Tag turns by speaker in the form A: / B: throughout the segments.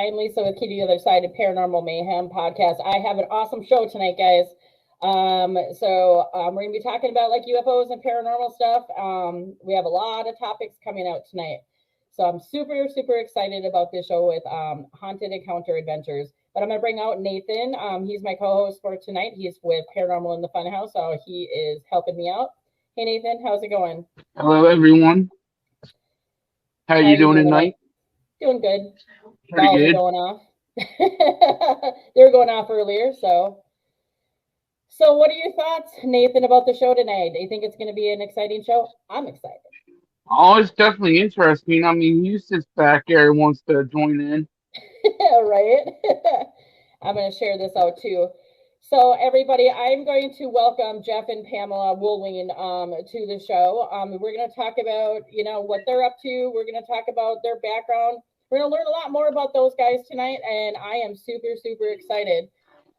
A: I'm Lisa with Kitty the Other Side of Paranormal Mayhem podcast. I have an awesome show tonight, guys. We're going to be talking about like UFOs and paranormal stuff. We have a lot of topics coming out tonight. So I'm super, super excited about this show with Haunted Encounter Adventures. But I'm going to bring out Nathan. He's my co-host for tonight. He's with Paranormal in the Funhouse, so he is helping me out. Hey, Nathan, how's it going?
B: Hello, everyone. How are you doing tonight?
A: Doing good.
B: Pretty good.
A: Going off. They were going off earlier, so what are your thoughts, Nathan, about the show tonight? Do you think it's going to be an exciting show? I'm excited.
B: Oh, it's definitely interesting. I mean, he sits back there and wants to join in.
A: Right? I'm going to share this out too. So everybody, I'm going to welcome Jeff and Pamela Woolween to the show. We're going to talk about, what they're up to. We're going to talk about their background. We're going to learn a lot more about those guys tonight, and I am super, super excited.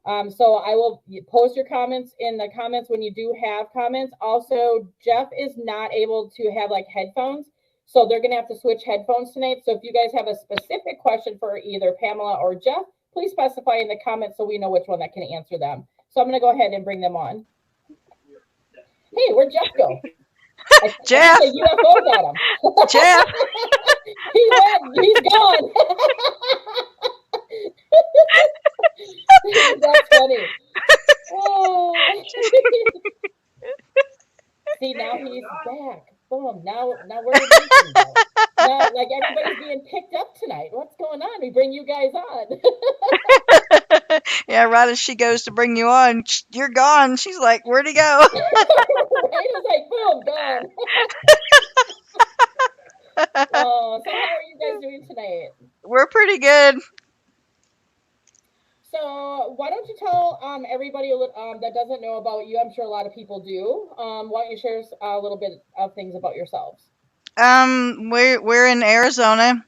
A: So I will post your comments in the comments when you do have comments. Also, Jeff is not able to have like headphones, so they're going to have to switch headphones tonight. So if you guys have a specific question for either Pamela or Jeff, please specify in the comments so we know which one that can answer them. So I'm going to go ahead and bring them on. Hey, where'd Jeff go?
C: Jeff.
A: UFO got him.
C: Jeff.
A: He went. He's gone. That's funny. Oh. See, now he's back. Boom. Now we're in now, like everybody's being picked up tonight. What's going on? We bring you guys on.
C: Yeah, right as she goes to bring you on, you're gone. She's like, where'd he go?
A: Right? It's like, boom, gone. Oh, so how are you guys doing tonight?
C: We're pretty good.
A: So why don't you tell everybody that doesn't know about you? I'm sure a lot of people do. Why don't you share a little bit of things about yourselves?
C: We're in Arizona,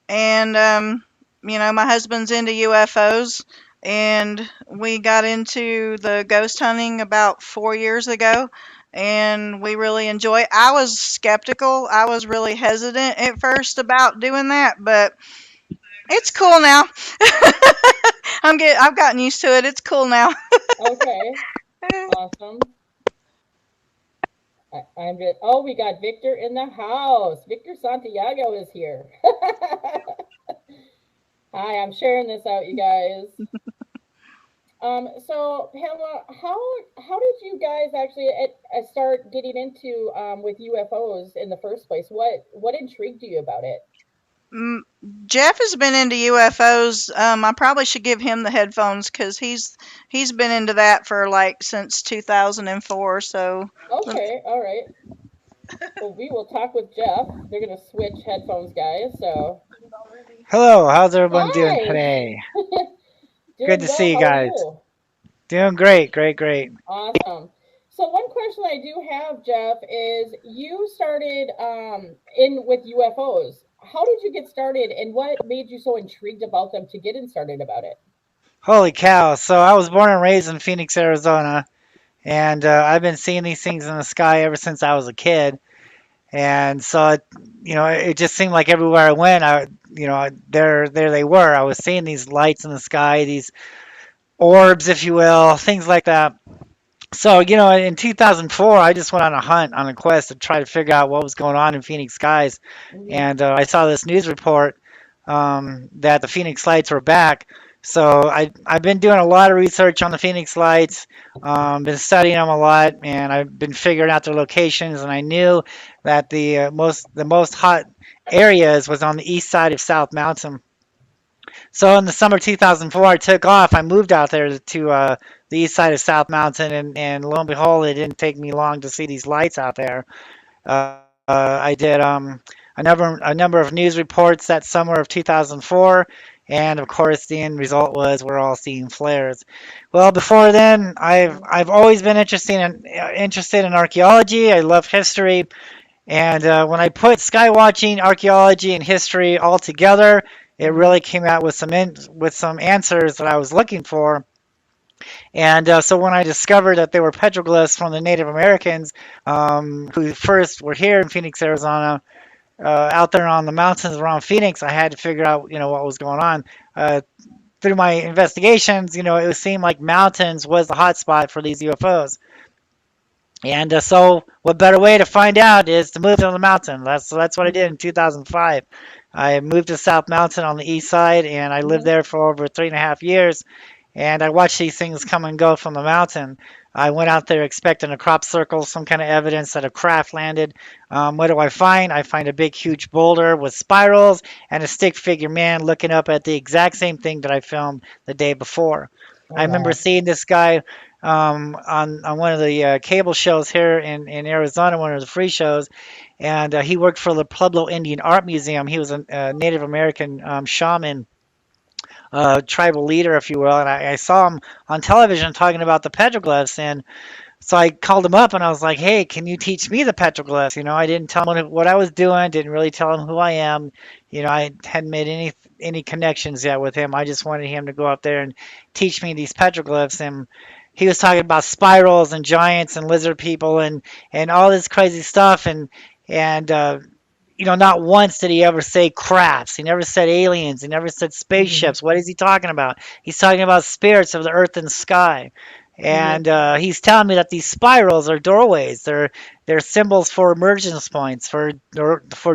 C: and my husband's into UFOs, and we got into the ghost hunting about 4 years ago, and we really enjoy it. I was skeptical. I was really hesitant at first about doing that, but it's cool now. I've gotten used to it. It's cool now.
A: Okay. Awesome. We got Victor in the house. Victor Santiago is here. Hi, I'm sharing this out, you guys. So Pamela, how did you guys actually start getting into with UFOs in the first place? What intrigued you about it?
C: Jeff has been into UFOs. I probably should give him the headphones because he's been into that for since 2004. So
A: okay, all right. Well, we will talk with Jeff. They're gonna switch headphones, guys. So
D: hello, how's everyone doing today? Good to see you guys. Doing great.
A: Awesome. So one question I do have, Jeff, is you started in with UFOs. How did you get started, and what made you so intrigued about them to get started about it?
D: Holy cow. So I was born and raised in Phoenix, Arizona, and I've been seeing these things in the sky ever since I was a kid. And so, it just seemed like everywhere I went, there they were. I was seeing these lights in the sky, these orbs, if you will, things like that. So, in 2004, I just went on a quest to try to figure out what was going on in Phoenix skies. And I saw this news report that the Phoenix lights were back. So I've been doing a lot of research on the Phoenix lights, been studying them a lot, and I've been figuring out their locations. And I knew that the most hot areas was on the east side of South Mountain. So in the summer 2004, I took off. I moved out there to the east side of South Mountain, and lo and behold, it didn't take me long to see these lights out there. I did a number of news reports that summer of 2004, and of course, the end result was we're all seeing flares. Well, before then, I've always been interested in archaeology. I love history, and when I put skywatching, archaeology, and history all together, it really came out with some answers that I was looking for. And so when I discovered that they were petroglyphs from the Native Americans who first were here in Phoenix, Arizona, out there on the mountains around Phoenix, I had to figure out, what was going on. Through my investigations, it seemed like mountains was the hotspot for these UFOs. And so, what better way to find out is to move to the mountain? That's what I did
A: Mm-hmm.
D: in 2005. I moved to South Mountain on the east side, and I lived
A: Mm-hmm.
D: there for over 3.5 years. And I watched these things come and go from the mountain. I went out there expecting a crop circle, some kind of evidence that a craft landed. What do I find? I find a big, huge boulder with spirals and a stick figure man looking up at the exact same thing that I filmed the day before.
A: Oh
D: I remember
A: wow.
D: seeing this guy on one of the cable shows here in Arizona, one of the free shows, and he worked for the Pueblo Indian Art Museum. He was a Native American shaman, tribal leader, if you will, and I saw him on television talking about the petroglyphs, and so I called him up and I was like, "Hey, can you teach me the petroglyphs?" I didn't tell him what I was doing, didn't really tell him who I am. I hadn't made any connections yet with him. I just wanted him to go up there and teach me these petroglyphs, and he was talking about spirals and giants and lizard people and all this crazy stuff, and not once did he ever say crafts. He never said aliens. He never said
A: Mm-hmm.
D: spaceships. What is he talking about? He's talking about spirits of the earth and sky.
A: Mm-hmm.
D: And he's telling me that these spirals are doorways. They're symbols for emergence points for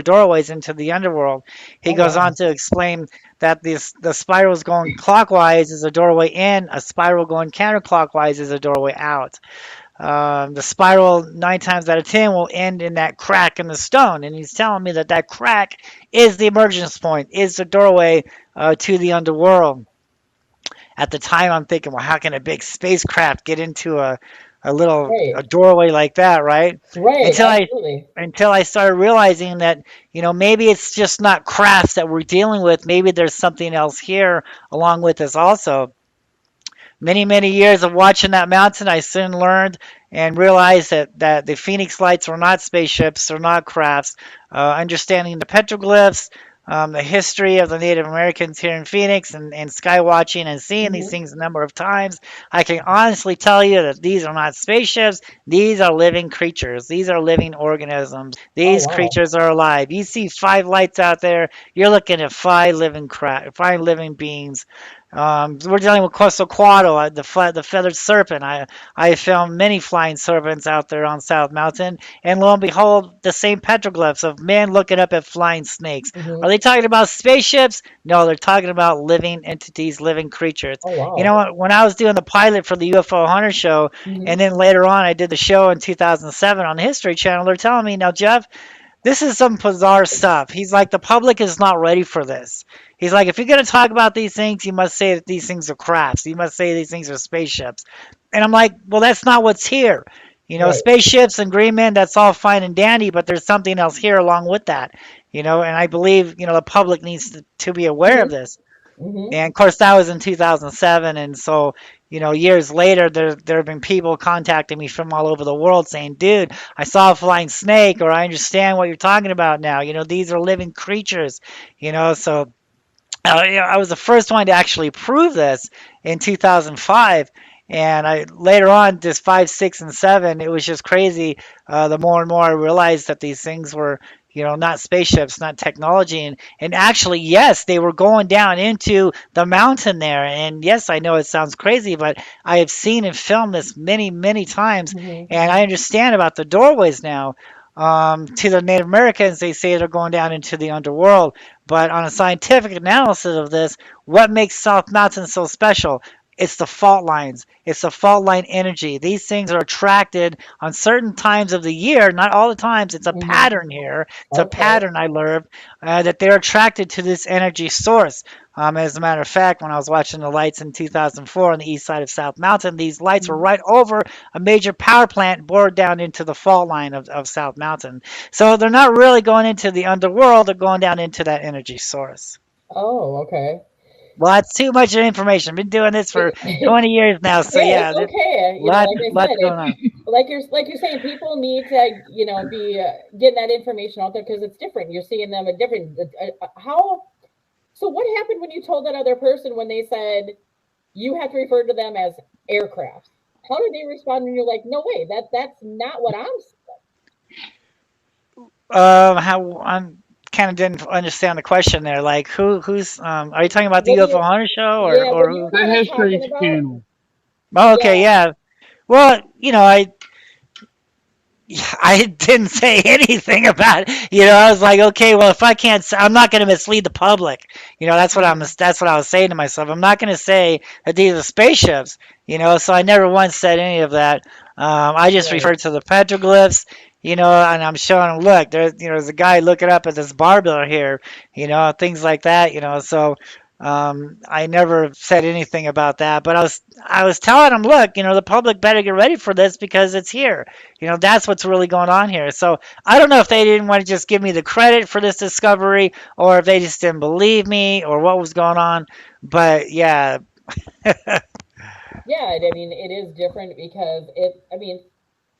D: doorways into the underworld. He
A: Oh
D: goes on
A: wow.
D: to explain that the spirals going clockwise is a doorway in. A spiral going counterclockwise is a doorway out. The spiral 9 times out of 10 will end in that crack in the stone, and he's telling me that that crack is the emergence point, is the doorway to the underworld. At the time, I'm thinking, well, how can a big spacecraft get into a little
A: Right.
D: a doorway like that, right?
A: Right.
D: Until I
A: Absolutely.
D: until I started realizing that maybe it's just not crafts that we're dealing with. Maybe there's something else here along with us also. Many years of watching that mountain, I soon learned and realized that the Phoenix Lights were not spaceships, they're not crafts. Understanding the petroglyphs, the history of the Native Americans here in Phoenix, and sky watching and seeing these
A: Mm-hmm.
D: things a number of times, I can honestly tell you that these are not spaceships. These are living creatures. These are living organisms.
A: Oh
D: These
A: wow.
D: creatures are alive. You see 5 lights out there, you're looking at 5 living beings. We're dealing with Quetzalcoatl, the feathered serpent. I filmed many flying serpents out there on South Mountain, and lo and behold, the same petroglyphs of men looking up at flying snakes. Are
A: Mm-hmm.
D: they talking about spaceships? No, they're talking about living entities, living creatures.
A: Oh
D: You know
A: wow.
D: what? When I was doing the pilot for the UFO Hunter show,
A: Mm-hmm.
D: and then later on I did the show in 2007 on the History Channel, they're telling me, now, Jeff, this is some bizarre stuff. He's like, the public is not ready for this. He's like, if you're going to talk about these things, you must say that these things are crafts. You must say these things are spaceships. And I'm like, well, that's not what's here.
A: Right.
D: Spaceships and green men, that's all fine and dandy, but there's something else here along with that. And I believe, the public needs to be aware of
A: Mm-hmm.
D: this.
A: Mm-hmm.
D: And of course, that was in 2007. And so, years later, there have been people contacting me from all over the world saying, dude, I saw a flying snake, or I understand what you're talking about now. These are living creatures, so I was the first one to actually prove this in 2005. And I later on, just 5, 6, and 7, it was just crazy. The more and more I realized that these things were, not spaceships, not technology, and actually, yes, they were going down into the mountain there. And yes, I know it sounds crazy, but I have seen and filmed this many times,
A: Mm-hmm.
D: and I understand about the doorways now. To the Native Americans, they say they're going down into the underworld. But on a scientific analysis of this, what makes South Mountain so special? It's the fault lines. It's the fault line energy. These things are attracted on certain times of the year, not all the times. It's a
A: Mm-hmm.
D: pattern here. It's a
A: Okay.
D: pattern I learned that they're attracted to this energy source. As a matter of fact, when I was watching the lights in 2004 on the east side of South Mountain, these lights were
A: Mm-hmm.
D: right over a major power plant bored down into the fault line of South Mountain. So they're not really going into the underworld, they're going down into that energy source.
A: Oh, okay.
D: Well, that's too much information. I've been doing this for
A: Hey,
D: 20 years now, so
A: it's
D: yeah, there's
A: okay. Like I
D: lots
A: said,
D: going on.
A: like you're saying, people need to, be getting that information out there because it's different. You're seeing them a different. How? So, what happened when you told that other person when they said you have to refer to them as aircraft? How did they respond when you're like, no way, that's not what I'm.
D: How I'm kind of didn't understand the question there. Like, who's are you talking about the
A: What do
D: UFO
A: you,
D: Hunter show
A: yeah,
D: or
A: what you
D: who?
A: were
B: The
A: kind of
B: History
A: talking about?
B: Channel.
D: Oh, okay,
A: Yeah.
D: yeah. Well, I didn't say anything about it. I was like, okay, well, if I can't, I'm not going to mislead the public.
A: Mhm.
D: That's what I was saying to myself. I'm not going to say that these are spaceships. So I never once said any of that. I just
A: Right.
D: referred to the petroglyphs. And I'm showing them, look, there's a guy looking up at this barbell here. Things like that. So. I never said anything about that, but I was telling them, look, the public better get ready for this because it's here. That's what's really going on here. So I don't know if they didn't want to just give me the credit for this discovery or if they just didn't believe me or what was going on. But yeah,
A: Yeah, I mean, it is different because I mean,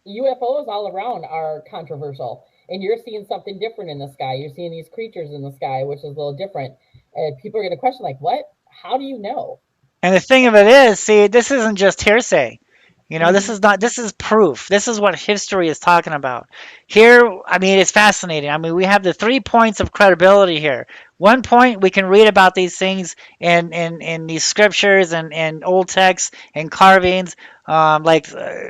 A: UFOs all around are controversial, and you're seeing something different in the sky. You're seeing these creatures in the sky, which is a little different. And people are going to question, like, what? How do you know?
D: and the thing of it is, see, this isn't just hearsay. This
A: Hmm.
D: is not, this is proof. This is what history is talking about. Here, I mean, it's fascinating. I mean, we have the 3 points of credibility here. One point, we can read about these things in these scriptures and old texts and carvings,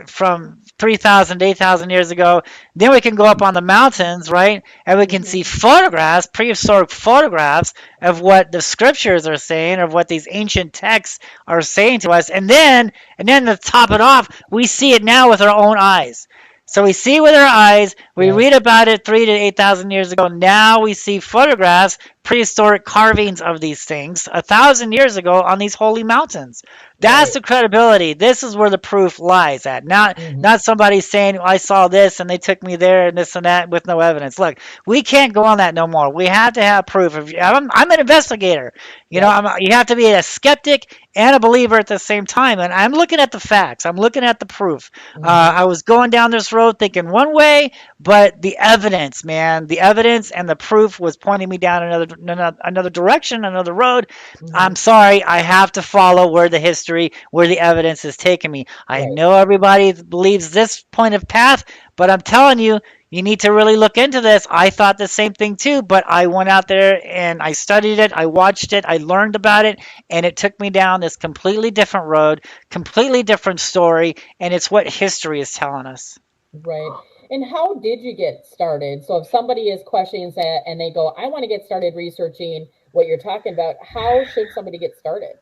D: from 3,000 to 8,000 years ago. Then we can go up on the mountains, right? And we can see
A: Hmm.
D: photographs, prehistoric photographs of what the scriptures are saying, of what these ancient texts are saying to us. And then to top it off, we see it now with our own eyes. So we see with our eyes, we
A: Yes.
D: read about it 3 to 8,000 years ago. Now we see photographs, prehistoric carvings of these things 1,000 years ago on these holy mountains. That's
A: Right.
D: the credibility. This is where the proof lies at. Not
A: Hmm.
D: not somebody saying, I saw this and they took me there and this and that with no evidence. Look, we can't go on that no more. We have to have proof. I'm an investigator.
A: Yep.
D: You have to be a skeptic and a believer at the same time. And I'm looking at the facts. I'm looking at the proof.
A: Hmm.
D: I was going down this road thinking one way, but the evidence, man, the evidence and the proof was pointing me down another direction, another road.
A: Hmm.
D: I'm sorry, I have to follow where the evidence is taking me. I
A: Right.
D: know everybody believes this point of path, but I'm telling you, you need to really look into this. I thought the same thing too, but I went out there and I studied it, I watched it, I learned about it, and it took me down this completely different road, completely different story, and it's what history is telling us.
A: Right. And how did you get started? So if somebody is questioning that and they go, I want to get started researching what you're talking about, how should somebody get started?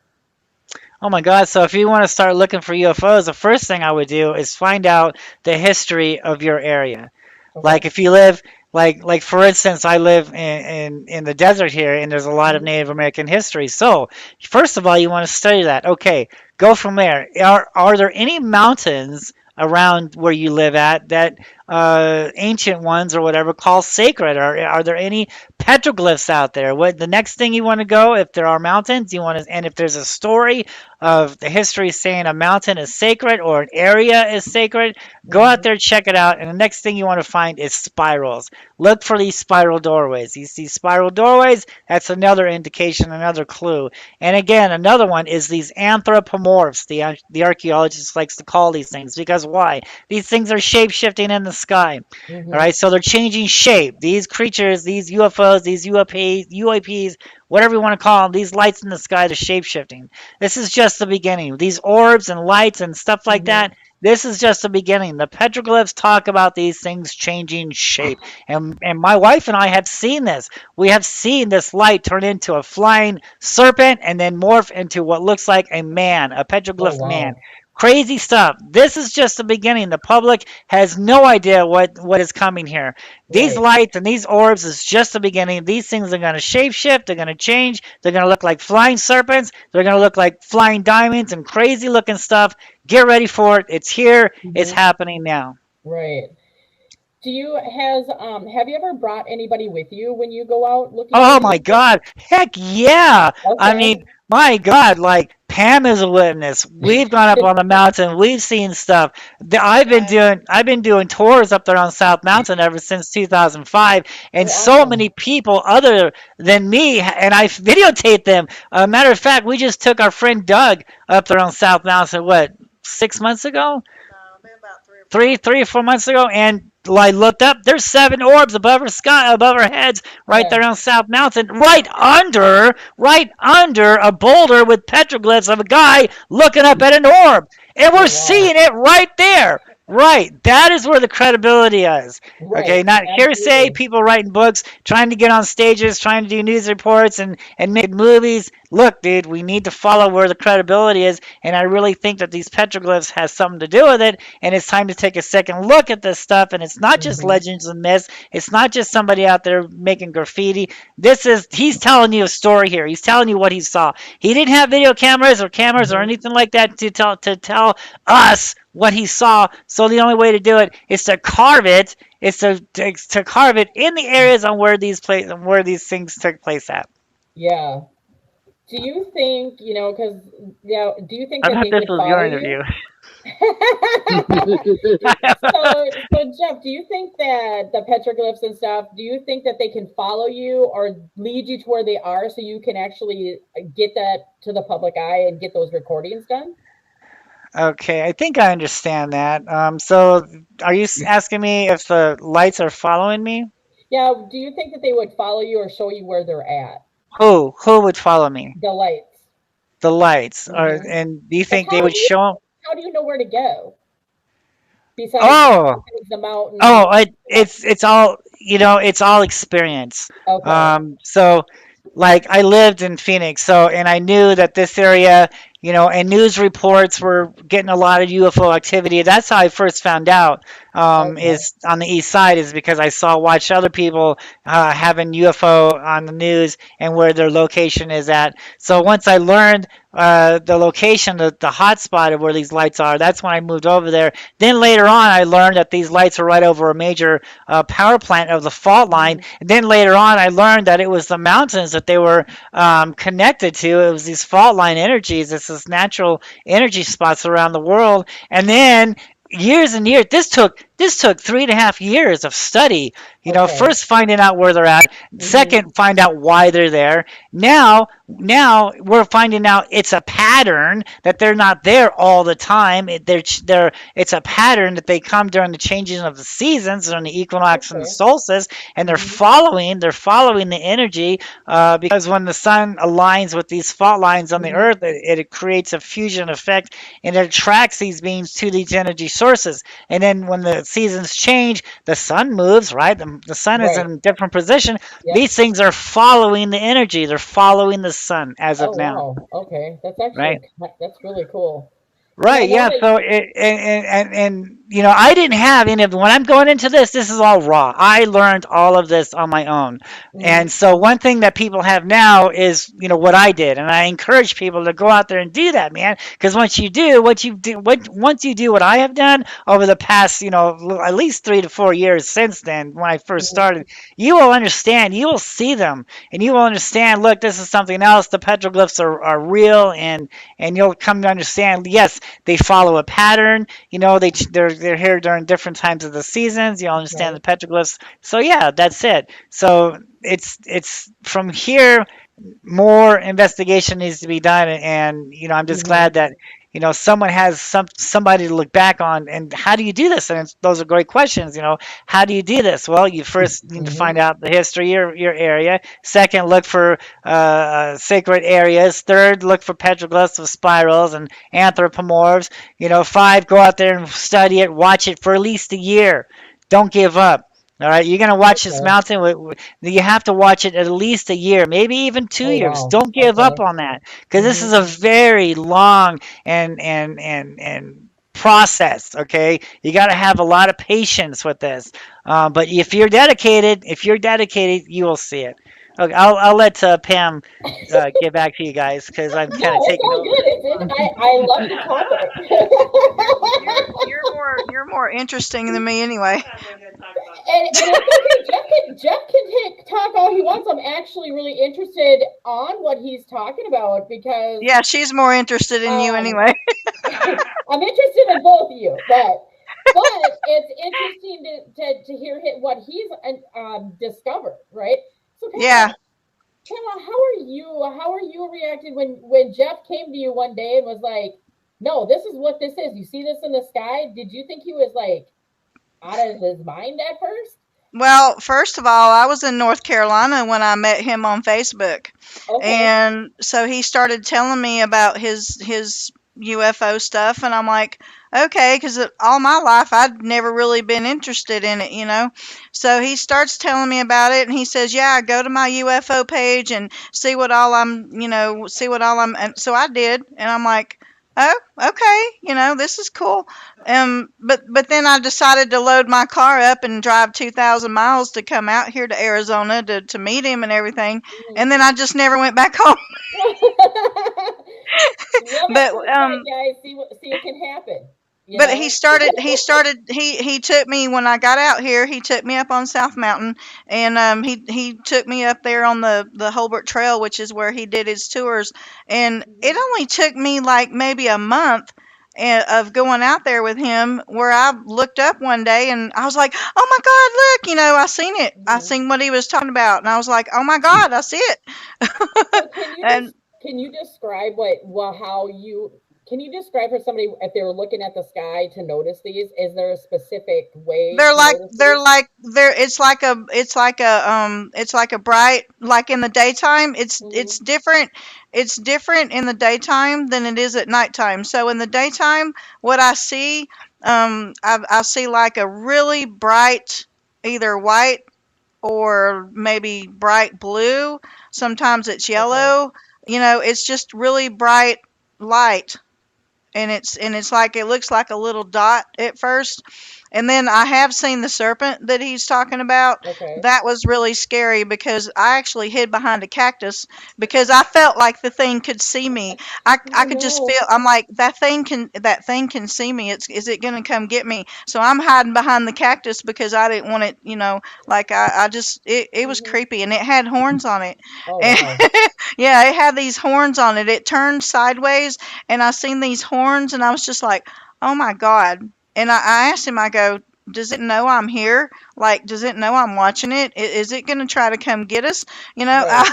D: Oh my God. So if you want to start looking for UFOs, the first thing I would do is find out the history of your area.
A: Okay.
D: Like if you live, like for instance, I live in the desert here, and there's a lot of
A: Hmm.
D: Native American history. So first of all, you want to study that. Okay, go from there. Are there any mountains around where you live at that ancient ones or whatever call sacred? Are there any petroglyphs out there? What the next thing you want to go, if there are mountains, you want to, and if there's a story of the history saying a mountain is sacred or an area is sacred, go out
A: Hmm.
D: there, check it out, and the next thing you want to find is spirals. Look for these spiral doorways. You see spiral doorways, that's another indication, another clue. And again, another one is these anthropomorphs. The archaeologist likes to call these things because why? These things are shape shifting in the sky. All
A: Hmm.
D: right, so they're changing shape. These creatures, these UFOs, these UAPs, whatever you want to call them, these lights in the sky, they're shape shifting. This is just the beginning. These orbs and lights and stuff like
A: Hmm.
D: that, this is just the beginning. The petroglyphs talk about these things changing shape. And my wife and I have seen this. We have seen this light turn into a flying serpent and then morph into what looks like a man, a
A: Oh,
D: petroglyph man.
A: wow.
D: Crazy stuff. This is just the beginning. The public has no idea what is coming here. These
A: Right.
D: lights and these orbs is just the beginning. These things are going to shape shift. They're going to change. They're going to look like flying serpents. They're going to look like flying diamonds and crazy looking stuff. Get ready for it. It's here. It's
A: Hmm.
D: happening now.
A: Right. Have you ever brought anybody with you when you go out looking for
D: Oh my
A: these things?
D: God. Heck yeah. I
A: Okay.
D: mean, my God, like Pam is a witness. We've gone up on the mountain. We've seen stuff. I've been doing tours up there on South Mountain ever since 2005, and
A: Oh,
D: so many
A: awesome.
D: people other than me, and I videotaped them. Matter of fact, we just took our friend Doug up there on South Mountain, what, 6 months ago?
C: No, been about 3 or 4 months.
D: 3 or 4 months ago, and I looked up. There's 7 orbs above our heads, right
A: Yeah.
D: there on South Mountain, right under a boulder with petroglyphs of a guy looking up at an orb, and
A: Oh,
D: we're
A: wow.
D: seeing it right there. Right, that is where the credibility is. Okay,
A: Right.
D: not hearsay.
A: Absolutely.
D: People writing books, trying to get on stages, trying to do news reports and make movies. Look, dude, we need to follow where the credibility is, and I really think that these petroglyphs has something to do with it. And it's time to take a second look at this stuff. And it's not just
A: Mhm.
D: legends and myths. It's not just somebody out there making graffiti. He's telling you a story here. He's telling you what he saw. He didn't have video cameras or
A: Mhm.
D: anything like that to tell us what he saw. So the only way to do it is to carve it. It's to carve it in the areas on where these things took place at.
A: Yeah. Do you think, because, do you think
D: I
A: that
D: thought
A: they
D: this
A: could
D: was
A: follow
D: your
A: you?
D: interview.
A: So Jeff, do you think that the petroglyphs and stuff, do you think that they can follow you or lead you to where they are so you can actually get that to the public eye and get those recordings done?
D: Okay, I think I understand that. So are you asking me if the lights are following me?
A: Yeah, do you think that they would follow you or show you where they're at?
D: Who would follow me?
A: The lights.
D: The lights.
A: Hmm.
D: And do you
A: Like
D: think they would show?
A: how do you know where to go besides
D: Oh,
A: the mountains?
D: oh, it's all it's all experience.
A: Okay.
D: So like I lived in Phoenix, so and I knew that this area, and news reports were getting a lot of UFO activity. That's how I first found out.
A: Okay.
D: Is on the east side is because I watched other people having UFO on the news and where their location is at. So once I learned the location, the hot spot of where these lights are, that's when I moved over there. Then later on, I learned that these lights are right over a major power plant of the fault line.
A: Hmm.
D: And then later on, I learned that it was the mountains that they were connected to. It was these fault line energies. It's this natural energy spots around the world. And then years and years, this took 3.5 years of study.
A: Okay.
D: First finding out where they're at,
A: Hmm.
D: second find out why they're there. Now we're finding out it's a pattern that they're not there all the time. It's a pattern that they come during the changing of the seasons, during the equinox and the
A: Okay.
D: solstice, and they're
A: Hmm.
D: following the energy because when the sun aligns with these fault lines on the
A: Hmm.
D: earth, it creates a fusion effect and it attracts these beings to these energy sources. And then when the seasons change, the sun moves, right? The sun is
A: Right.
D: in a different position.
A: Yep.
D: These things are following the energy. They're following the sun as
A: Oh
D: of now,
A: wow. Okay.
D: right?
A: That's really cool.
D: Right,
A: Now
D: yeah.
A: that
D: So and I didn't have any of when I'm going into this. This is all raw. I learned all of this on my own,
A: mhm.
D: and so one thing that people have now is what I did, and I encourage people to go out there and do that, man. Because once you do what I have done over the past at least 3 to 4 years since then when I first
A: Mhm.
D: started, you will understand. You will see them, and you will understand. Look, this is something else. The petroglyphs are real, and you'll come to understand. Yes, they follow a pattern. They're here during different times of the seasons. You'll understand the
A: Right.
D: petroglyphs. So yeah, that's it. So it's from here more investigation needs to be done, and I'm just
A: Mhm.
D: glad that someone has somebody to look back on. And how do you do this? And those are great questions. How do you do this? Well, you first need to
A: Mhm.
D: find out the history of your area. Second, look for sacred areas. Third, look for petroglyphs of spirals and anthropomorphs. Five, go out there and study it, watch it for at least a year. Don't give up. All right, you're gonna watch this
A: Okay.
D: mountain. You have to watch it at least a year, maybe even two
A: Oh
D: years.
A: wow.
D: Don't give up
A: Okay.
D: on that because this is
A: Mhm.
D: a very long and process. Okay, you got to have a lot of patience with this. But if you're dedicated, you will see it. Okay, I'll let Pam get back to you guys because I'm
A: No,
D: kind of
A: it's
D: taking
A: all
D: over.
A: good. I love the topic.
C: You're more interesting than me anyway.
A: And it's okay. Jeff can talk all he wants. I'm actually really interested on what he's talking about because
C: Yeah, she's more interested in you
A: um
C: anyway.
A: I'm interested in both of you, but it's interesting to hear what he's discovered, right? So
C: Yeah.
A: Pamela, how are you reacting when Jeff came to you one day and was like, "No, this is what this is. You see this in the sky?" Did you think he was like, out of his mind at first?
C: Well, first of all, I was in North Carolina when I met him on Facebook.
A: Okay.
C: And so he started telling me about his UFO stuff, and I'm like, okay, because all my life I'd never really been interested in it, you know. So he starts telling me about it, and he says, yeah, go to my UFO page and see what all see what all I'm. And so I did, and I'm like, oh, okay, this is cool. But then I decided to load my car up and drive 2,000 miles to come out here to Arizona to meet him and everything, and then I just never went back home.
A: Love at
C: But
A: first sight, guys. See it can happen. You
C: but he
A: know?
C: started he took me when I got out here. He took me up on South Mountain, and he took me up there on the Holbert Trail, which is where he did his tours. And it
A: Mhm.
C: only took me like maybe a month of going out there with him, where I looked up one day and I was like, oh my God, look, I seen it. I
A: Mhm.
C: seen what he was talking about, and I was like, oh my God, I see it.
A: So
C: And
A: can you describe how you can you describe for somebody if they were looking at the sky to notice these? Is there a specific way
C: They're
A: to
C: like
A: notice
C: they're
A: these?
C: like they're it's like a bright, like in the daytime. It's
A: Hmm.
C: different. It's different in the daytime than it is at nighttime. So in the daytime, what I see, I see like a really bright, either white or maybe bright blue. Sometimes it's
A: Okay.
C: yellow. It's just really bright light, and it's like it looks like a little dot at first. And then I have seen the serpent that he's talking about.
A: Okay.
C: That was really scary because I actually hid behind a cactus because I felt like the thing could see me. I
A: Oh
C: could just feel.
A: no.
C: I'm like, that thing can see me. Is it going to come get me? So I'm hiding behind the cactus because I didn't want it, like I just it was
A: Hmm.
C: creepy, and it had horns on it.
A: Oh
C: And
A: wow.
C: yeah, it had these horns on it. It turned sideways, and I seen these horns, and I was just like, oh my God. And I asked him, I go, does it know I'm here? Like, does it know I'm watching it? Is it going to try to come get us?
A: Right.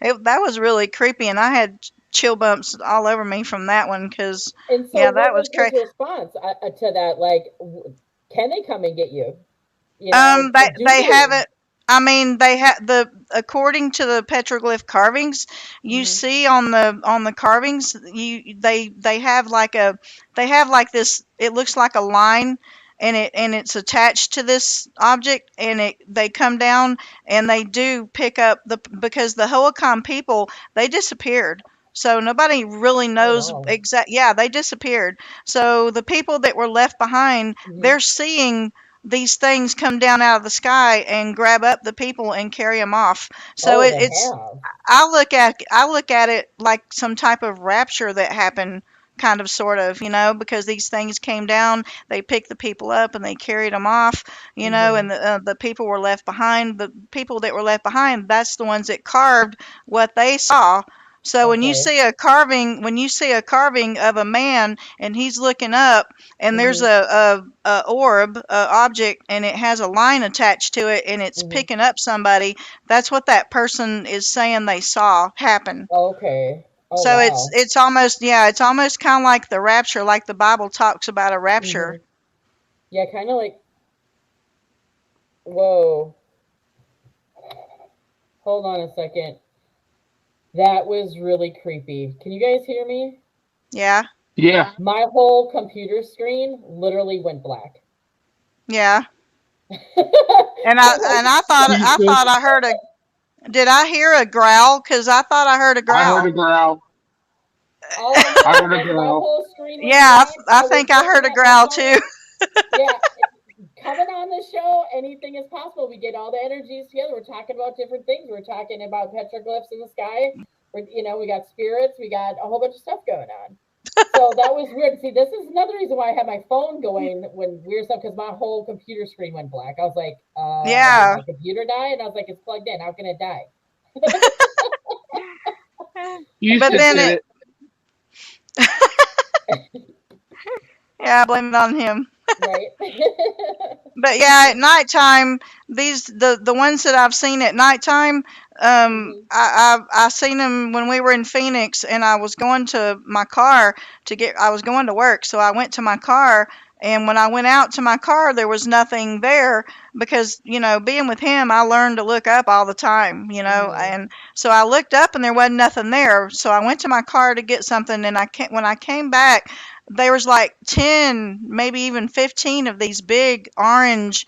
C: That was really creepy, and I had chill bumps all over me from that one because,
A: And so,
C: yeah,
A: what
C: that
A: was
C: was
A: his
C: crazy.
A: response to that? Like, can they come and get you? You know, do
C: They
A: they?
C: haven't. I mean, they have the according to the petroglyph carvings you
A: Hmm.
C: see on the carvings, they have like this. It looks like a line, and it's attached to this object, and they come down and they do pick up because the Hohokam people, they disappeared. So nobody really
A: Oh
C: knows
A: wow.
C: exact. Yeah, they disappeared. So the people that were left behind,
A: Hmm.
C: they're seeing these things come down out of the sky and grab up the people and carry them off. So
A: Oh,
C: it,
A: they
C: it's
A: have.
C: I look at it like some type of rapture that happened, kind of sort of, because these things came down, they picked the people up and they carried them off,
A: Hmm.
C: and the people were left behind. The people that were left behind, that's the ones that carved what they saw. So
A: Okay.
C: when you see a carving of a man and he's looking up, and there's
A: Hmm.
C: a orb, object, and it has a line attached to it, and it's
A: Hmm.
C: picking up somebody, that's what that person is saying they saw happen.
A: Okay. Oh
C: So it's
A: wow.
C: it's almost, yeah, it's almost kind of like the rapture, like the Bible talks about a
A: Hmm.
C: rapture.
A: Yeah, kind of like. Whoa. Hold on a second. That was really creepy. Can you guys hear me?
C: Yeah,
B: Yeah.
A: My whole computer screen literally went black.
C: yeah. And I
A: I'm like,
C: and I thought
B: You
C: I
B: said
C: thought I heard a. Did I hear a growl? Cause I thought I heard a
B: I heard
C: growl.
B: a growl.
A: all I
B: I
A: heard
B: heard a
A: was my
B: growl.
A: whole screen went
C: Yeah,
A: black.
C: I
A: I was
C: think I
A: looking
C: heard a
A: at my
C: growl too.
A: phone. Yeah, coming on the show, anything is possible. We get all the energies together. We're talking about different things. We're talking about petroglyphs in the sky. We got spirits. We got a whole bunch of stuff going on. So that was weird. See, this is another reason why I had my phone going when weird stuff because my whole computer screen went black. I was like, did
C: Yeah.
A: my computer die? And I was like, it's plugged in. How can it die?
C: But
B: Houston
C: then
B: did
C: it.
B: it.
C: Yeah, I blame it on him.
A: Right?
C: But yeah, at nighttime, the ones that I've seen at nighttime,
A: Hmm.
C: I seen them when we were in Phoenix, and I was going to my car I was going to work, so I went to my car, And when I went out to my car, there was nothing there because, being with him, I learned to look up all the time,
A: Mm-hmm.
C: and so I looked up and there wasn't nothing there. So I went to my car to get something, and when I came back, there was like 10, maybe even 15 of these big orange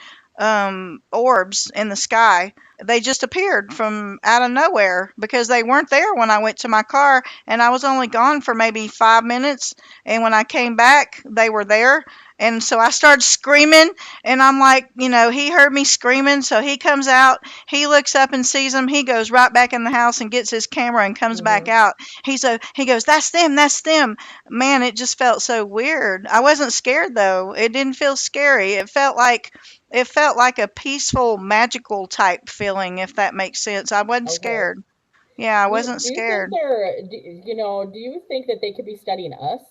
C: orbs in the sky. They just appeared from out of nowhere because they weren't there when I went to my car, and I was only gone for maybe 5 minutes. And when I came back, they were there. And so I started screaming, and I'm like, he heard me screaming, so he comes out, he looks up and sees them, he goes right back in the house and gets his camera and comes back
A: Mm-hmm.
C: out. He goes, that's them, that's them. Man, it just felt so weird. I wasn't scared though. It didn't feel scary. It felt like a peaceful, magical type feeling, if that makes sense. I wasn't
A: Okay.
C: scared. Yeah, I
A: Do you
C: wasn't
A: do you think
C: scared.
A: do you think that they could be studying us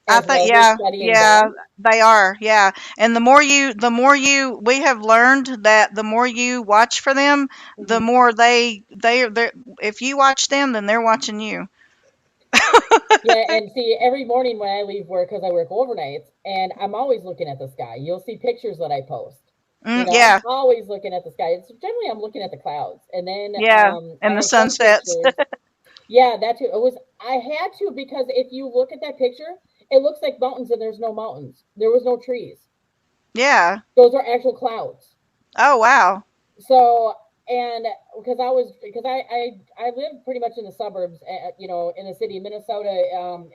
C: I
A: as
C: think,
A: well as we're
C: yeah,
A: studying
C: yeah,
A: them?
C: they are, yeah. And we have learned that the more you watch for them, the
A: Mm-hmm.
C: more if you watch them, then they're watching you.
A: Yeah, and see, every morning when I leave work, because I work overnights, and I'm always looking at the sky. You'll see pictures that I post. I'm
C: Yeah,
A: always looking at the sky. It's generally I'm looking at the clouds, and then
C: yeah.
A: I
C: And the
A: have some
C: sunsets.
A: pictures. Yeah, that too. I had to because if you look at that picture, it looks like mountains, and there's no mountains. There was no trees.
C: Yeah.
A: Those are actual clouds.
C: Oh, wow.
A: So and because I live pretty much in the suburbs, in the city of Minnesota.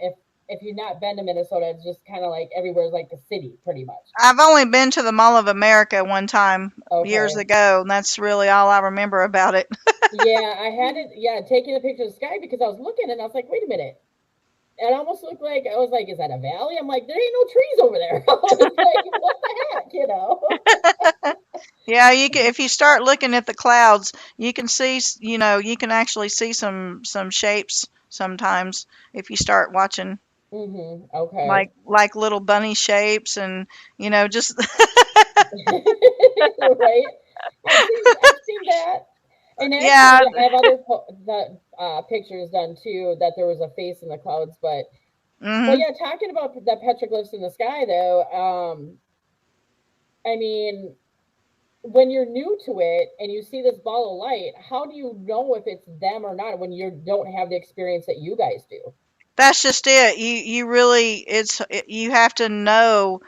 A: If you've not been to Minnesota, it's just kind of like everywhere's like a city, pretty much.
C: I've only been to the Mall of America one time years
A: Okay.
C: ago, and that's really all I remember about it.
A: Yeah, I had it. Yeah, taking a picture of the sky because I was looking and I was like, wait a minute. It almost looked like I was like, is that a valley? I'm like, there ain't no trees over there. I was like, what the heck?
C: Yeah, if you start looking at the clouds, you can see, you can actually see some shapes sometimes if you start watching,
A: Okay.
C: like little bunny shapes, and just
A: Right. I've seen that. And
C: yeah.
A: actually, I have other pictures done too that there was a face in the clouds. But
C: Mhm.
A: yeah, talking about the petroglyphs in the sky, though, I mean, when you're new to it and you see this ball of light, how do you know if it's them or not when you don't have the experience that you guys do?
C: That's just it. You really you have to know,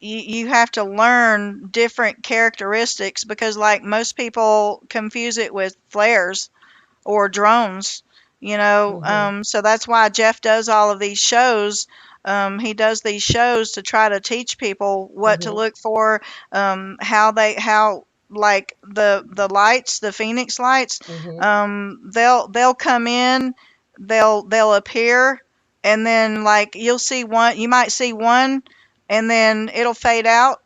C: you have to learn different characteristics because like most people confuse it with flares or drones,
A: Mm-hmm.
C: so that's why Jeff does all of these shows. He does these shows to try to teach people what to
A: Mm-hmm.
C: look for, how like the lights, the Phoenix lights,
A: Mm-hmm.
C: they'll come in, they'll appear, and then like you might see one, and then it'll fade out.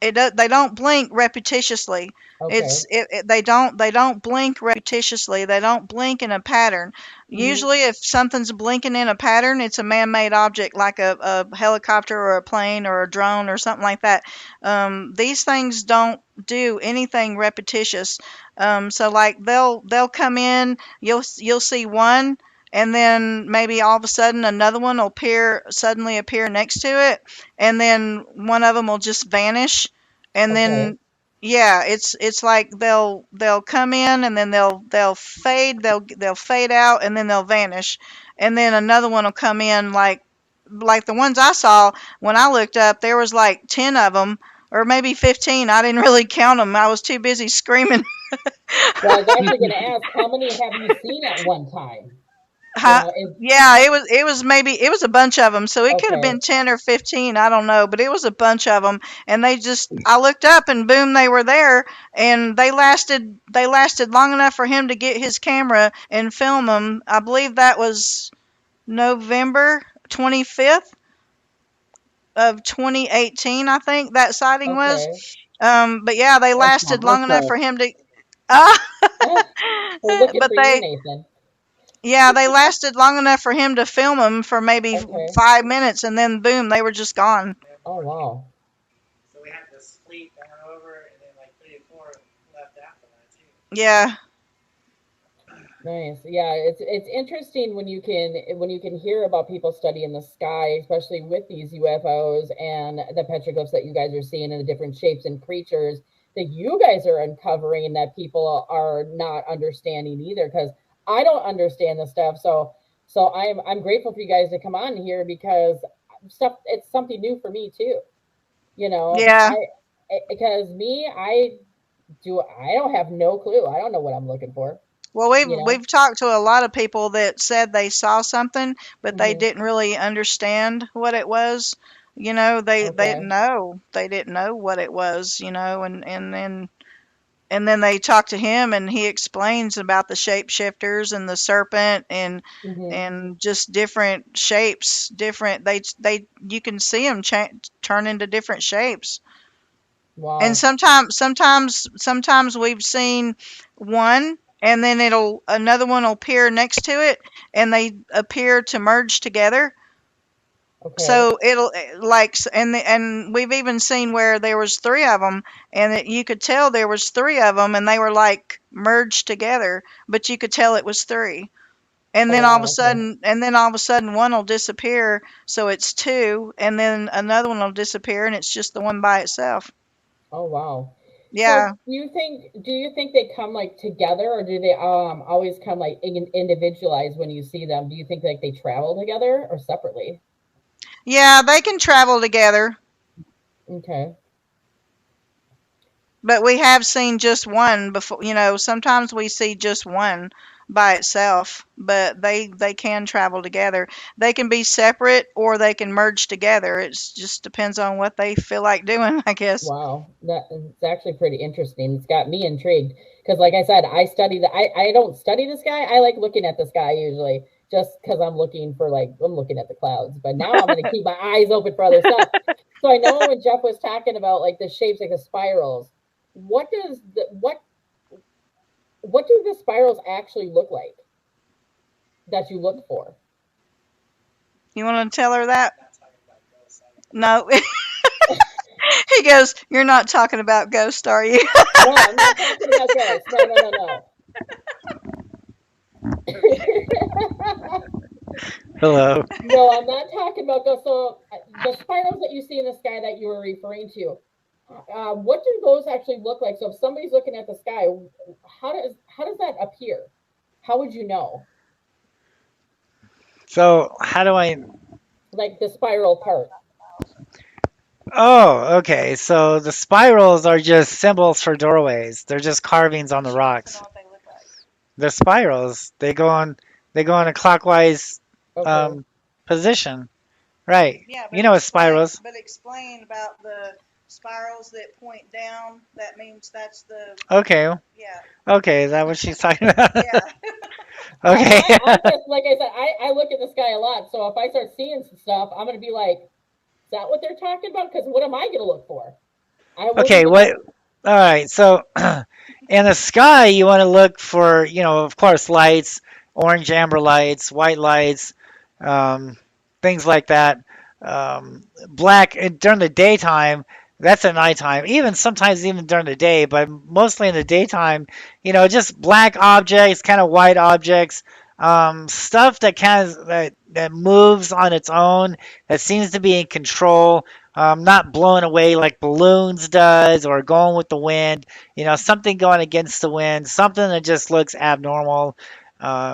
C: They don't blink repetitiously.
A: Okay.
C: They don't blink repetitiously. They don't blink in a pattern.
A: Mm-hmm.
C: Usually, if something's blinking in a pattern, it's a man-made object like a helicopter or a plane or a drone or something like that. These things don't do anything repetitious. So like they'll come in. You'll see one, and then maybe all of a sudden another one will suddenly appear next to it, and then one of them will just vanish, and
A: Okay.
C: then yeah, it's like they'll come in, and then they'll fade out, and then they'll vanish, and then another one will come in, like the ones I saw when I looked up, there was like 10 of them, or maybe 15. I didn't really count them, I was too busy screaming.
A: Well, I was actually going to ask, how many have you seen at one time? You
C: Huh?
A: know, if
C: Yeah, it was a bunch of them, so it could have
A: okay,
C: been 10 or 15, I don't know, but it was a bunch of them, and I looked up and boom, they were there, and they lasted long enough for him to get his camera and film them. I believe that was November 25th of 2018, I think that sighting was.
A: okay.
C: But yeah, they
B: That's my
C: lasted long enough
B: birthday.
C: for him to. Ah,
A: We're looking
C: but
A: for you,
C: they
A: Nathan.
C: Yeah, they lasted long enough for him to film them for maybe
A: Okay.
C: 5 minutes, and then boom, they were just gone.
A: Oh wow.
D: So we had this fleet going over, and then like 3 or 4 left after that too.
C: Yeah,
A: Nice. Yeah, it's interesting when you can hear about people studying the sky, especially with these UFOs and the petroglyphs that you guys are seeing in the different shapes and creatures that you guys are uncovering and that people are not understanding either. Because I don't understand the stuff. So I'm grateful for you guys to come on here because stuff it's something new for me too. You know,
C: Yeah.
A: because me I don't have no clue. I don't know what I'm looking for.
C: Well,
A: You know.
C: we've talked to a lot of people that said they saw something, but they
A: Hmm.
C: didn't really understand what it was. They
A: Okay.
C: didn't know. They didn't know what it was, and then they talk to him and he explains about the shapeshifters and the serpent
A: Hmm.
C: and just different shapes, different they you can see them turn into different shapes. And
A: Wow.
C: sometimes we've seen one and then it'll another one will appear next to it and they appear to merge together.
A: Okay.
C: So it'll like and we've even seen where there was three of them and you could tell there was three of them and they were like merged together, but you could tell it was three.
A: Oh wow. Okay.
C: And then all of a sudden one will disappear, so it's two, and then another one will disappear and it's just the one by itself.
A: Oh wow. So
C: Yeah.
A: do you think they come like together or do they always come like individualized when you see them? Do you think like they travel together or separately?
C: Yeah, they can travel together,
A: Okay.
C: but we have seen just one before. Sometimes we see just one by itself, but they can travel together. They can be separate or they can merge together. It just depends on what they feel like doing, I guess.
A: Wow, that it's actually pretty interesting. It's got me intrigued because, like I said, I don't study the sky. I like looking at the sky usually, just because I'm looking at the clouds. But now I'm going to keep my eyes open for other stuff. So I know when Jeff was talking about like the shapes, like the spirals, what does the what do the spirals actually look like that you look for?
C: You want to tell her that? No. He goes, "You're not talking about ghost, are you?"
A: No, I'm not talking about ghosts. No, no, no, no.
D: Hello.
A: No, I'm not talking about those. So the spirals that you see in the sky that you were referring to, what do those actually look like? So if somebody's looking at the sky, how does that appear? How would you know?
D: So how do I?
A: Like the spiral part.
D: Oh, okay. So the spirals are just symbols for doorways. They're just carvings on the rocks. They're spirals. They go in a clockwise
A: Okay.
D: um, position. Right.
C: Yeah,
D: You know what spirals?
C: but explain about the spirals that point down. That means that's the
D: Okay.
C: yeah,
D: Okay. Is that what she's talking about?
C: yeah.
D: Okay.
A: I'm just like I said, I look at the sky a lot. So if I start seeing some stuff, I'm gonna be like, is that what they're talking about? Because what am I gonna look for? I won't
D: Okay.
A: even
D: What?
A: know.
D: All right. So in the sky, you want to look for, of course, lights, orange, amber lights, white lights, um, things like that. Black during the daytime, that's at nighttime. Even sometimes even during the day, but mostly in the daytime, just black objects, kind of white objects, stuff that that moves on its own, that seems to be in control. Not blown away like balloons does or going with the wind, something going against the wind, something that just looks abnormal.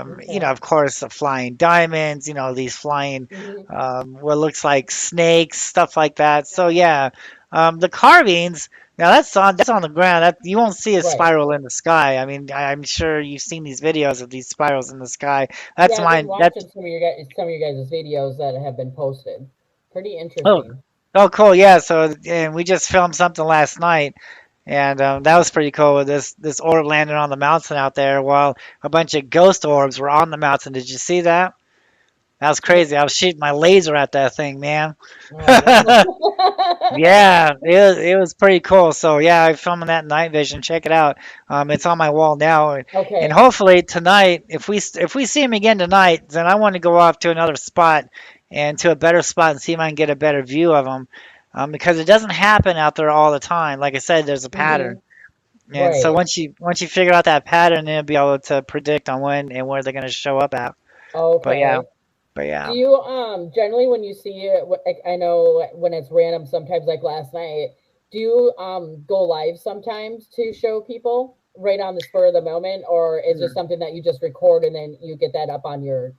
A: Okay.
D: Of course, the flying diamonds, these flying,
A: Hmm.
D: what looks like snakes, stuff like that. So yeah, the carvings, now that's on the ground. You won't see a
A: Right.
D: spiral in the sky. I mean, I'm sure you've seen these videos of these spirals in the sky.
A: Yeah,
D: That's
A: I've been
D: mine. That's
A: watching some of your guys' videos that have been posted. Pretty
D: oh,
A: interesting.
D: oh, cool. Yeah. So, and we just filmed something last night. And that was pretty cool. This orb landed on the mountain out there while a bunch of ghost orbs were on the mountain. Did you see that? That was
A: No.
D: crazy. I was shooting my laser at that thing, man.
A: Oh wow.
D: Yeah, it was pretty cool. So yeah, I'm filming that in night vision. Check it out. It's on my wall now, and
A: Okay.
D: hopefully tonight, if we see him again tonight, then I want to go off to another spot and to a better spot and see if I can get a better view of him, because it doesn't happen out there all the time. Like I said, there's a pattern.
A: Hmm.
D: And so
A: Right.
D: once you figure out that pattern, then you'll be able to predict on when and where they're going to show up at. But yeah,
A: Okay.
D: but
A: Do
D: yeah.
A: you generally when you see it, like, I know when it's random sometimes, like last night, do you go live sometimes to show people right on the spur of the moment, or is just something that you just record and then you get that up on your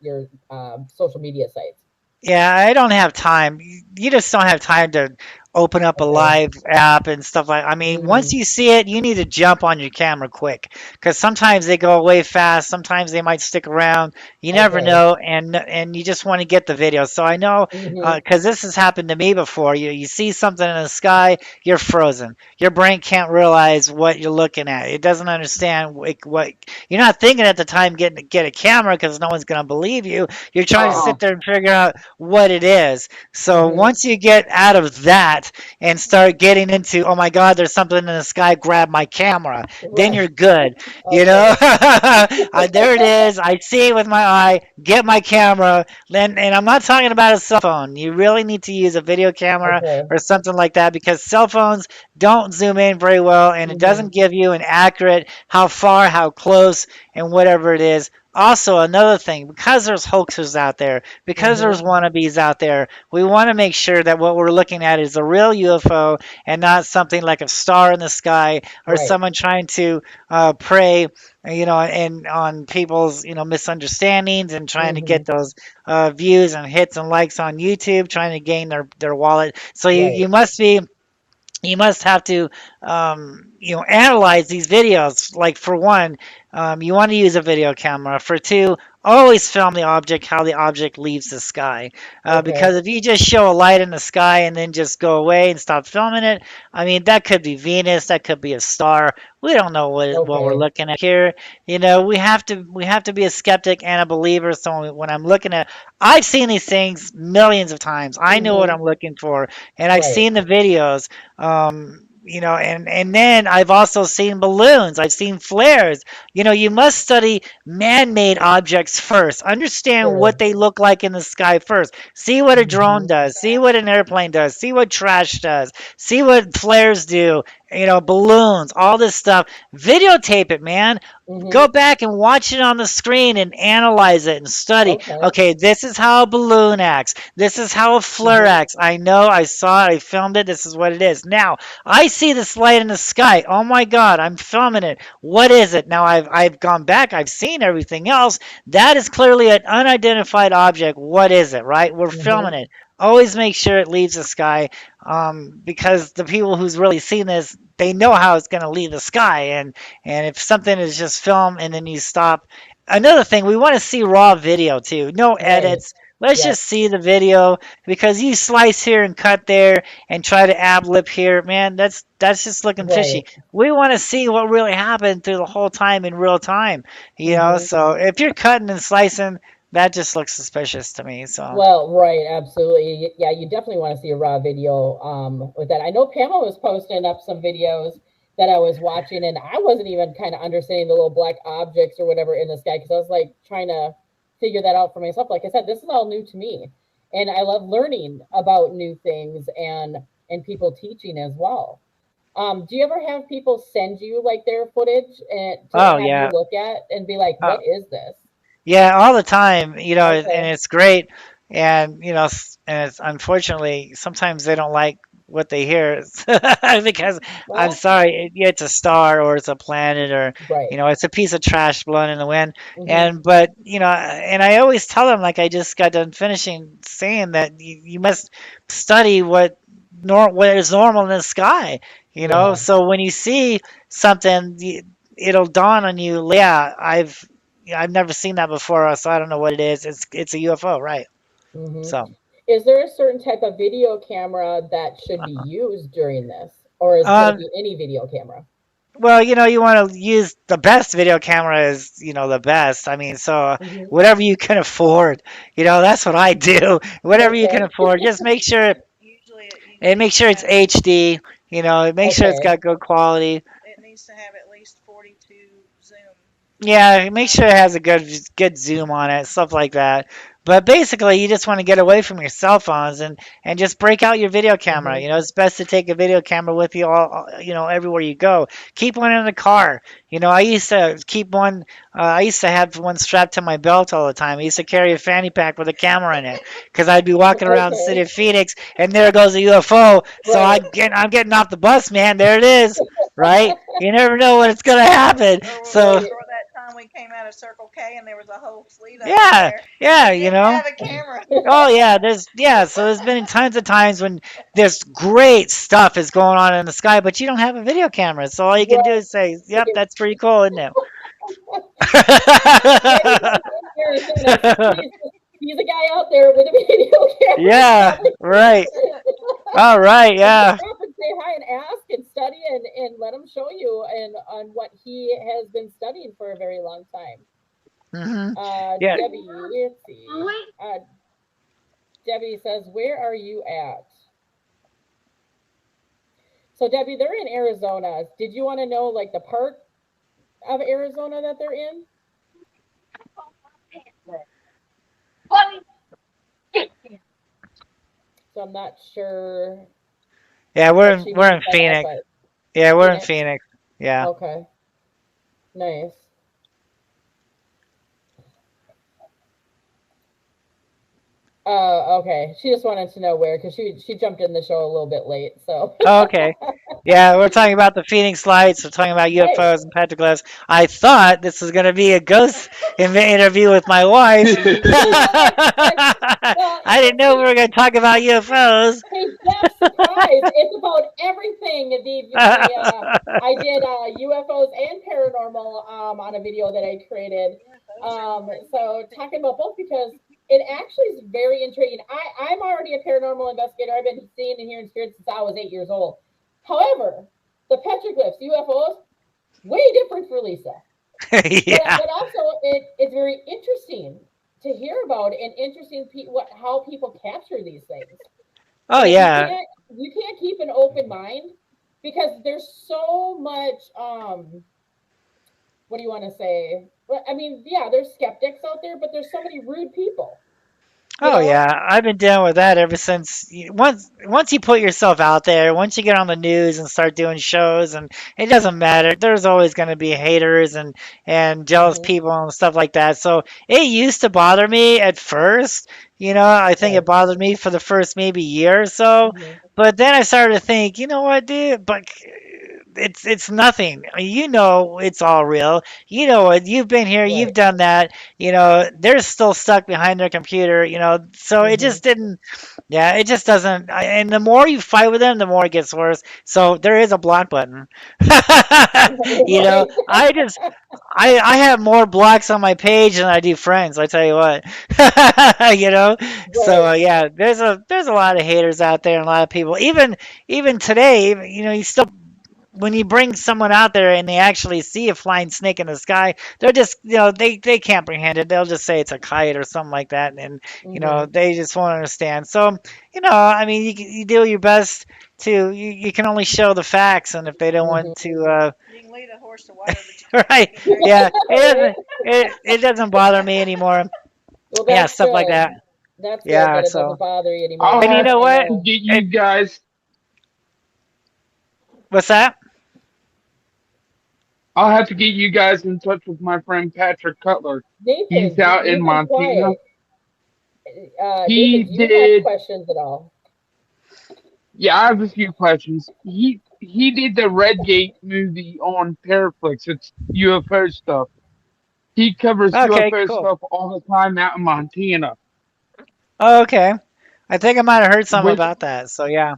A: social media sites?
D: Yeah, I don't have time. You just don't have time to open up a
A: Okay.
D: live app and stuff like. I mean, once
A: Mm-hmm.
D: you see it, you need to jump on your camera quick because sometimes they go away fast. Sometimes they might stick around. You never
A: Okay.
D: know, and you just want to get the video. So I know
A: Mm-hmm.
D: because this has happened to me before. You see something in the sky, you're frozen. Your brain can't realize what you're looking at. It doesn't understand what you're not thinking at the time. Get a camera because no one's gonna believe you. You're trying to
A: Right.
D: sit
B: Oh.
D: there and figure out what it is. So
A: Mm-hmm.
D: once you get out of that and start getting into, oh my God, there's something in the sky, grab my camera, then
A: Right.
D: you're good. You know,
A: Okay.
D: there it is. I see it with my eye. Get my camera. Then, and I'm not talking about a cell phone. You really need to use a video camera
A: Okay.
D: or something like that because cell phones don't zoom in very well and it
A: Mm-hmm.
D: doesn't give you an accurate how far, how close, and whatever it is. Also, another thing, because there's hoaxers out there, because there's
A: Mm-hmm.
D: wannabes out there, we want to make sure that what we're looking at is a real UFO and not something like a star in the sky or
A: Right.
D: someone trying to prey, and on people's, misunderstandings and trying to
A: Mm-hmm.
D: get those views and hits and likes on YouTube, trying to gain their wallet. So you,
A: Right.
D: you must be you must have to analyze these videos. Like for one, you want to use a video camera. For two, always film the object how the object leaves the sky,
A: Okay.
D: because if you just show a light in the sky and then just go away and stop filming it, I mean that could be Venus, that could be a star. We don't know what we're
A: Okay.
D: looking at here. We have to be a skeptic and a believer. So when I'm looking at, I've seen these things millions of times. I know what
A: Mm-hmm.
D: I'm looking for, and I've
A: Right.
D: seen the videos. And then I've also seen balloons. I've seen flares. You must study man-made objects first. Understand what
A: Sure.
D: they look like in the sky first. See what a drone
A: Mm-hmm.
D: does. See what an airplane does. See what trash does. See what flares do. Balloons, all this stuff. Videotape it, man. Go
A: Mm-hmm.
D: back and watch it on the screen and analyze it and study.
A: Okay.
D: Okay, this is how a balloon acts. This is how a flare
A: Mm-hmm.
D: acts. I know, I saw it, I filmed it. This is what it is. Now, I see this light in the sky. Oh my God, I'm filming it. What is it? Now I've gone back. I've seen everything else. That is clearly an unidentified object. What is it? Right? We're filming
A: Mm-hmm.
D: it. Always make sure it leaves the sky, because the people who's really seen this, they know how it's going to leave the sky. And if something is just film and then you stop. Another thing, we want to see raw video too. No
A: Right.
D: edits. Let's
A: Yep.
D: just see the video because you slice here and cut there and try to ab lip here, man. That's just looking
A: Right.
D: fishy. We want to see what really happened through the whole time in real time.
A: Mm-hmm.
D: So if you're cutting and slicing, that just looks suspicious to me. So.
A: Well, right, absolutely. Yeah, you definitely want to see a raw video with that. I know Pamela was posting up some videos that I was watching, and I wasn't even kind of understanding the little black objects or whatever in the sky because I was like trying to figure that out for myself. Like I said, this is all new to me, and I love learning about new things and people teaching as well. Do you ever have people send you like their footage and to
D: Oh
A: have you
D: yeah.
A: look at and be like,
D: Uh,
A: "What is this?"
D: Yeah, all the time, and
A: Okay.
D: it's great. And, and it's unfortunately sometimes they don't like what they hear because I'm
A: Well,
D: sorry, it's a star or it's a planet or,
A: right.
D: it's a piece of trash blowing in the wind.
A: Mm-hmm.
D: And I always tell them, like I just got done finishing saying that you must study what is normal in the sky,
A: Yeah.
D: So when you see something, it'll dawn on you, yeah, I've never seen that before, so I don't know what it is. It's a UFO, right?
A: Hmm.
D: So,
A: Is there a certain type of video camera that should be used during this, or could it
D: um,
A: be any video camera?
D: well, you want to use the best video camera is, the best. I mean, so
A: Hmm.
D: whatever you can afford, that's what I do. Whatever you can
A: Okay.
D: afford, just
C: Usually it
D: make
C: needs to
D: sure it's
C: have
D: HD. Make sure it's
A: Okay.
D: got good quality.
C: it needs to have at least 42 zoom.
D: Yeah, make sure it has a good zoom on it, stuff like that. But basically, you just want to get away from your cell phones and just break out your video camera.
A: Hmm.
D: You know, it's best to take a video camera with you everywhere you go. Keep one in the car. You know, I used to keep one. I used to have one strapped to my belt all the time. I used to carry a fanny pack with a camera in it because I'd be walking around the city
A: Okay.
D: of Phoenix and there goes a UFO. So
A: Right.
D: I'm getting off the bus, man. There it is, right? You never know when it's gonna happen. So
A: Right.
C: Or that time we came out of Circle K and there was a whole fleet of them
D: yeah,
C: there, and
D: yeah,
C: we
D: you
C: didn't
D: know.
C: have a camera.
D: Oh yeah, so there's been tons of times when this great stuff is going on in the sky, but you don't have a video camera. So all you can do
A: Right.
D: is say, "Yep, that's pretty cool, isn't it?"
A: Maybe someday in Arizona, he's a guy out there with a video camera. It's
D: Yeah,
A: probably
D: right. All right,
A: and just
D: yeah.
A: stop and say hi and ask and study and let him show you and on what he has been studying for a very long time.
D: Hmm. Yeah.
A: Debbie, let's see. Debbie says, "Where are you at?" So Debbie, they're in Arizona. Did you want to know like the part of Arizona that they're in? So I'm not sure
D: Yeah,
A: what she
D: we're
A: means
D: in
A: by that,
D: Phoenix.
A: but
D: Yeah, we're in
A: Phoenix.
D: Phoenix. Yeah.
A: Okay, nice. Okay. She just wanted to know where because she jumped in the show a little bit late. So
D: Oh, okay. Yeah, we're talking about the Phoenix Lights. We're talking about
A: right.
D: UFOs and petroglyphs. I thought this was going to be a ghost interview with my wife.
A: Well,
D: I didn't know we were going to talk about UFOs.
A: hey, Jeff, surprise! It's about everything. I did UFOs and paranormal on a video that I created. So talking about both because it actually is very intriguing. I'm already a paranormal investigator. I've been seeing and hearing spirits since I was 8 years old. However, the petroglyphs, UFOs, way different for Lisa.
D: Yeah.
A: But also it's very interesting to hear about and interesting how people capture these things.
D: Oh,
A: And
D: yeah.
A: you can't keep an open mind because there's so much what do you want to say? Well, I mean, yeah, there's skeptics out there, but there's so many rude people, you
D: Oh
A: know?
D: yeah, I've been dealing with that ever since once you put yourself out there, once you get on the news and start doing shows, and it doesn't matter. There's always going to be haters and jealous
A: Hmm.
D: people and stuff like that. So it used to bother me at first. You know, I think it
A: Right.
D: bothered me for the first maybe year or so,
A: Hmm.
D: but then I started to think, you know what, dude? But it's nothing. You know, it's all real. You know what? You've been here. You've
A: Right.
D: done that. You know, they're still stuck behind their computer. You know, so it
A: Hmm.
D: just didn't. Yeah, it just doesn't. And the more you fight with them, the more it gets worse. So there is a block button. You know,
A: Right.
D: I have more blocks on my page than I do friends. I tell you what. You know, so
A: Right.
D: yeah, there's a lot of haters out there and a lot of people. Even today, you know, you still when you bring someone out there and they actually see a flying snake in the sky, they're just, they can't comprehend it. They'll just say it's a kite or something like that, and
A: Hmm.
D: they just won't understand. So, I mean, you do your best to. You can only show the facts, and if they don't want
A: Hmm.
D: to,
C: You can lead a horse to water, but you can't
D: right?
C: make him drink.
D: Yeah,
A: Right.
D: it doesn't bother me anymore.
A: Well,
D: Yeah,
A: that's
D: stuff like
A: good.
D: that.
A: That's good
D: Yeah,
A: that it
D: so
A: doesn't bother you anymore
B: I'll
D: and you
A: because
B: have
D: know
A: I
D: what?
B: to
A: know.
B: get
D: It
B: you guys.
D: what's that?
B: I'll have to get you guys in touch with my friend Patrick Cutler. He's
A: Nathan,
B: out in
A: you've been
B: Montana.
A: quiet. Nathan,
B: He
A: do you have
B: did.
A: questions at all?
B: Yeah, I have a few questions. He did the Redgate movie on Paraflix. It's UFO stuff. He covers
D: Okay,
B: UFO
D: cool.
B: stuff all the time out in Montana,
D: Oh, okay. I think I might have heard something
B: which
D: about that. So yeah.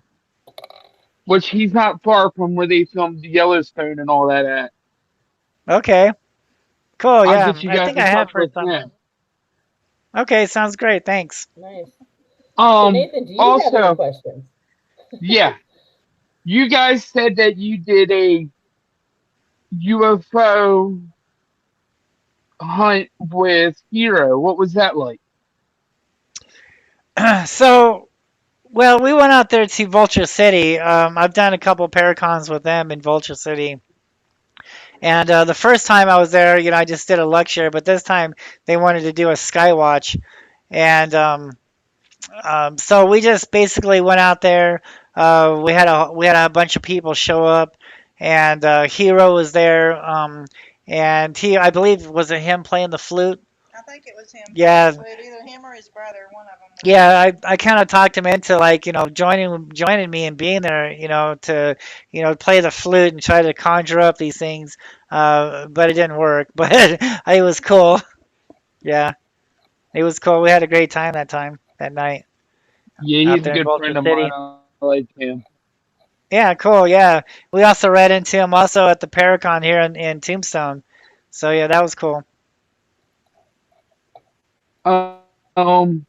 B: which he's not far from where they filmed Yellowstone and all that at.
D: Okay. Cool.
B: I'll
D: Yeah.
B: get you
D: I
B: guys
D: think I
B: in
D: have
B: touch with
D: heard something.
B: him.
D: Okay. Sounds great. Thanks.
A: Nice. So Nathan, do you have any
B: Also,
A: questions?
B: yeah, you guys said that you did a UFO hunt with Hero. What was that like?
D: So, well, we went out there to Vulture City. I've done a couple paracons with them in Vulture City. And the first time I was there, I just did a lecture, but this time they wanted to do a sky watch. And so we just basically went out there. We had a bunch of people show up, and Hero was there. And I believe, was it him playing the flute?
C: I think it was him playing
D: Yeah,
C: the flute, either him or his brother, one of them was
D: yeah.
C: there.
D: I kind of talked him into, like, joining me and being there. To play the flute and try to conjure up these things. But it didn't work. But it was cool. Yeah, it was cool. We had a great time that night
B: Yeah,
D: out
B: he's a
D: there in
B: good
D: Vulture
B: friend of mine.
D: City.
B: I like him.
D: Yeah, cool. Yeah, we also ran into him also at the Paracon here in Tombstone. So yeah, that was cool.
B: Um,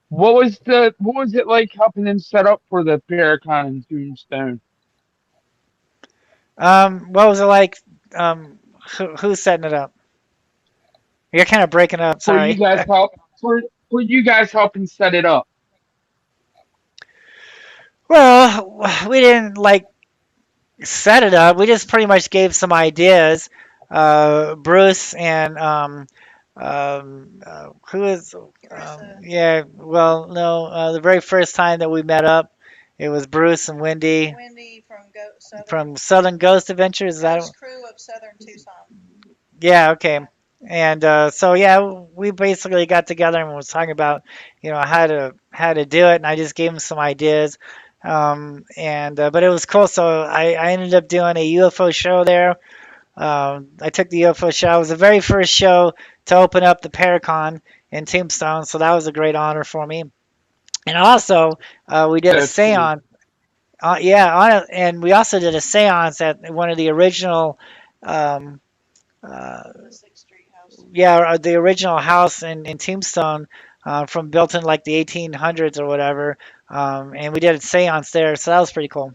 B: what was it like helping them set up for the Paracon in Tombstone?
D: What was it like? Who's setting it up? You're kind of breaking up.
B: For you
D: Sorry.
B: guys help for you guys helping set it up.
D: Well, we didn't like set it up. We just pretty much gave some ideas. Bruce and who is
C: Carissa,
D: yeah. Well, no, the very first time that we met up, it was Bruce and Wendy
C: Wendy from Southern
D: from Southern Ghost Adventures. Is that?
C: Ghost Crew of Southern Tucson.
D: Yeah, okay. And so yeah, we basically got together and was talking about, how to do it, and I just gave him some ideas. And but it was cool. So I ended up doing a UFO show there. I took the UFO show. It was the very first show to open up the Paracon in Tombstone, so that was a great honor for me. And also, we did a
B: That's cool.
D: séance. Yeah, on it, and we also did a séance at one of the original. Um, uh,
C: The Sixth Street House.
D: yeah, the original house in Tombstone, from built in like the 1800s or whatever. And we did a séance there, so that was pretty cool.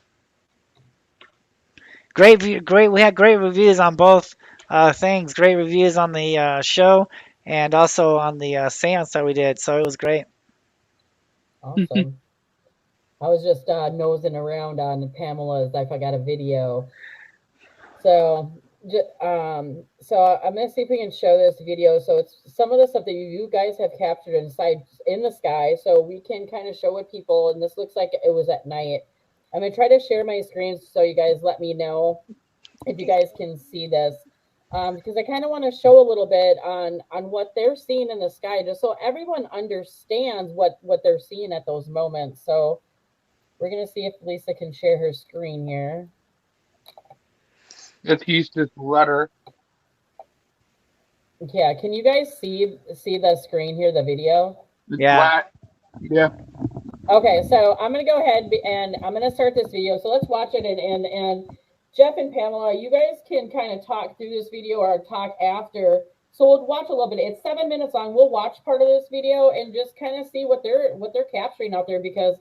D: Great. We had great reviews on both things. Great reviews on the show and also on the séance that we did. So it was great.
A: Awesome. I was just nosing around on Pamela's. I forgot a video. So, so I'm gonna see if we can show this video. So it's some of the stuff that you guys have captured inside in the sky, so we can kind of show it people. And this looks like it was at night. I'm gonna try to share my screen so you guys let me know if you guys can see this, because I kind of want to show a little bit on what they're seeing in the sky, just so everyone understands what they're seeing at those moments. So we're gonna see if Lisa can share her screen here.
B: Let's use this letter.
A: Yeah, can you guys see the screen here, the video?
B: It's
D: Yeah.
B: black. Yeah.
A: Okay, so I'm gonna go ahead and I'm gonna start this video. So let's watch it, and Jeff and Pamela, you guys can kind of talk through this video or talk after. So we'll watch a little bit. It's 7 minutes long. We'll watch part of this video and just kind of see what they're capturing out there, because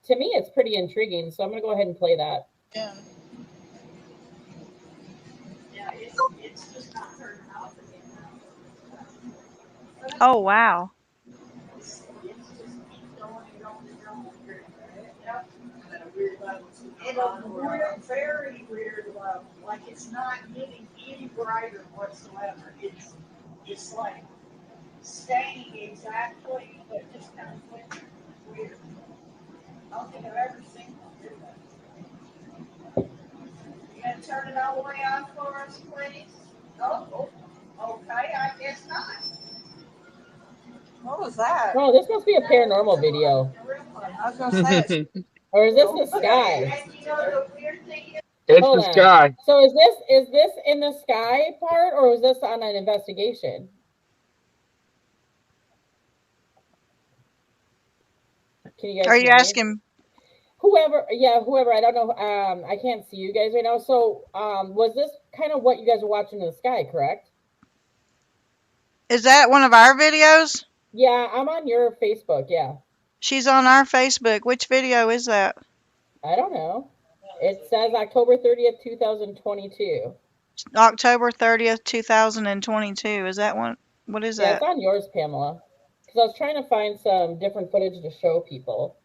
A: to me it's pretty intriguing. So I'm gonna go ahead and play that.
C: Yeah. Oh wow.
E: And a weird, very weird level. Like it's not getting any brighter whatsoever. It's like staying exactly, but just kind of flickering. It's weird. I don't think I've ever seen one do that. You gonna turn it all the way off for us, please? Oh, okay, I guess not. What was that?
A: Oh, this must be a paranormal video.
E: I was gonna say it's
A: Or is this the sky?
E: and you know the weird thing is
B: It's
A: Hold
B: the
A: on.
B: sky.
A: So is this in the sky part, or is this on an investigation? Can you guys
C: Are you
A: hear me?
C: asking?
A: Whoever, yeah, whoever. I don't know. I can't see you guys right now. So, was this kind of what you guys were watching in the sky, correct?
C: Is that one of our videos?
A: Yeah, I'm on your Facebook. Yeah,
C: She's on our Facebook. Which video is that?
A: I don't know. It says October 30th, 2022.
C: October 30th, 2022. Is that one? What is
A: Yeah, it's
C: that?
A: on yours, Pamela. Because I was trying to find some different footage to show people.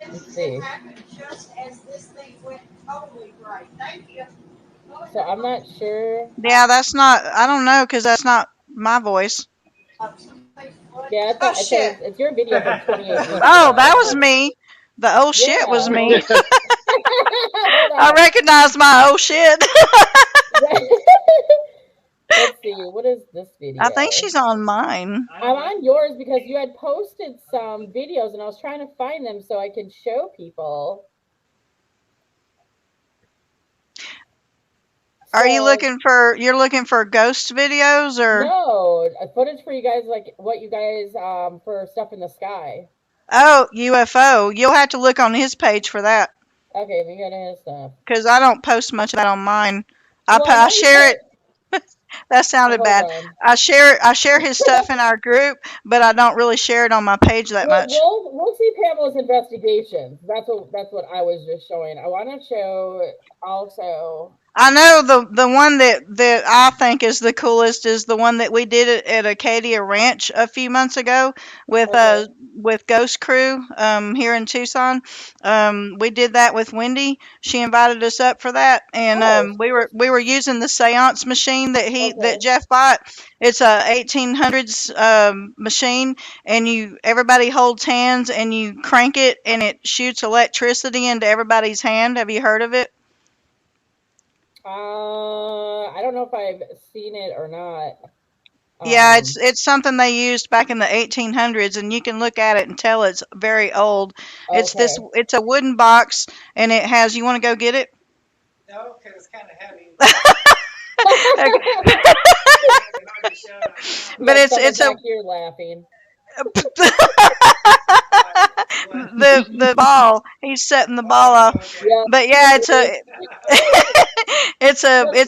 A: Let's see.
E: it happened just as this thing went totally bright. Thank you.
A: So I'm not sure.
C: Yeah, that's not. I don't know because that's not my voice.
E: Somebody's foot.
A: Yeah,
C: Oh
A: it
C: shit.
A: says it's your video from 28 weeks
C: Oh,
A: ago.
C: that was me. The oh shit was
A: Yeah.
C: me.
A: Hold
C: I
A: on.
C: recognize my oh shit.
A: Let's see. What is this video?
C: I think she's on mine.
A: I'm on yours because you had posted some videos and I was trying to find them so I can show people.
C: Are you
A: So,
C: you're looking for ghost videos or?
A: no, footage for you guys, like what you guys for stuff in the sky.
C: Oh, UFO. You'll have to look on his page for that.
A: Okay, we got his stuff.
C: Because I don't post much of that on mine.
A: Well, I
C: I
A: know you
C: share it. That sounded
A: hold
C: bad.
A: on.
C: I share his stuff in our group, but I don't really share it on my page that
A: Well,
C: much.
A: we'll see Pamela's investigations. That's what I was just showing. I want to show also.
C: I know the one that I think is the coolest is the one that we did at Acadia Ranch a few months ago
A: Okay.
C: with Ghost Crew here in Tucson. We did that with Wendy. She invited us up for that, and
A: Oh,
C: we were using the seance machine that
A: okay.
C: Jeff bought. It's a 1800s machine, and everybody holds hands and you crank it and it shoots electricity into everybody's hand. Have you heard of it?
A: I don't know if I've seen it or not.
C: Yeah, it's something they used back in the 1800s, and you can look at it and tell it's very old.
A: Okay.
C: It's a wooden box, and it has. You want to go get it?
D: No, because it's kind of heavy.
C: But
A: Yeah,
C: it's
A: someone's
C: a
A: back here laughing.
C: the ball. He's setting the ball off.
A: Yeah.
C: But yeah, it's a
A: Looks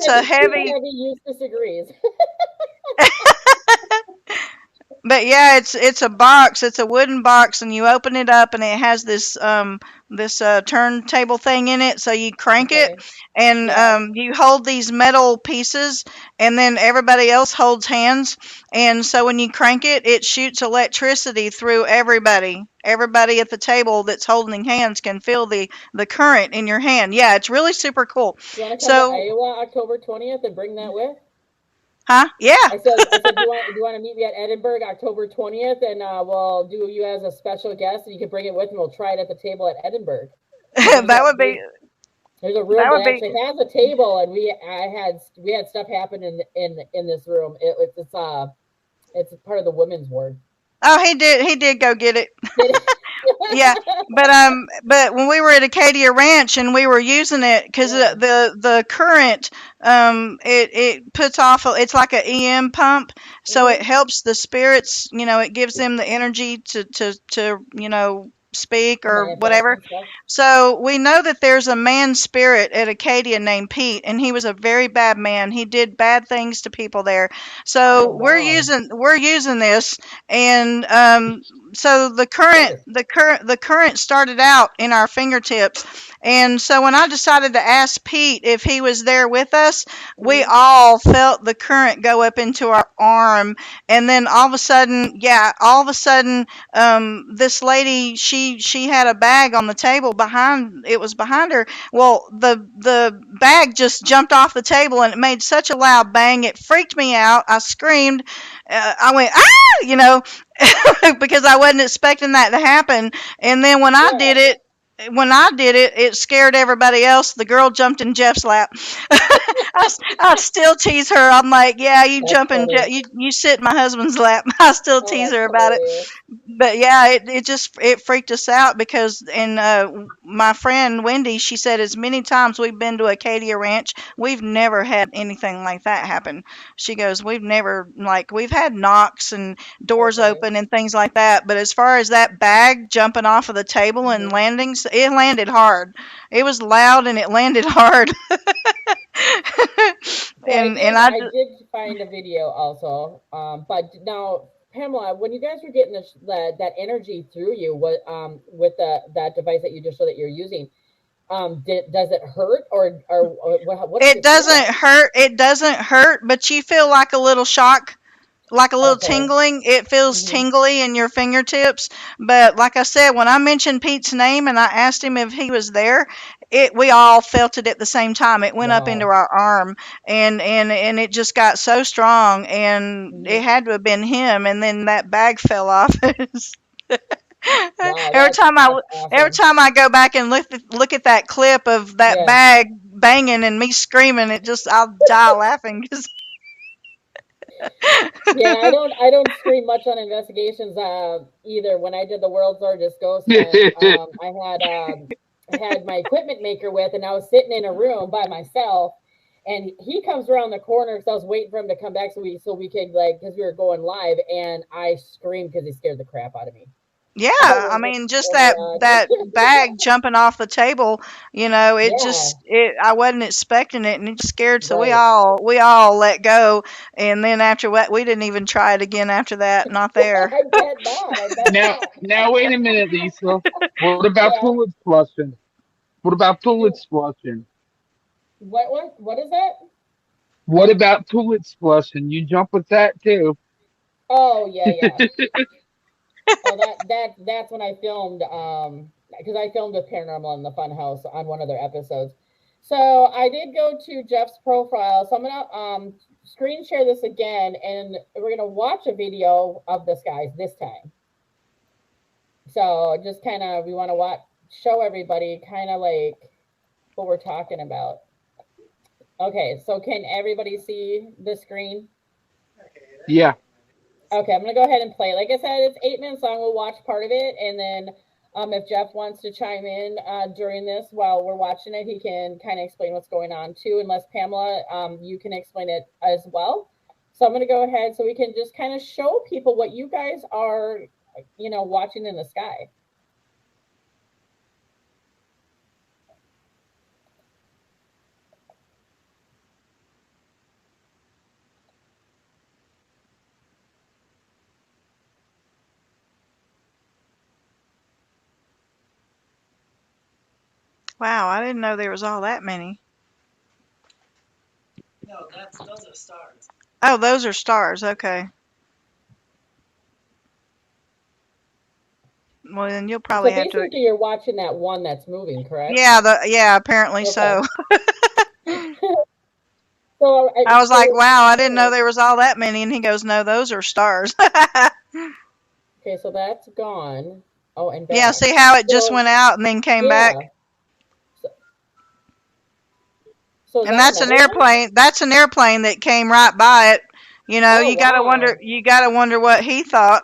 A: like
C: heavy.
A: heavy use disagrees.
C: But yeah, it's a box. It's a wooden box, and you open it up, and it has this turntable thing in it. So you crank it,
A: Okay.
C: and
A: Yeah.
C: you hold these metal pieces, and then everybody else holds hands. And so when you crank it, it shoots electricity through everybody. Everybody at the table that's holding hands can feel the current in your hand. Yeah, it's really super cool.
A: You want to come to
C: So,
A: Iowa October 20th and bring that with?
C: huh? Yeah.
A: I said, do you want to meet me at Edinburgh October 20th, and we'll do you as a special guest, and you can bring it with, and we'll try it at the table at Edinburgh.
C: that would be
A: There's a room that actually has a table, and we had stuff happen in this room. It's part of the women's ward.
C: Oh, he did go get it. Yeah, but when we were at Acadia Ranch and we were using it because
A: Yeah.
C: the current it puts off it's like an EM pump, so it helps the spirits. It gives them the energy to speak or
A: Manifest
C: whatever.
A: and stuff.
C: So we know that there's a man spirit at Acadia named Pete, and he was a very bad man. He did bad things to people there. So
A: Oh, wow.
C: we're using this, and so the current started out in our fingertips. And so when I decided to ask Pete if he was there with us, we all felt the current go up into our arm. And then all of a sudden, this lady, she had a bag on the table behind her. Well, the bag just jumped off the table and it made such a loud bang. It freaked me out. I screamed. I went, ah, because I wasn't expecting that to happen. And then when I did it, it scared everybody else. The girl jumped in Jeff's lap. I still tease her. I'm like, yeah, you
A: That's
C: jump in,
A: funny.
C: you sit in my husband's lap. I still
A: Oh,
C: tease
A: that's
C: her about it.
A: hilarious.
C: But yeah, it freaked us out because, and my friend Wendy, she said as many times we've been to Acadia Ranch, we've never had anything like that happen. She goes, we've had knocks and doors
A: Okay.
C: open and things like that, but as far as that bag jumping off of the table and landings, it landed hard. It was loud and it landed hard.
A: So
C: and
A: I did find a video also. But now, Pamela, when you guys were getting that energy through you, with that device that you just showed that you're using, does it hurt or what?
C: It doesn't hurt. It doesn't hurt, but you feel like a little shock, like a little tingling. It feels tingly in your fingertips. But like I said, when I mentioned Pete's name and I asked him if he was there, we all felt it at the same time. It went up into
A: Wow.
C: our arm, and it just got so strong, and it
A: Mhm.
C: had to have been him. And then that bag fell off.
A: Wow,
C: every time I
A: that's
C: every
A: awesome.
C: time I go back and look at that clip of that
A: Yeah.
C: bag banging and me screaming, I'll die laughing 'cause
A: Yeah, I don't scream much on investigations either. When I did the world's largest ghost hunt, I had my equipment maker with, and I was sitting in a room by myself, and he comes around the corner because I was waiting for him to come back so we could like because we were going live, and I screamed because he scared the crap out of me.
C: Yeah,
A: I
C: I
A: was
C: mean, just
A: oh my
C: that
A: god.
C: bag jumping off the table,
A: Yeah,
C: I wasn't expecting it, and it scared. So
A: right.
C: we all let go, and then after what, we didn't even try it again after that. Not there.
A: I bet not. I bet
B: Now,
A: not.
B: now, wait a minute, Lisa. What about
A: Yeah.
B: toilet flushing? What about toilet
A: Do
B: flushing?
A: what is that?
B: What about toilet flushing? You jump with that too.
A: Oh yeah, yeah. Oh, that's when I filmed because I filmed with Paranormal in the Funhouse on one of their episodes. So I did go to Jeff's profile. So I'm gonna screen share this again, and we're gonna watch a video of this guys this time. So just kind of we want to watch show everybody kind of like what we're talking about. Okay, so can everybody see the screen?
B: Yeah.
A: Okay, I'm gonna go ahead and play. Like I said, it's 8 minutes long. We'll watch part of it, and then if Jeff wants to chime in during this while we're watching it, he can kind of explain what's going on too. Unless Pamela, you can explain it as well. So I'm gonna go ahead so we can just kind of show people what you guys are, watching in the sky.
C: Wow, I didn't know there was all that many.
D: No, those are stars.
C: Oh, those are stars. Okay. Well, then you'll
A: So
C: probably have to.
A: basically, you're watching that one that's moving, correct?
C: Yeah, apparently
A: Okay.
C: so.
A: So,
C: I was like,
A: so
C: wow, I didn't know there was all that many. And he goes, no, those are stars.
A: okay, so that's gone. Oh, and
C: Yeah,
A: back.
C: see how it just
A: So
C: went out and then came back?
A: yeah. So, so is
C: And
A: that another one?
C: that's an airplane that came right by it.
A: Oh wow.
C: You gotta wonder what he thought.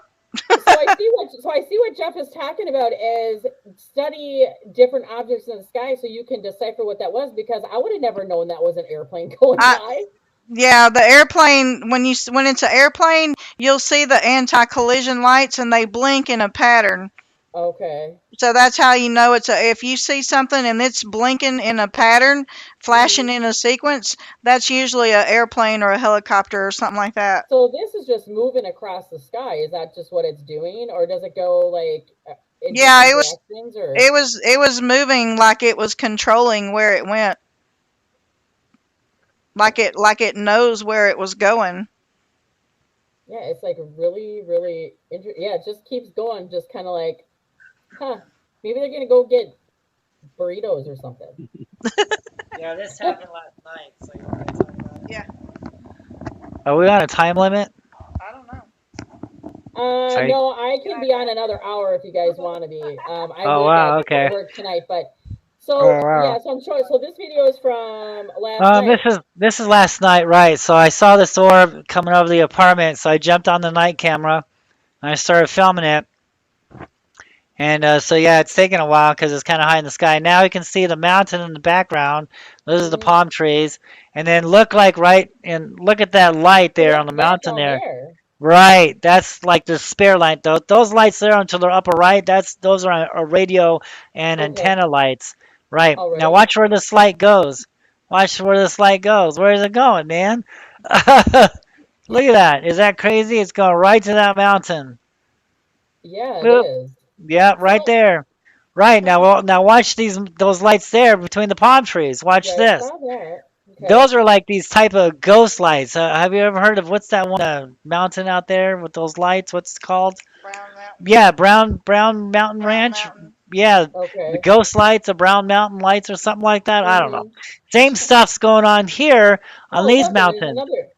A: So I see what Jeff is talking about is study different objects in the sky so you can decipher what that was because I would have never known that was an airplane going
C: I
A: by.
C: Yeah, the airplane when it's an airplane, you'll see the anti-collision lights and they blink in a pattern.
A: Okay.
C: So that's how you know if you see something and it's blinking in a pattern, flashing
A: Hmm.
C: in a sequence, that's usually an airplane or a helicopter or something like that.
A: So this is just moving across the sky. Is that just what it's doing, or does it go like in
C: Yeah,
A: different directions? Or
C: it was moving like it was controlling where it went, like it knows where it was going.
A: yeah, it's like really, really interesting. Yeah, it just keeps going, just kind of like, huh? Maybe they're gonna go get burritos or something.
D: Yeah, this happened last night, so you want to talk about it?
C: Yeah,
D: Are we on a time limit?
C: I don't know.
D: Sorry.
A: No, I can be on another hour if you guys want to be. I
D: Oh
A: would
D: wow,
A: go to
D: okay.
A: work tonight, but
D: Oh
A: so
D: wow.
A: yeah, so I'm sure. So this video is from last
D: This
A: night.
D: is last night, right? So I saw this orb coming over the apartment, so I jumped on the night camera and I started filming it. And so yeah, it's taking a while because it's kind of high in the sky. Now you can see the mountain in the background. Those are the
A: Hmm.
D: palm trees, and then look at that light
A: So
D: there on
A: what's
D: the
A: that
D: mountain
A: down
D: there.
A: there?
D: Right, that's like the spare light. Those lights there until the upper right, those are radio and
A: Okay,
D: antenna lights. Right.
A: all
D: Now
A: right.
D: watch where this light goes. Watch where this light goes. Where is it going, man? Look at that. Is that crazy? It's going right to that mountain.
A: Yeah, it
D: Boop.
A: is.
D: Yeah, right
A: So
D: there. Right now, well, now watch those lights there between the palm trees. Watch
A: yeah, I
D: this.
A: saw that. Okay.
D: Those are like these type of ghost lights. Have you ever heard of what's that one mountain out there with those lights? What's it called?
C: Brown Mountain.
D: Yeah, Brown Mountain
C: Brown
D: Ranch.
C: Mountain.
D: Yeah, the
A: Okay.
D: ghost lights, the Brown Mountain lights, or something like that. I don't know.
A: Mm-hmm.
D: Same stuff's going on here on
A: Oh,
D: these
A: look, and there's
D: mountains.
A: another.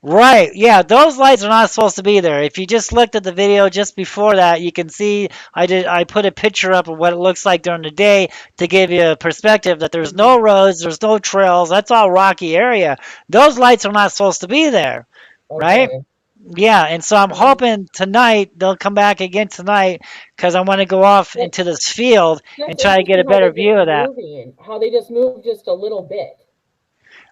D: Right, yeah, those lights are not supposed to be there. If you just looked at the video just before that, you can see I put a picture up of what it looks like during the day to give you a perspective that there's
A: Mm-hmm.
D: no roads, there's no trails, that's all rocky area. Those lights are not supposed to be there, right?
A: Okay.
D: Yeah, and so I'm
A: Mm-hmm.
D: hoping tonight they'll come back again tonight because I want to go off
A: That,
D: into this field and
A: that's
D: try to get a
A: interesting how
D: better
A: they're
D: view
A: just
D: of that.
A: moving, how they just move just a little bit.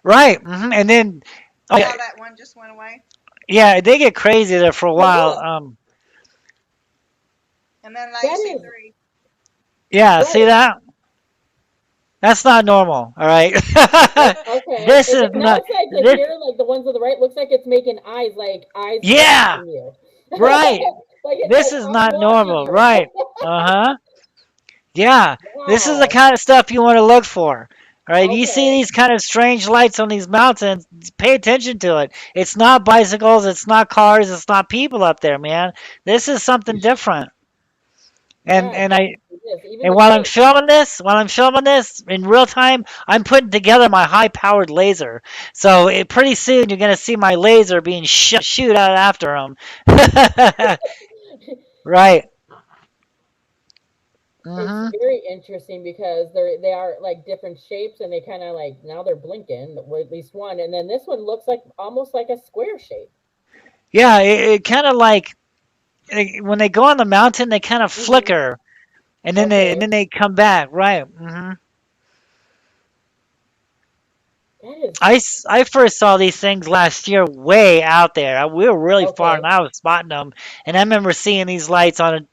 D: Right, and then oh
C: See
D: yeah,
C: how that one just went away?
D: yeah, they get crazy there for a
A: But
D: while.
A: look,
C: And then now you
A: that
C: see
A: is
C: three.
D: Yeah, see
A: right.
D: that? That's not normal, all right?
A: Okay.
D: This is
A: Now
D: not
A: it's like the
D: this.
A: here, like the ones on the right, looks like it's making eyes, like eyes
D: Yeah,
A: watching you.
D: right.
A: Like it's
D: This
A: like
D: is
A: I'm
D: not
A: watching
D: normal,
A: you.
D: right? Uh-huh. Yeah, this is the
A: Wow.
D: kind of stuff you want to look for. All right, if you see
A: Okay.
D: these kind of strange lights on these mountains, pay attention to it. It's not bicycles, it's not cars, it's not people up there, man. This is something different. And
A: Yeah,
D: and I
A: definitely is. Even
D: and
A: the shape.
D: while I'm filming this in real time, I'm putting together my high-powered laser. So pretty soon you're gonna see my laser being shoot out after them. Right.
A: It's
D: Mhm.
A: very interesting because they are like different shapes and they kind of like now they're blinking, or at least one, and then this one looks like almost like a square shape.
D: Yeah, it kind of like when they go on the mountain, they kind of
A: Hmm.
D: flicker, and then
A: Okay.
D: they come back. Right.
A: That is
D: I first saw these things last year way out there. We were really far, and
A: okay.
D: I was spotting them. And I remember seeing these lights on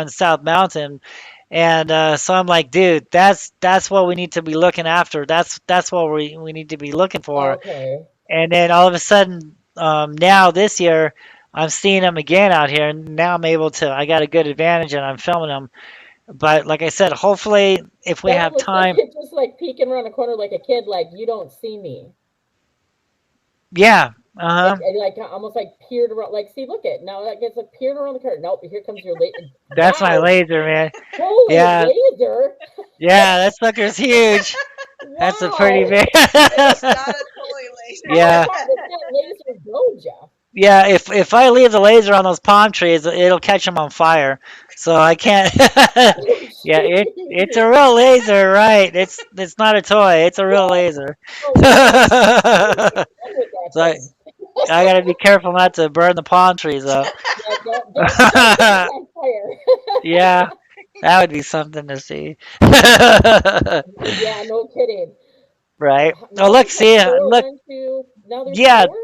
D: South Mountain, and so I'm like, dude, that's what we need to be looking after. That's what we need to be looking for.
A: Okay.
D: And then all of a sudden, now this year, I'm seeing them again out here, and now I'm able to. I got a good advantage, and I'm filming them. But like I said, hopefully, if we
A: That one
D: have
A: looks like
D: time,
A: it's just like peeking around a corner like a kid, like you don't see me.
D: yeah. Uh-huh.
A: Like almost like peered around. Like, see, look at now. Like it's like peered around the curtain. Nope, here comes your late.
D: That's my
A: Wow,
D: laser, man.
A: holy
D: Yeah,
A: laser!
D: yeah, that sucker's huge. That's a pretty
A: Wow.
D: big.
C: It's not a toy
A: How
D: Yeah,
A: far does that laser go, Jeff?
D: yeah. If I leave the laser on those palm trees, it'll catch them on fire. So I can't.
A: Oh,
D: Yeah, it's
A: Jesus.
D: a real laser, right? It's not a toy. It's a real
A: What?
D: laser.
A: Oh wow. What have you done with that
D: So
A: thing?
D: I gotta be careful not to burn the palm trees up.
A: Yeah, don't set it on fire.
D: Yeah, that would be something to see.
A: Yeah, no kidding.
D: Right. Oh,
A: Now
D: look,
A: there's like
D: see,
A: four,
D: look.
A: one, two. Now there's
D: Yeah,
A: four.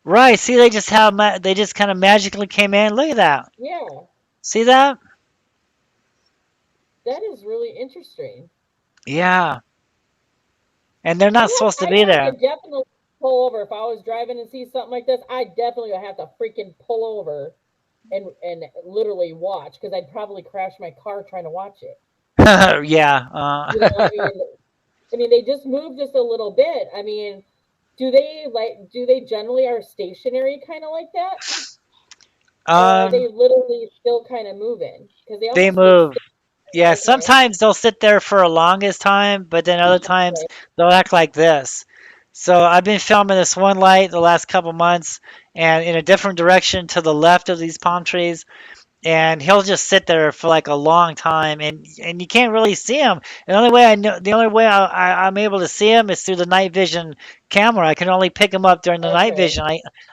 D: right. See, they just have they just kind of magically came in. Look at that.
A: Yeah,
D: See that?
A: that is really interesting.
D: Yeah. And they're not supposed to
A: I'd
D: be
A: have to
D: there.
A: definitely pull over if I was driving and see something like this. I definitely would have to freaking pull over and literally watch because I'd probably crash my car trying to watch it.
D: Yeah.
A: You know, I mean, they just move just a little bit. I mean, do they generally are stationary kind of like that, or are
D: um,
A: they literally still kind of moving? Because they
D: they
A: almost look
D: move.
A: still.
D: Yeah,
A: Okay,
D: sometimes they'll sit there for a longest time, but then other times
A: okay,
D: they'll act like this. So I've been filming this one light the last couple months and in a different direction to the left of these palm trees, and he'll just sit there for like a long time, and you can't really see him. The only way I'm able to see him is through the night vision camera. I can only pick him up during the night
A: okay.
D: vision.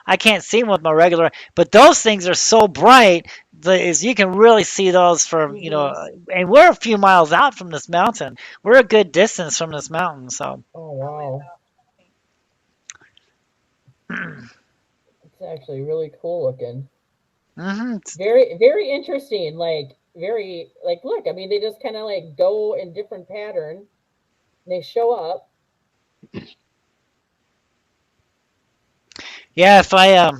D: I can't see him with my regular, but those things are so bright is you can really see those from,
A: Hmm.
D: and we're a few miles out from this mountain. We're a good distance from this mountain, so
A: Oh
C: Probably
A: wow,
C: about.
A: it's actually really cool looking.
D: hmm
A: Very, very interesting. Like very, like look. I mean, they just kind of like go in different pattern. They show up.
D: yeah.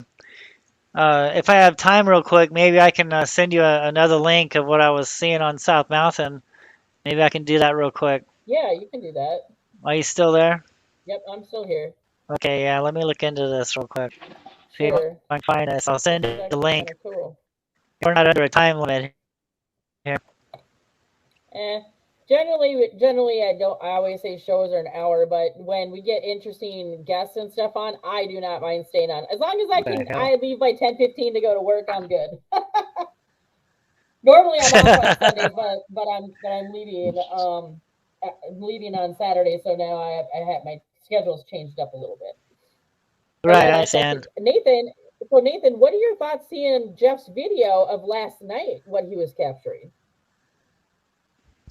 D: If I have time real quick, maybe I can send you another link of what I was seeing on South Mountain. Maybe I can do that real quick.
A: Yeah, you can do that.
D: Are you still there?
A: Yep, I'm still here.
D: Okay, yeah, let me look into this real quick. See if
A: Sure.
D: I can find this. I'll send
A: It's
D: you the
A: actually kind
D: link.
A: of cool.
D: We're not under a time limit here.
A: Eh. Generally, I don't. I always say shows are an hour, but when we get interesting guests and stuff on, I do not mind staying on. As long as I
D: What the
A: can,
D: hell?
A: I leave by 10:15 to go to work. I'm good. Normally, I'm off on Sundays, but I'm leaving on Saturday, so now I have my schedule's changed up a little bit. But
D: Right,
A: yeah,
D: I
A: that's
D: understand.
A: Nathan. So Nathan, what are your thoughts seeing Jeff's video of last night? What he was capturing?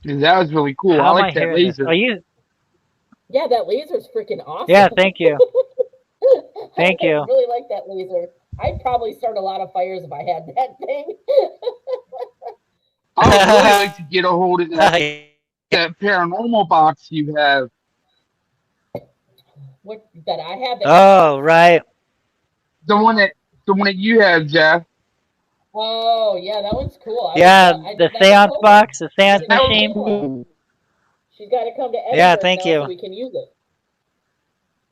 B: And that was really cool. I
D: How am I
B: like that
D: hearing this? Are
B: laser.
D: you?
A: Yeah, that laser's freaking
D: Yeah,
A: awesome.
D: thank you.
A: I
D: Thank you.
A: really like that laser. I'd probably start a lot of fires if I had that thing.
B: I would really like to get a hold of that
D: Yeah.
B: that paranormal box you have.
A: What that I have that
D: Oh,
A: counts?
D: right.
B: The one that the one that you have, Jeff.
A: Oh yeah, that one's cool. I would
D: Yeah,
A: love.
D: the
A: That's a
D: seance
A: cool one.
D: box, the
A: We
D: seance
A: can
B: That
A: get
B: was
D: machine.
A: Pamela.
B: cool.
A: She's got to come to
D: Yeah,
A: Edinburgh
D: thank
A: now so
D: you.
A: we can use it.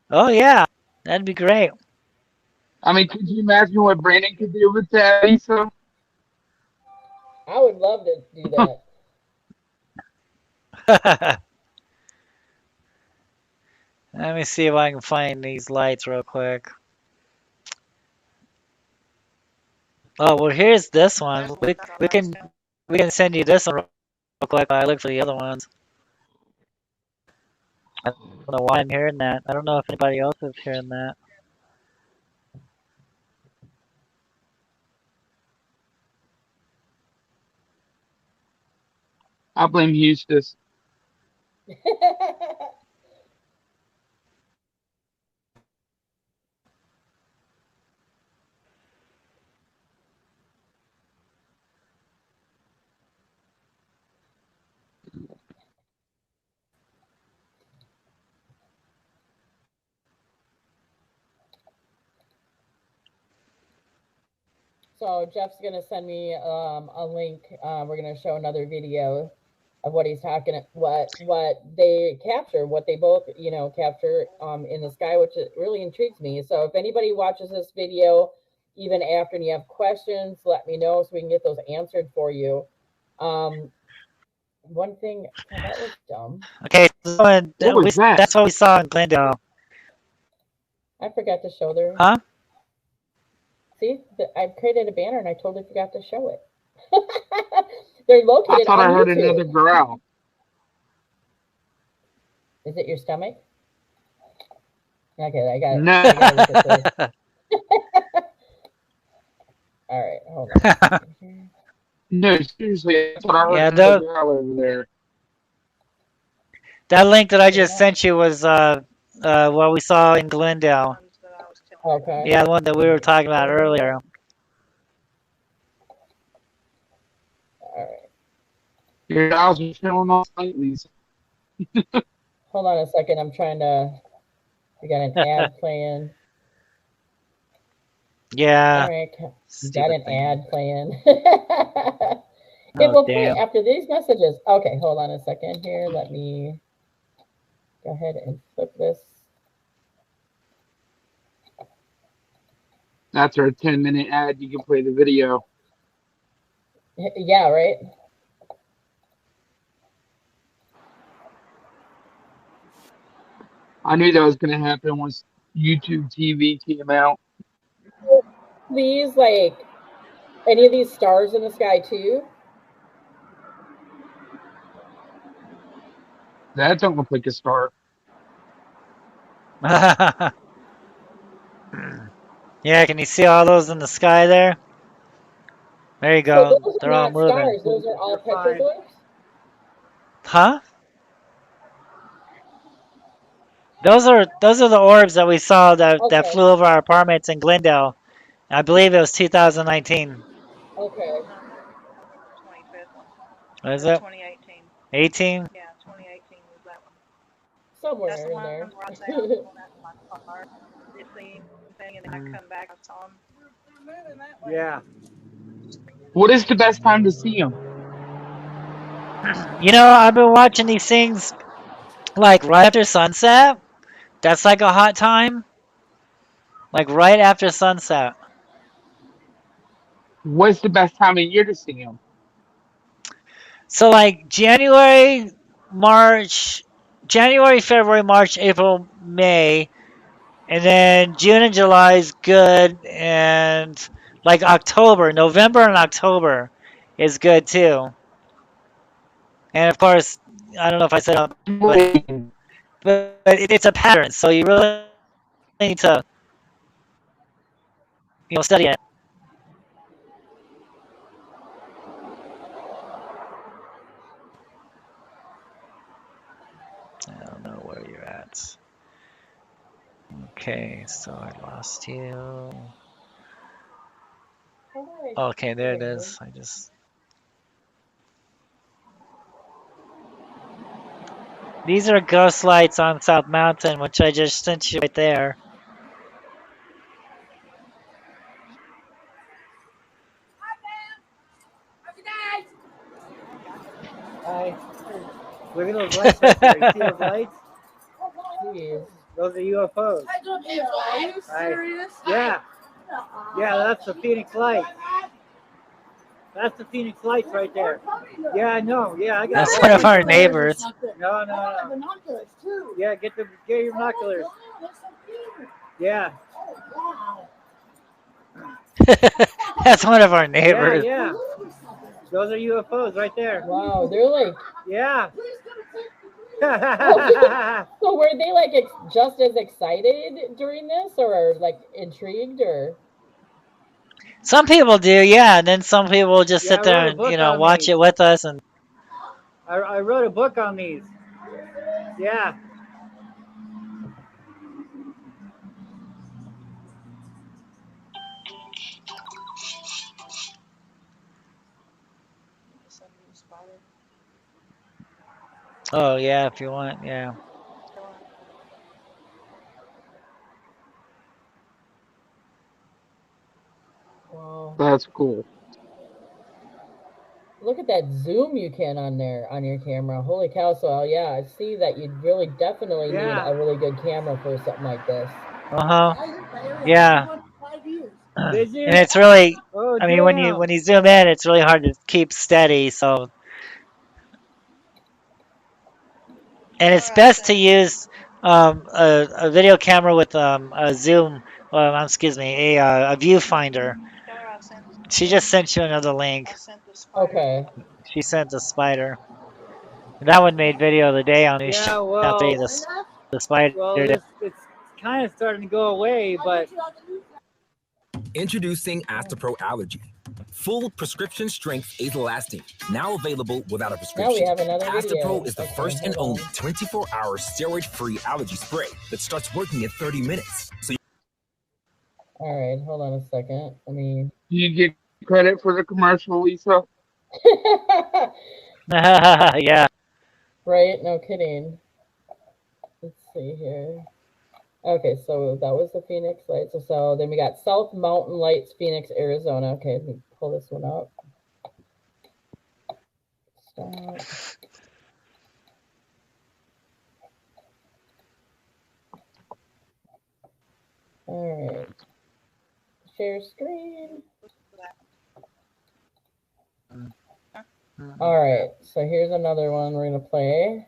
D: Oh, yeah. That'd be great.
B: I mean, could you imagine what Brandon could do with that, Lisa?
A: I would love to do that.
D: Let me see if I can find these lights real quick. Oh, well, here's this one. We can send you this one real quick while I look for the other ones. I don't know why I'm hearing that. I don't know if anybody else is hearing that.
B: I blame Eustace.
A: So Jeff's gonna send me a link. We're gonna show another video of what he's talking, what they capture, what they both capture in the sky, which it really intrigues me. So if anybody watches this video even after and you have questions, let me know so we can get those answered for you. One thing, oh, that was dumb.
D: Okay, so
B: What was that?
D: that's what we saw in Glendale.
A: I forgot to show there.
D: Huh?
A: See, I've created a banner and I totally forgot to show it. They're
B: I
A: located
B: thought
A: on
B: I heard
A: YouTube.
B: another growl.
A: Is it your stomach? Okay, I
B: No,
A: gotta look at this. All right, hold on a second here.
B: no, seriously, I thought I heard
D: Yeah,
B: another growl over there.
D: that link that I
A: Maybe
D: just
A: not.
D: sent you was what we saw in Glendale.
A: Okay.
D: Yeah, the one that we were talking about earlier.
A: All right.
B: Your eyes are showing off lately.
A: Hold on a second. I'm trying to. We got an ad playing.
D: Yeah,
A: All right. Got
D: stupid
A: an
D: thing.
A: ad playing. It
D: Oh,
A: will play
D: damn.
A: after these messages. Okay, hold on a second here. Let me go ahead and flip this.
B: After a 10-minute ad, you can play the video.
A: Yeah, right.
B: I knew that was going to happen once YouTube TV came out.
A: These like any of these stars in the sky too.
B: That don't look like a star.
D: Yeah, can you see all those in the sky there? There you
A: So
D: go.
A: those are
D: They're all
A: not
D: moving.
A: stars. Those are all petroglyphs.
D: Huh? Those are the orbs that we saw that
A: Okay.
D: flew over our apartments in Glendale. I believe it was 2019.
A: Okay.
D: What is it? 18?
A: Somewhere in there.
D: Mm.
C: Yeah.
B: What is the best time to see them?
D: You know, I've been watching these things like right after sunset. That's like a hot time. Like right after sunset.
B: What's the best time of year to see them?
D: So like January, February, March, April, May, and then June and July is good, and like October, November and October is good too. And of course, I don't know if I said it, but it's a pattern, so you really need to, study it. I don't know where you're at. Okay, so I lost you. Okay, there it is. These are ghost lights on South Mountain, which I just sent you right there. Hi. Look at those lights right there. You see those lights?
A: Jeez.
D: Those are UFOs.
E: Are you serious?
D: Yeah. Yeah, that's the Phoenix Lights. That's the Phoenix Lights right there. Yeah, I know. Yeah, I got That's one of our neighbors. No, no, no.
E: Binoculars too.
D: Yeah, get your binoculars. Yeah. That's one of our neighbors. Yeah, yeah. Those are UFOs right there.
A: Wow, they're like,
D: Yeah.
A: so were they like just as excited during this, or like intrigued, or?
D: Some people do, yeah, and then some people just
F: Yeah,
D: sit there and watch it with us. And I wrote a book on these. Yeah. Oh yeah, if you want, yeah.
A: Wow.
B: That's cool.
A: Look at that zoom you can on there on your camera. Holy cow. So yeah, I see that you really definitely need a really good camera for something like this.
D: Uh-huh. Yeah. And it's really, I mean, when you zoom in, it's really hard to keep steady. So, and it's best to use a video camera with a zoom. Excuse me, a viewfinder. She just sent you another link.
A: Okay.
D: She sent the spider. That one made video of the day on
F: Yeah,
D: the
F: well,
D: spider.
F: well, it's kind of starting to go away, but
G: Introducing Astapro Allergy. Full prescription strength azelastine. Now available without a prescription.
A: Now we have another video.
G: Astapro is the first and only 24-hour steroid-free allergy spray that starts working in 30 minutes. So
A: all right, hold on a second. I mean,
B: You get credit for the commercial, Lisa?
D: Yeah.
A: Right? No kidding. Let's see here. Okay, so that was the Phoenix Lights. So then we got South Mountain Lights, Phoenix, Arizona. Okay, let me pull this one up. Stop. All right. Share screen. All right, so here's another one we're going to play.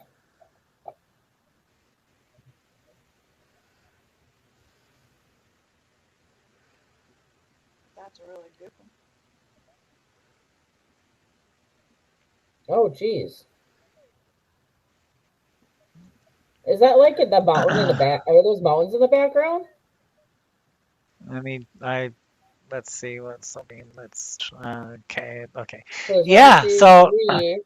C: That's a really good one.
A: Oh, geez. Is that like the mountain in the back? Are those mountains in the background?
D: I mean, let's see what's something. Okay.
A: So
D: Yeah, so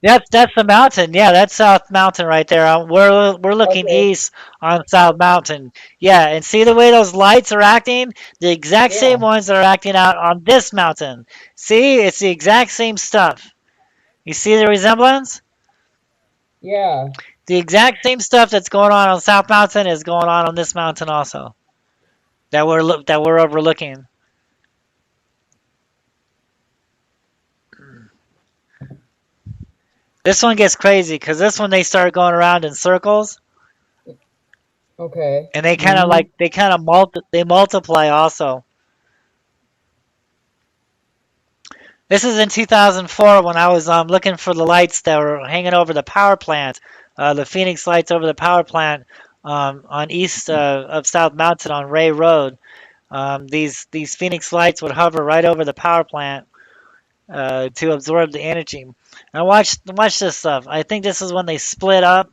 D: that's the mountain. Yeah, that's South Mountain right there. We're looking east on South Mountain. Yeah, and see the way those lights are acting? The exact same ones that are acting out on this mountain. See, it's the exact same stuff. You see the resemblance?
A: Yeah.
D: The exact same stuff that's going on South Mountain is going on this mountain also. That we're overlooking. This one gets crazy because this one they start going around in circles.
A: Okay.
D: And they kind of multiply also. This is in 2004 when I was looking for the lights that were hanging over the power plant, the Phoenix lights over the power plant on east of South Mountain on Ray Road. These Phoenix lights would hover right over the power plant to absorb the energy. And I watched this stuff. I think this is when they split up.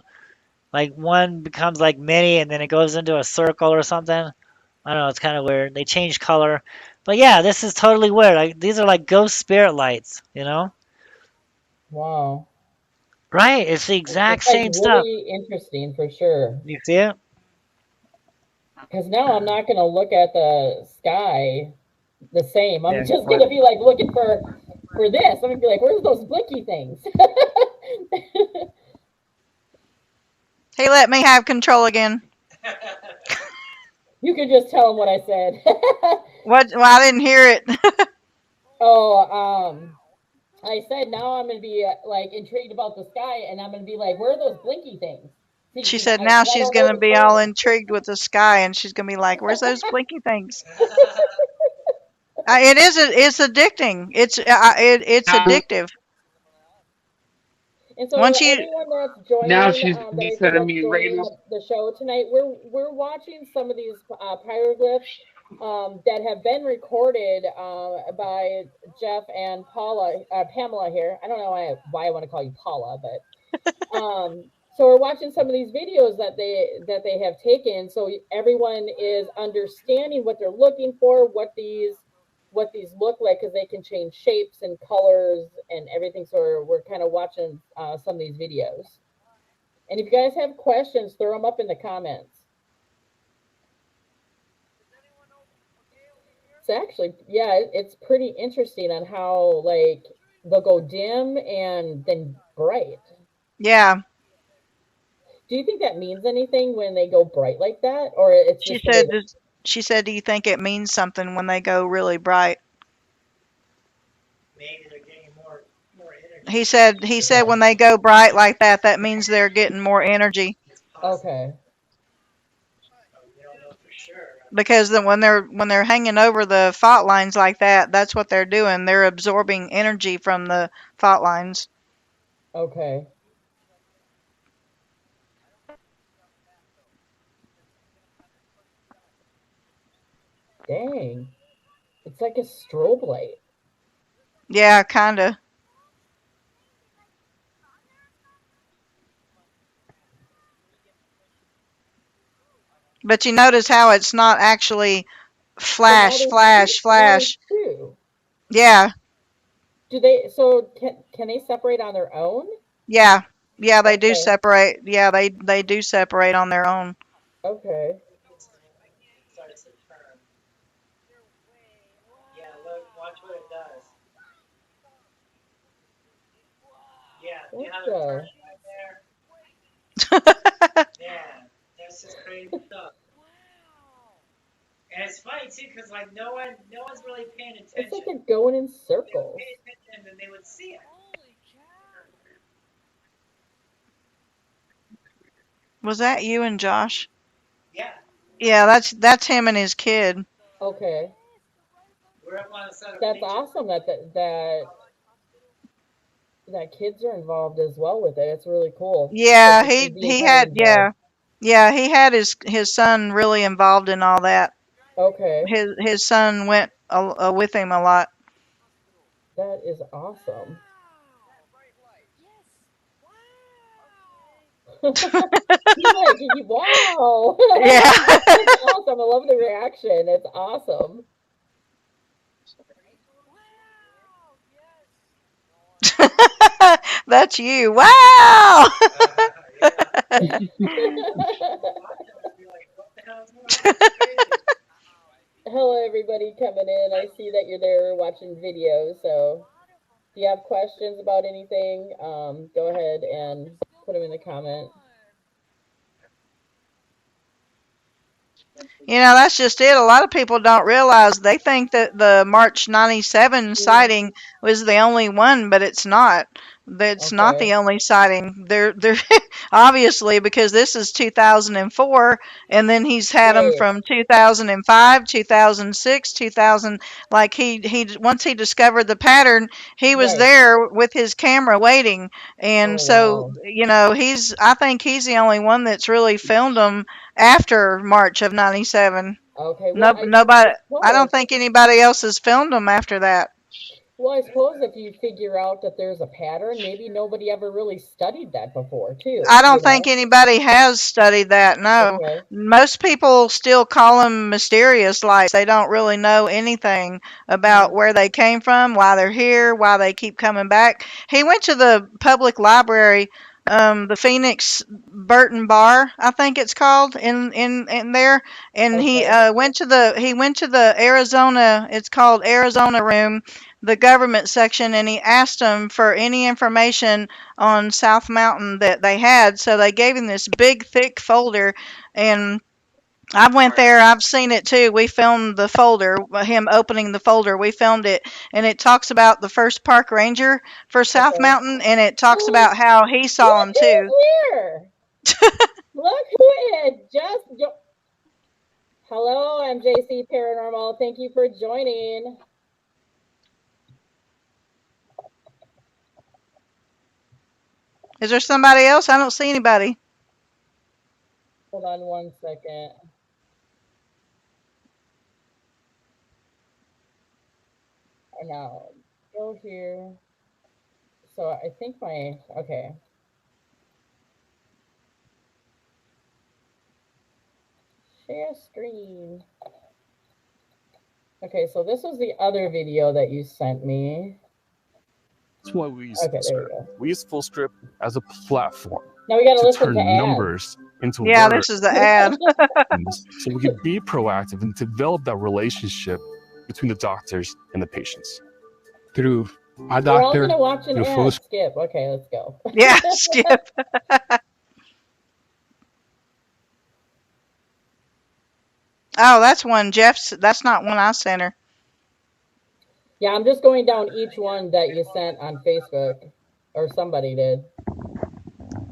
D: Like one becomes like mini, and then it goes into a circle or something. I don't know. It's kind of weird. They change color, but yeah, this is totally weird. Like these are like ghost spirit lights, you know?
A: Wow.
D: Right? It's the exact
A: It's like
D: same stuff.
A: really interesting for sure.
D: You see it?
A: Because now I'm not going to look at the sky the same. I'm
D: Yeah.
A: just going to be like looking for this. I'm going to be like, where's those blinky things?
C: He let me have control again.
A: You can just tell him what I said.
C: What? Well, I didn't hear it.
A: Oh, I said now I'm going to be like intrigued about the sky, and I'm going to be like, where are those blinky things? See,
C: She
A: 'cause
C: said
A: I
C: now she's
A: don't know
C: going to
A: the
C: be all
A: term.
C: intrigued with the sky, and she's going to be like, "Where's those blinky things?" It is. It's addicting. It's
B: Now,
C: addictive.
A: And so
C: Once you,
A: everyone that's
B: now
A: joining,
B: she's gonna be sending
A: that's
B: me
A: joining
B: random.
A: the show tonight, we're watching some of these pyroglyphs that have been recorded by Jeff and Pamela here. I don't know why I want to call you Paula, but so we're watching some of these videos that they have taken, so everyone is understanding what they're looking for, what these look like, because they can change shapes and colors and everything. So we're kind of watching some of these videos. And if you guys have questions, throw them up in the comments. It's actually, yeah, it's pretty interesting on how like they'll go dim and then bright.
C: yeah.
A: Do you think that means anything when they go bright like that, or it's
C: She
A: just the way
C: said.
A: that?
C: She said, "Do you think it means something when they go really bright?"
D: Maybe they're getting more energy.
C: He said. He said when they go bright like that, that means they're getting more energy.
A: Okay.
D: We don't know for sure.
C: Because then when they're hanging over the fault lines like that, that's what they're doing. They're absorbing energy from the fault lines.
A: Okay. Dang. It's like a strobe light.
C: Yeah, kinda. But you notice how it's not actually
A: So now
C: flash,
A: there's
C: flash,
A: now there's
C: flash.
A: two.
C: Yeah,
A: Do they? So can they separate on their own?
C: yeah, yeah. They do
A: Okay.
C: separate. Yeah, they do separate on their own.
A: Okay.
D: Starts to turn. Yeah, look, watch what it does. Yeah, see how it
A: Gotcha.
D: turns right there? Yeah, that's just crazy stuff. And it's funny too, because like no one's really paying
A: It's like
D: attention.
A: they're going in
D: They would
A: circles.
D: pay attention and they would see it.
C: Was that you and Josh?
D: Yeah,
C: Yeah, that's him and his kid.
A: Okay.
D: we're up on a set of
A: That's
D: nature.
A: awesome that kids are involved as well with it. It's really cool.
C: Yeah,
A: To see the
C: he
A: entire
C: had
A: video.
C: yeah he had his son really involved in all that.
A: Okay.
C: His son went with him a lot.
A: That is awesome. He's like, wow.
C: Yeah.
A: That's awesome. I love the reaction. It's awesome.
C: That's you. Wow.
A: Hello, everybody coming in. I see that you're there watching videos. So if you have questions about anything, go ahead and put them in the comment.
C: You know, that's just it. A lot of people don't realize, they think that the March 97 sighting was the only one, but it's not. That's not
A: Okay.
C: the only sighting. They're obviously, because this is 2004, and then he's had them
A: Right.
C: from 2005, 2006, 2000. Like he once he discovered the pattern, he was
A: Right.
C: there with his camera waiting, and
A: Oh
C: so
A: wow.
C: I think he's the only one that's really filmed them after March of '97.
A: Okay.
C: No,
A: Well, I
C: nobody. I don't
A: suppose.
C: think anybody else has filmed them after that.
A: Well, I suppose if you figure out that there's a pattern, maybe nobody ever really studied that before, too.
C: I don't think anybody has studied that, no.
A: Okay.
C: Most people still call them mysterious lights. They don't really know anything about
A: Mhm.
C: where they came from, why they're here, why they keep coming back. He went to the public library, the Phoenix Burton Bar, I think it's called, in there, and
A: Okay.
C: he went to the Arizona, it's called Arizona Room, the government section, and he asked them for any information on South Mountain that they had. So they gave him this big, thick folder, and I went there. I've seen it too. We filmed the folder, him opening the folder. We filmed it, and it talks about the first park ranger for South
A: Okay.
C: Mountain, and it talks about how he saw
A: Look
C: him
A: who's
C: too.
A: here. Look who it just. Hello, I'm JC Paranormal. Thank you for joining.
C: Is there somebody else? I don't see anybody.
A: Hold on one second. And now go here. So I think okay. Share screen. Okay, so this was the other video that you sent me.
H: That's why we use
A: Okay, there we
H: FullScript.
A: go.
H: We use FullScript as a platform
A: Now we got to
H: to
A: listen
H: turn
A: to ads.
H: numbers into
C: Yeah,
H: words,
C: this is the ad.
H: so we can be proactive and develop that relationship between the doctors and the patients.
I: Through my
A: We're all
I: doctor,
A: gonna watch an
I: through
A: ad. Skip. Okay, let's go.
C: Yeah, Skip. Oh, that's one Jeff's. That's not one I sent her.
A: Yeah, I'm just going down each one that you sent on Facebook, or somebody did.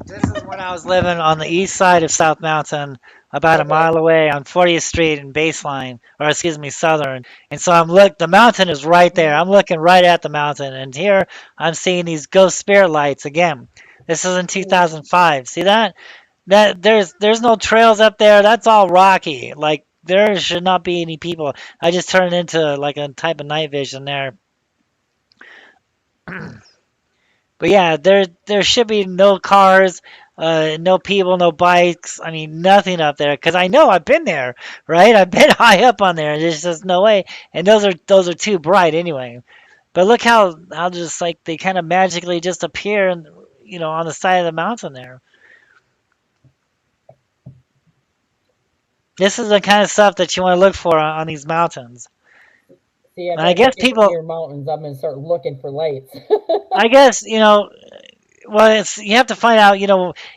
D: This is when I was living on the east side of South Mountain, about a
A: Okay.
D: mile away on 40th Street in Baseline, or excuse me, Southern. And so the mountain is right there. I'm looking right at the mountain, and here I'm seeing these ghost spirit lights again. This is in 2005. See that? There's no trails up there. That's all rocky. Like there should not be any people. I just turned into like a type of night vision there. But yeah, there should be no cars, no people, no bikes. I mean, nothing up there. Cause I know I've been there, right? I've been high up on there. There's just no way. And those are too bright anyway. But look how just like they kind of magically just appear, on the side of the mountain there. This is the kind of stuff that you want to look for on these mountains.
A: See,
D: And I guess
A: get
D: people,
A: near mountains, I'm gonna start looking for lights.
D: I guess well, you have to find out,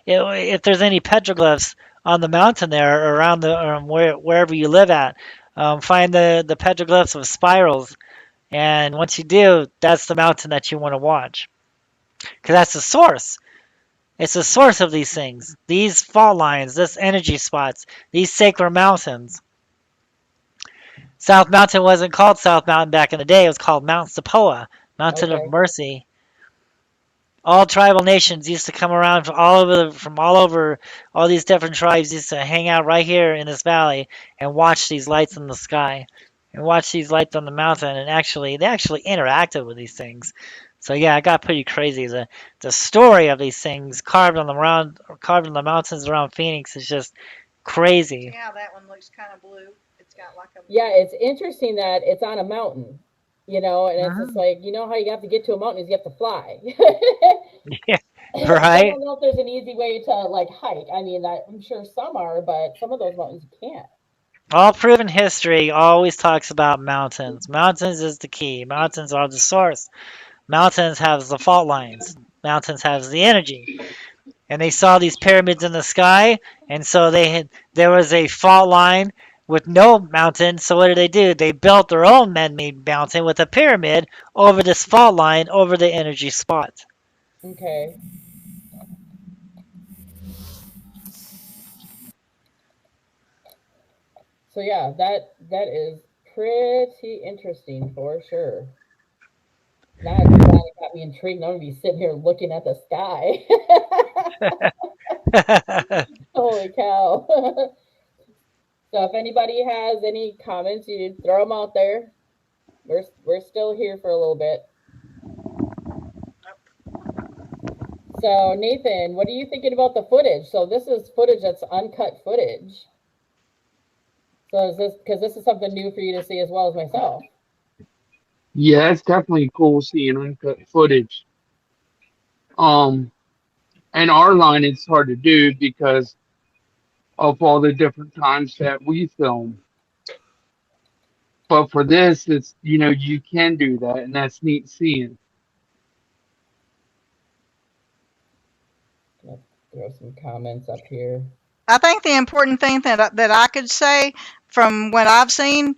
D: if there's any petroglyphs on the mountain there or around wherever you live at. Find the petroglyphs of spirals, and once you do, that's the mountain that you want to watch, because that's the source. It's the source of these things, these fault lines, this energy spots, these sacred mountains. South Mountain wasn't called South Mountain back in the day. It was called Mount Sapoa, Mountain of
A: Okay.
D: Mercy. All tribal nations used to come around from all over, all these different tribes used to hang out right here in this valley and watch these lights in the sky and watch these lights on the mountain, and they actually interacted with these things. So yeah, it got pretty crazy. The story of these things carved on the mountains around Phoenix is just crazy.
C: Yeah, that one looks kind of blue. It's got like a.
A: Yeah, it's interesting that it's on a mountain, and it's just
D: Mhm.
A: like, how you have to get to a mountain is you have to fly.
D: Yeah,
A: I
D: right?
A: don't know if there's an easy way to like hike. I mean, I'm sure some are, but some of those mountains you can't.
D: All proven history always talks about mountains. Mountains is the key. Mountains are the source. Mountains have the fault lines. Mountains have the energy. And they saw these pyramids in the sky, and so there was a fault line with no mountain. So what did they do? They built their own man-made mountain with a pyramid over this fault line over the energy spot.
A: Okay. So yeah, that is pretty interesting for sure. Now it got me intrigued. I'm gonna be sitting here looking at the sky. Holy cow. So if anybody has any comments, you throw them out there. We're still here for a little bit. So Nathan, what are you thinking about the footage? So this is footage that's uncut footage. So is this because this is something new for you to see as well as myself?
B: Yeah, it's definitely cool seeing uncut footage. Um, and our line it's hard to do because of all the different times that we film. But for this, it's you can do that, and that's neat seeing.
A: Let's throw some comments up here.
C: I think the important thing that I could say from what I've seen,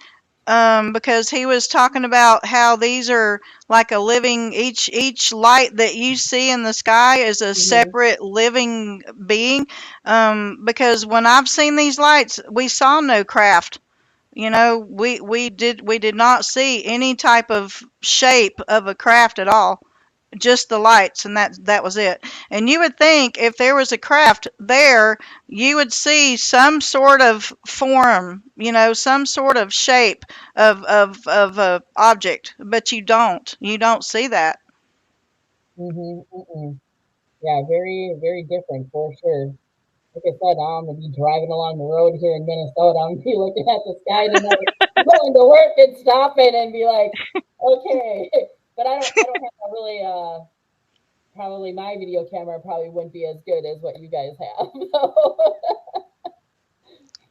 C: because he was talking about how these are like a living, each light that you see in the sky is a
A: Mm-hmm.
C: separate living being. Because when I've seen these lights, we saw no craft. You know, we did not see any type of shape of a craft at all, just the lights, and that was it. And you would think if there was a craft there, you would see some sort of form, some sort of shape of a object, but you don't see that.
A: Mm-hmm. Yeah, very, very different for sure. Like I said, I'm gonna be driving along the road here in Minnesota. I'm gonna be looking at the sky tonight, going to work and stopping and be like, okay. But I don't have a really probably my video camera probably wouldn't be as good as what you guys have.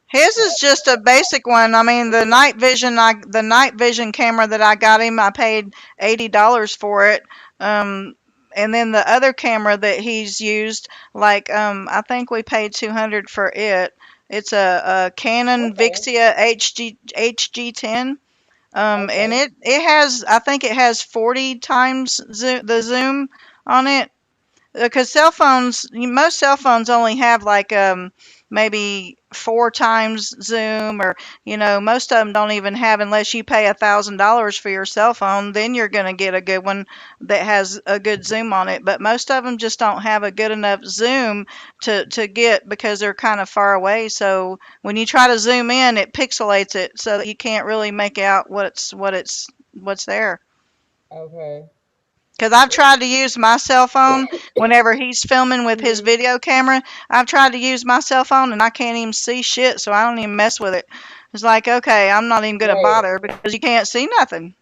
C: His is just a basic one. I mean, the night vision camera that I got him, I paid $80 for it. Um, and then the other camera that he's used, like I think we paid 200 for it. It's a Canon
A: Okay,
C: Vixia HG10. And
A: okay,
C: it has, I think it has 40 times the zoom on it, because most cell phones only have like maybe 4 times zoom, or most of them don't even have, unless you pay $1,000 for your cell phone, then you're going to get a good one that has a good zoom on it. But most of them just don't have a good enough zoom to get, because they're kind of far away. So when you try to zoom in, it pixelates it so that you can't really make out what's there.
A: okay.
C: Because I've tried to use my cell phone whenever he's filming with his
A: Hmm.
C: video camera. I've tried to use my cell phone and I can't even see shit, so I don't even mess with it. It's like, okay, I'm not even going to
A: Right.
C: bother because you can't see nothing.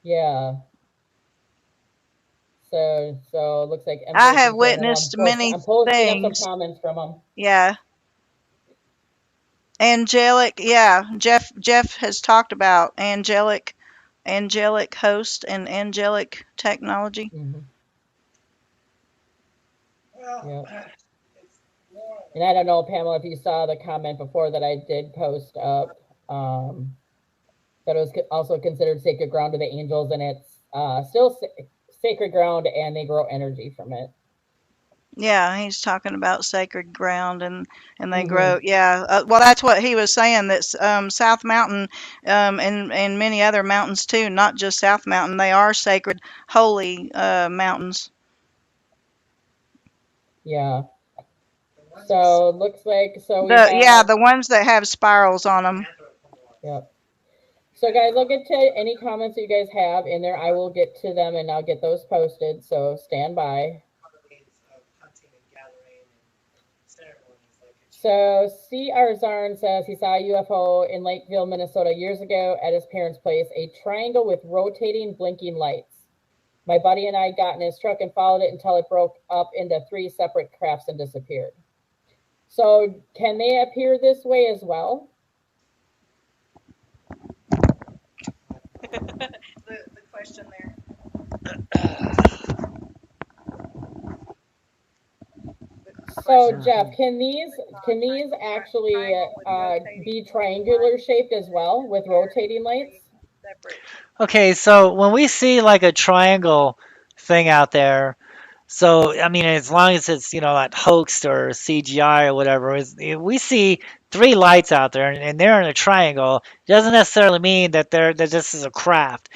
A: Yeah. So it looks like
C: I
A: Empress
C: have
A: is getting them.
C: witnessed many
A: I'm posting up some
C: things.
A: comments from them.
C: Yeah. Angelic, yeah. Jeff has talked about angelic host and angelic technology.
A: Hmm.
E: Well,
A: Yeah.
E: it's more.
A: And I don't know, Pamela, if you saw the comment before that I did post up, that it was also considered sacred ground to the angels, and it's still sacred ground, and they grow energy from it.
C: Yeah, he's talking about sacred ground, and they grow.
A: Hmm.
C: Yeah, well, that's what he was saying. That South Mountain, and many other mountains too, not just South Mountain. They are sacred, holy mountains.
A: Yeah.
E: The ones that
A: So it looks like we
C: The
A: have.
C: the ones that have spirals on them.
A: Yep. So guys, I'll get to any comments that you guys have in there. I will get to them and I'll get those posted. So stand by. So C.R. Zarn says he saw a UFO in Lakeville, Minnesota years ago at his parents' place, a triangle with rotating, blinking lights. My buddy and I got in his truck and followed it until it broke up into 3 separate crafts and disappeared. So can they appear this way as well?
C: The question there.
A: So Jeff, can these actually be triangular shaped as well with rotating lights?
C: Separate.
D: Okay, so when we see like a triangle thing out there, So, I mean, as long as it's, not hoaxed or CGI or whatever, we see three lights out there and they're in a triangle, doesn't necessarily mean that this is a craft.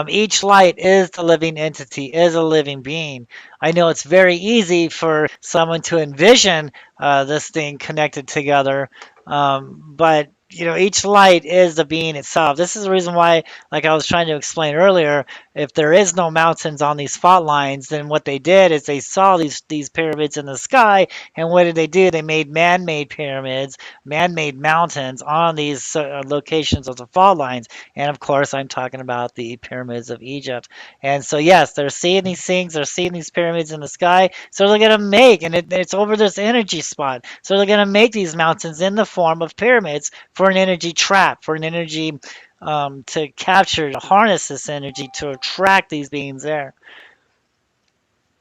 D: Each light is the living entity, is a living being. I know it's very easy for someone to envision this thing connected together, but each light is the being itself. This is the reason why, like I was trying to explain earlier, if there is no mountains on these fault lines, then what they did is they saw these pyramids in the sky, and what did they do? They made man-made pyramids, man-made mountains on these locations of the fault lines. And of course, I'm talking about the pyramids of Egypt. And so, yes, they're seeing these things, they're seeing these pyramids in the sky, so they're gonna make, and it's over this energy spot. So they're gonna make these mountains in the form of pyramids for an energy trap, for an energy to capture, to harness this energy to attract these beings there.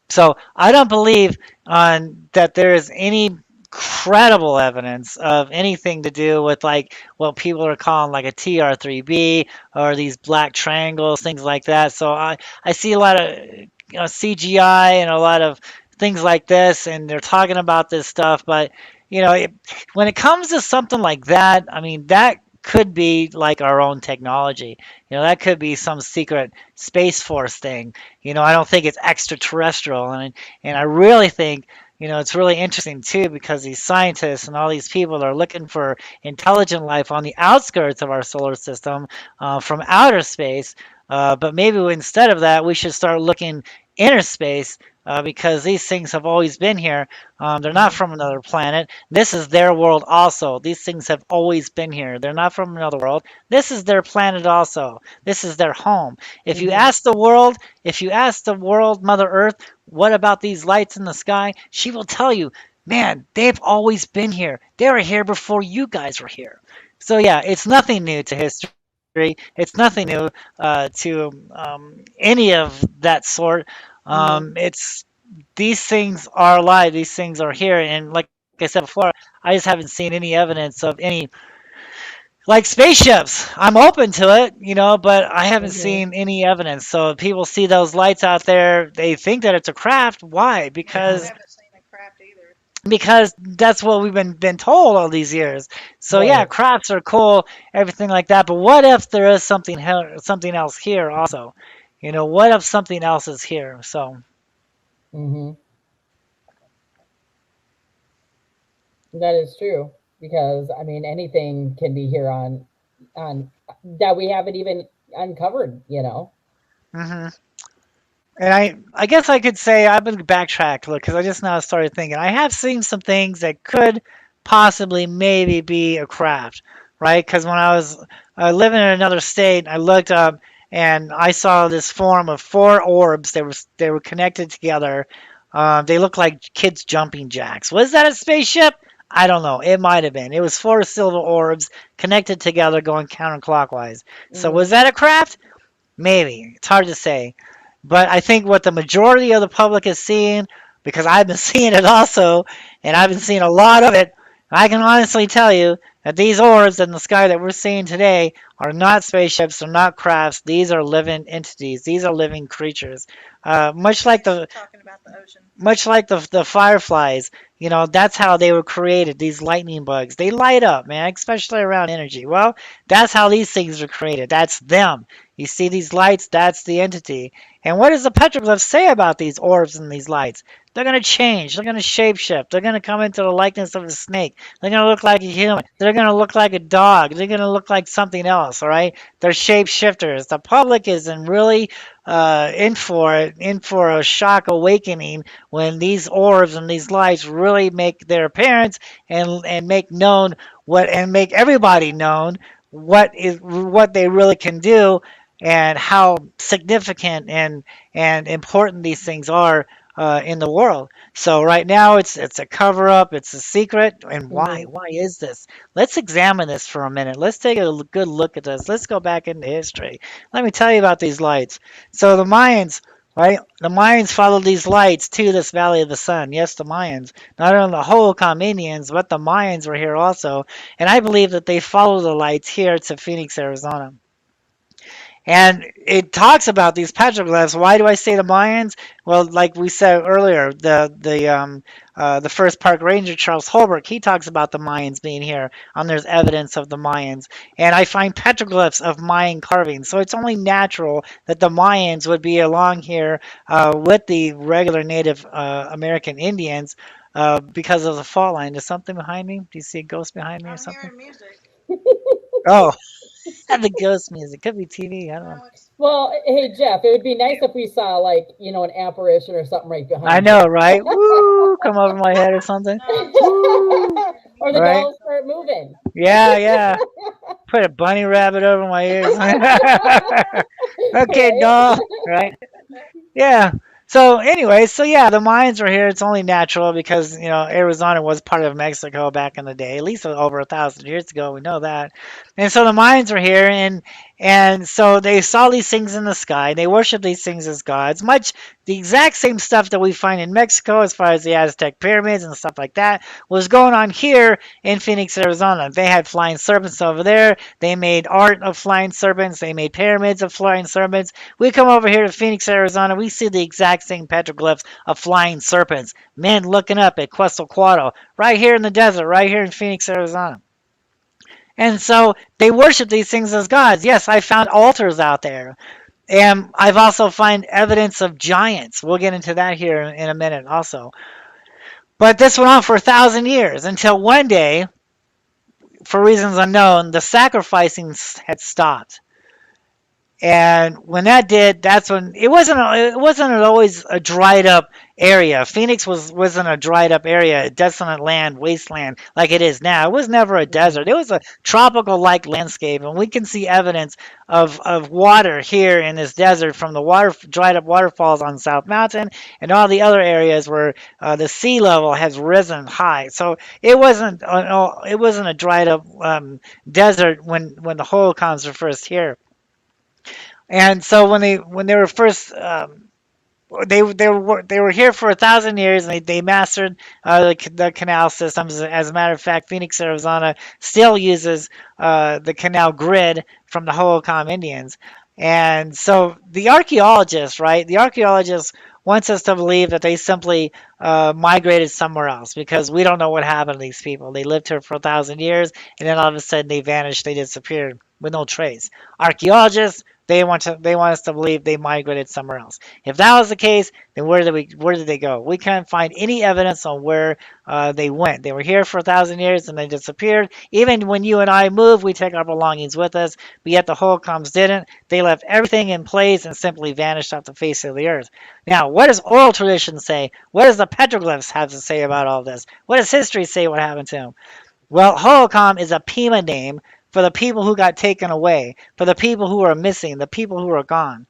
D: So I don't believe that there is any credible evidence of anything to do with like what people are calling like a TR3B or these black triangles, things like that. So I see a lot of CGI and a lot of things like this, and they're talking about this stuff. But when it comes to something like that, I mean that could be like our own technology. That could be some secret space force thing. I don't think it's extraterrestrial, and I really think it's really interesting too because these scientists and all these people are looking for intelligent life on the outskirts of our solar system from outer space. But maybe instead of that, we should start looking inner space because these things have always been here. They're not
A: Mm-hmm.
D: from another planet. This is their world also. These things have always been here. They're not from another world. This is their planet also. This is their home. If you
A: Mm-hmm.
D: ask the world, Mother Earth, what about these lights in the sky? She will tell you, man, they've always been here. They were here before you guys were here. So yeah, it's nothing new to history. It's nothing new to any of that sort.
A: Mm-hmm.
D: It's these things are alive. These things are here, and like I said before, I just haven't seen any evidence of any like spaceships. I'm open to it, but I haven't
A: Mm-hmm.
D: seen any evidence. So if people see those lights out there, they think that it's a craft. Why?
C: Yeah, I
A: Mm-hmm.
C: haven't seen a craft either.
D: Because that's what we've been told all these years. So yeah,
A: Right.
D: crafts are cool, everything like that. But what if there is something else here also? What if something else is here? So
A: Mm-hmm. That is true because I mean anything can be here on that we haven't even uncovered.
D: hmm and I guess I could say I've been backtrack look because I just now started thinking I have seen some things that could possibly maybe be a craft, right? Because when I was living in another state, I looked up and I saw this form of four orbs. They were connected together. They looked like kids' jumping jacks. Was that a spaceship? I don't know. It might have been. It was four silver orbs connected together, going counterclockwise. So
A: Mm-hmm.
D: was that a craft? Maybe. It's hard to say. But I think what the majority of the public is seeing, because I've been seeing it also, and I've been
A: Mm-hmm.
D: seeing a lot of it, I can honestly tell you that these orbs in the sky that we're seeing today are not spaceships, they're not crafts. These are living entities. These are living creatures. Uh, much like
C: Yes,
D: the
C: you're talking about the ocean.
D: much like the fireflies, that's how they were created. These lightning bugs, they light up, man, especially around energy. Well, that's how these things were created. That's them. You see these lights, that's the entity. And what does the petroglyph say about these orbs and these lights? They're going to change. They're going to shapeshift. They're going to come into the likeness of a snake. They're going to look like a human. They're going to look like a dog. They're going to look like something else, all right? They're shapeshifters. The public is in really in for it, in for a shock awakening when these orbs and these lights really make their appearance and make known what and make everybody known what they really can do and how significant and important these things are in the world. So right now it's a cover up, it's a secret, and why?
A: Mm-hmm.
D: Why is this? Let's examine this for a minute. Let's take a good look at this. Let's go back into history. Let me tell you about these lights. So the Mayans, right? The Mayans followed these lights to this Valley of the Sun. Yes, the Mayans. Not only the whole Indians, but the Mayans were here also. And I believe that they followed the lights here to Phoenix, Arizona. And it talks about these petroglyphs. Why do I say the Mayans? Well, like we said earlier, the first park ranger, Charles Holbrook, he talks about the Mayans being here, and there's evidence of the Mayans. And I find petroglyphs of Mayan carvings. So it's only natural that the Mayans would be along here with the regular Native American Indians because of the fault line. Is something behind me? Do you see a ghost behind me or
C: I'm
D: something?
C: hearing music.
D: Oh, the ghost music. Could be TV. I don't know.
C: No, it's
A: Well, hey Jeff, it would be nice if we saw like, an apparition or something right
D: I
A: behind
D: know,
A: you.
D: right? Woo! Come over my head or something.
C: no, it's just
D: Woo!
C: hearing
A: Or the
C: music.
D: Right?
A: dolls start moving.
D: Yeah, yeah. Put a bunny rabbit over my ears. Okay,
A: Right?
D: doll. Right? Yeah. So anyway, so yeah, the mines are here. It's only natural because Arizona was part of Mexico back in the day, at least over 1,000 years ago. We know that, and so the mines are here, and so they saw these things in the sky. They worship these things as gods, much the exact same stuff that we find in Mexico, as far as the Aztec pyramids and stuff like that, was going on here in Phoenix, Arizona. They had flying serpents over there. They made art of flying serpents. They made pyramids of flying serpents. We come over here to Phoenix, Arizona. We see the exact same petroglyphs of flying serpents. Men looking up at Quetzalcoatl right here in the desert, right here in Phoenix, Arizona. And so they worship these things as gods. Yes, I found altars out there. And I've also found evidence of giants. We'll get into that here in a minute also. But this went on for 1,000 years until one day, for reasons unknown, the sacrificing had stopped. And when that did, that's when it wasn't always a dried up area. Phoenix wasn't a dried up area, a desolate land, wasteland like it is now. It was never a desert. It was a tropical like landscape, and we can see evidence of water here in this desert from the dried up waterfalls on South Mountain and all the other areas where the sea level has risen high. So it wasn't a dried up desert when the Holocaust were first here. And so when they were first they were here for 1,000 years, and they mastered the canal systems. As a matter of fact, Phoenix, Arizona still uses the canal grid from the Hohokam Indians. And so the archaeologists, right? The archaeologists wants us to believe that they simply migrated somewhere else because we don't know what happened to these people. They lived here for 1,000 years, and then all of a sudden they vanished, they disappeared with no trace. Archaeologists, they want us to believe they migrated somewhere else. If that was the case, then where did they go? We can't find any evidence on where they went. They were here for 1,000 years and they disappeared. Even when you and I move, we take our belongings with us, but yet the Holocaust didn't. They left everything in place and simply vanished off the face of the earth. Now, what does oral tradition say? What does the petroglyphs have to say about all this? What does history say what happened to them? Well, Hohokam is a Pima name for the people who got taken away, for the people who are missing, the people who are gone.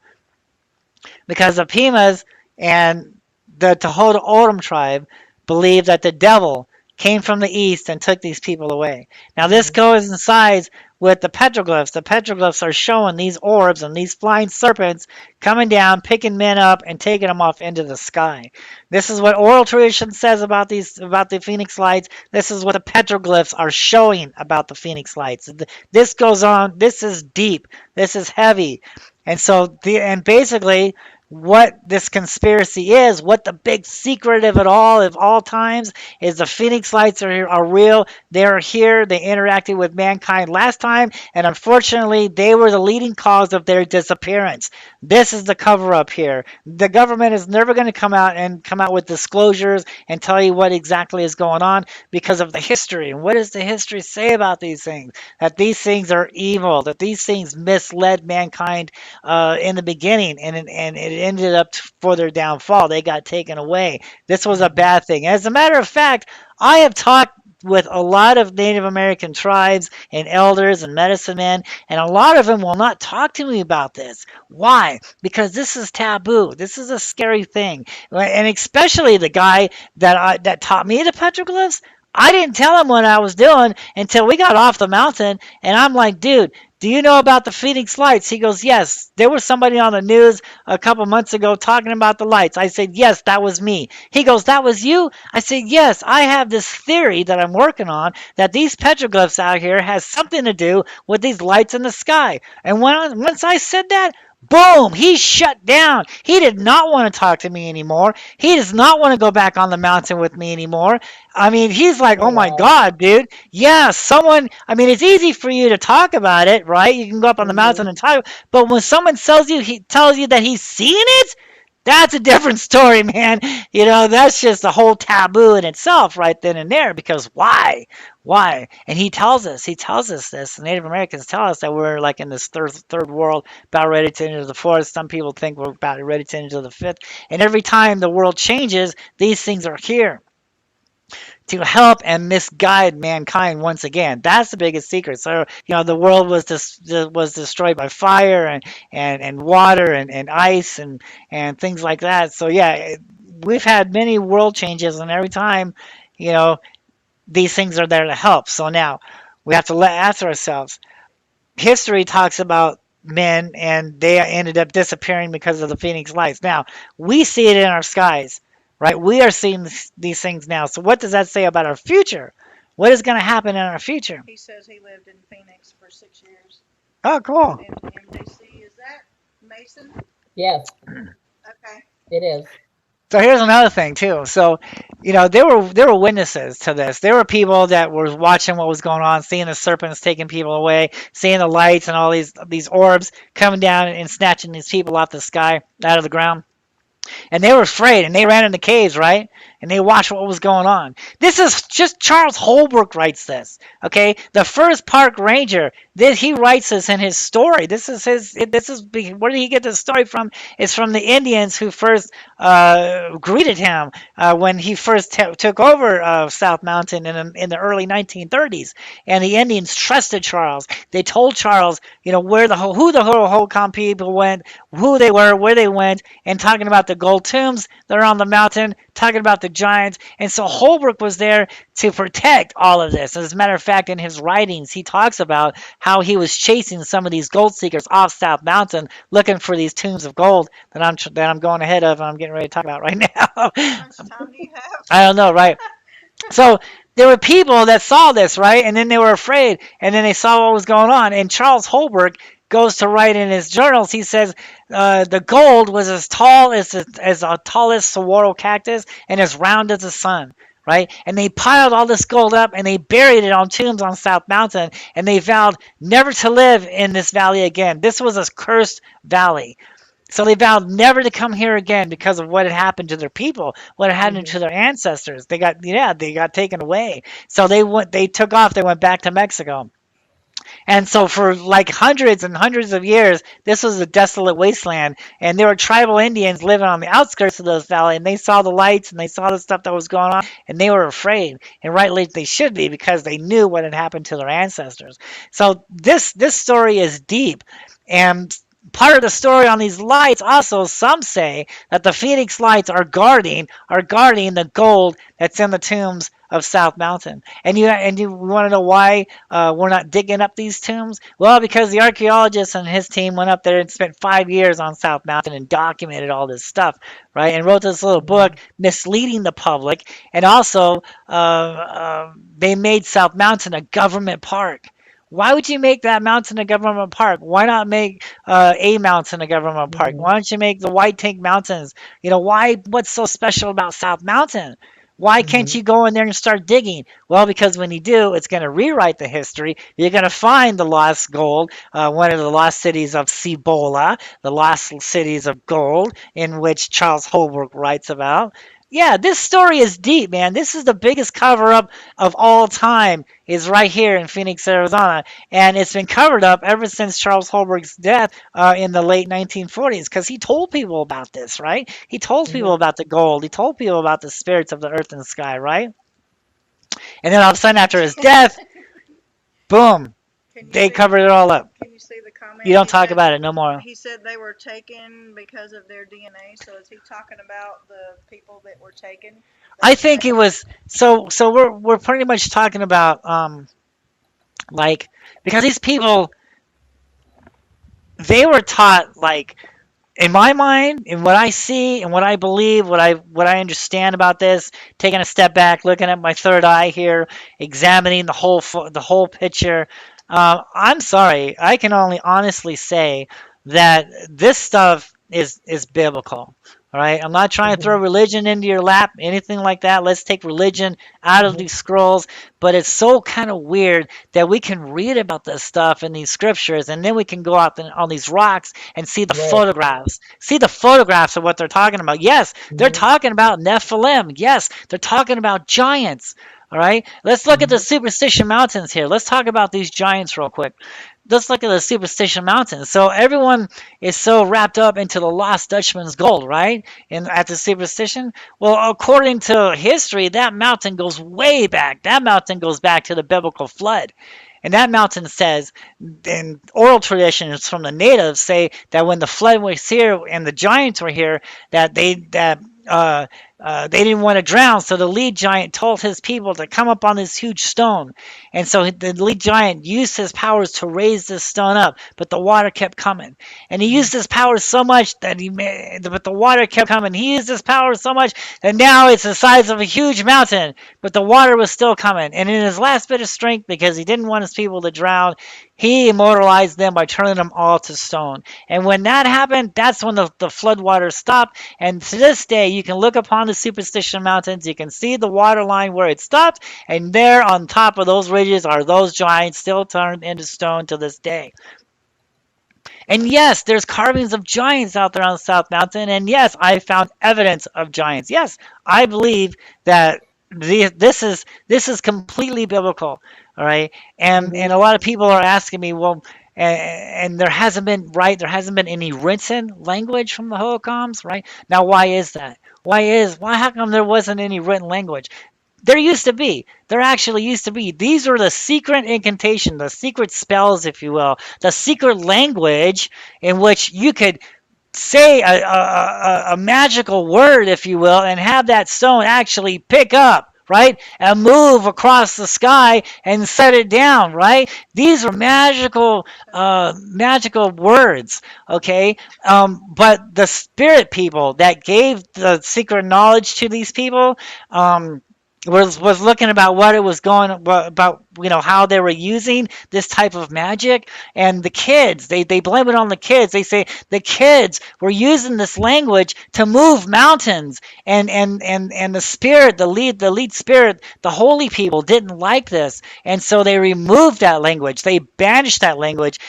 D: Because the Pimas and the Tohono O'odham tribe believe that the devil came from the east and took these people away. Now this coincides with the petroglyphs. The petroglyphs are showing these orbs and these flying serpents coming down, picking men up, and taking them off into the sky. This is what oral tradition says about the Phoenix Lights. This is what the petroglyphs are showing about the Phoenix Lights. This goes on. This is deep. This is heavy. And basically, what this conspiracy is, what the big secret of it all, of all times, is the Phoenix Lights are real. They are here. They interacted with mankind last time, and unfortunately, they were the leading cause of their disappearance. This is the cover up here. The government is never going to come out with disclosures and tell you what exactly is going on because of the history. And what does the history say about these things? That these things are evil. That these things misled mankind in the beginning, and it ended up for their downfall. They got taken away. This was a bad thing. As a matter of fact, I have talked with a lot of Native American tribes and elders and medicine men, and a lot of them will not talk to me about this. Why? Because this is taboo. This is a scary thing, and especially the guy that taught me the petroglyphs. I didn't tell him what I was doing until we got off the mountain, and I'm like, dude, do you know about the Phoenix Lights? He goes, yes. There was somebody on the news a couple months ago talking about the lights. I said, yes, that was me. He goes, that was you? I said, yes, I have this theory that I'm working on that these petroglyphs out here has something to do with these lights in the sky. And once I said that, boom, he shut down. He did not want to talk to me anymore. He does not want to go back on the mountain with me anymore. I mean, he's like,
A: Oh
D: oh my
A: wow.
D: God, dude. Yeah, someone, I mean, it's easy for you to talk about it, right? You can go up on the mountain
A: Mhm.
D: and talk, but when someone he tells you that he's seeing it, that's a different story, man. You know, that's just a whole taboo in itself right then and there because why? Why? And he tells us this. The Native Americans tell us that we're like in this third world, about ready to enter the fourth. Some people think we're about ready to enter the fifth. And every time the world changes, these things are here to help and misguide mankind once again. That's the biggest secret. So, you know, the world was destroyed by fire and water and ice and things like that. So, yeah, we've had many world changes, and every time, you know, these things are there to help. So now we have to ask ourselves. History talks about men and they ended up disappearing because of the Phoenix Lights. Now, we see it in our skies, right? We are seeing these things now. So, what does that say about our future? What is going to happen in our future?
C: He says he lived in Phoenix for 6 years
D: Oh, cool.
C: in MDC. Is that Mason?
A: Yes,
C: Okay.
A: it is.
D: So here's another thing too. So, you know, there were witnesses to this. There were people that were watching what was going on, seeing the serpents taking people away, seeing the lights and all these orbs coming down and snatching these people off the sky, out of the ground. And they were afraid and they ran in the caves, right? And they watched what was going on. This is just Charles Holbrook writes this. Okay, the first park ranger, he writes this in his story. Where did he get this story from? It's from the Indians who first greeted him when he first took over South Mountain in the early 1930s. And the Indians trusted Charles. They told Charles, you know, who the Hohokam people went, who they were, where they went, and talking about the gold tombs that are on the mountain, talking about the giants. And so Holbrook was there to protect all of this. As a matter of fact, in his writings, he talks about how he was chasing some of these gold seekers off South Mountain, looking for these tombs of gold that I'm going ahead of and I'm getting ready to talk about right now.
C: How much time do you have?
D: I don't know, right? So there were people that saw this, right? And then they were afraid. And then they saw what was going on. And Charles Holbrook goes to write in his journals. He says the gold was as tall as the tallest saguaro cactus and as round as the sun. Right? And they piled all this gold up and they buried it on tombs on South Mountain. And they vowed never to live in this valley again. This was a cursed valley. So they vowed never to come here again because of what had happened to their people, what had happened to their ancestors. They got taken away. So they took off, they went back to Mexico. And so for like hundreds and hundreds of years, this was a desolate wasteland. And there were tribal Indians living on the outskirts of this valley, and they saw the lights and they saw the stuff that was going on, and they were afraid. And rightly they should be because they knew what had happened to their ancestors. So this story is deep. And part of the story on these lights also, some say that the Phoenix Lights are guarding the gold that's in the tombs of South Mountain. And you want to know why we're not digging up these tombs? Well, because the archaeologist and his team went up there and spent 5 years on South Mountain and documented all this stuff, right? And wrote this little book misleading the public. And also, they made South Mountain a government park. Why would you make that mountain a government park? Why not make a mountain a government park? Why don't you make the White Tank Mountains? You know, what's so special about South Mountain? Why can't you go in there and start digging? Well, because when you do, it's going to rewrite the history. You're going to find the lost gold, one of the lost cities of Cibola, the lost cities of gold, in which Charles Holbrook writes about. Yeah, this story is deep, man. This is the biggest cover-up of all time, is right here in Phoenix, Arizona. And it's been covered up ever since Charles Holbrook's death in the late 1940s, because he told people about this, right? He told people about the gold. He told people about the spirits of the earth and the sky, right? And then all of a sudden, after his death, boom, they covered it all up.
C: Can you see the comment?
D: You don't talk about it no more.
C: He said they were taken because of their DNA. So is he talking about the people that were taken?
D: I think it was so we're pretty much talking about like, because these people they were taught, like, in my mind, in what I see and what I believe, what I understand about this, taking a step back, looking at my third eye here, examining the whole picture. I'm sorry, I can only honestly say that this stuff is biblical. All right, I'm not trying to throw
A: Mhm.
D: religion into your lap, anything like that. Let's take religion out of
A: Mhm.
D: these scrolls. But it's so kind of weird that we can read about this stuff in these scriptures, and then we can go out on these rocks and see the
A: Right.
D: photographs. See the photographs of what they're talking about. Yes, they're
A: Mhm.
D: talking about Nephilim. Yes, they're talking about giants. All right, let's look at the
A: Mhm.
D: Superstition Mountains here. Let's talk about these giants real quick. Let's look at the Superstition Mountains. So everyone is so wrapped up into the Lost Dutchman's gold, right? And at the Superstition. Well, according to history, that mountain goes way back. That mountain goes back to the biblical flood. And that mountain says, and oral traditions from the natives say that when the flood was here and the giants were here, that uh, they didn't want to drown. So the lead giant told his people to come up on this huge stone. And so the lead giant used his powers to raise this stone up, but the water kept coming. And he used his powers so much that but the water kept coming. He used his powers so much that now it's the size of a huge mountain, but the water was still coming. And in his last bit of strength, because he didn't want his people to drown, he immortalized them by turning them all to stone. And when that happened, that's when the flood waters stopped. And to this day, you can look upon the Superstition Mountains, you can see the water line where it stopped, and there on top of those ridges are those giants still turned into stone to this day. And yes, there's carvings of giants out there on South Mountain. And yes, I found evidence of giants. Yes, I believe that this is completely biblical. All right, and
A: Mhm.
D: a lot of people are asking me, well, and there hasn't been any written language from the Holocaust, right? Now, why is that? Why how come there wasn't any written language? There used to be. There actually used to be. These are the secret incantation, the secret spells, if you will, the secret language in which you could say a magical word, if you will, and have that stone actually pick up, right? And move across the sky and set it down, right? These are magical words, okay? But the spirit people that gave the secret knowledge to these people, was looking about what it was going about, how they were using this type of magic. And the kids, they blame it on the kids. They say the kids were using this language to move mountains, and the spirit, the lead spirit, the holy people didn't like this, and so they removed that language. They banished that language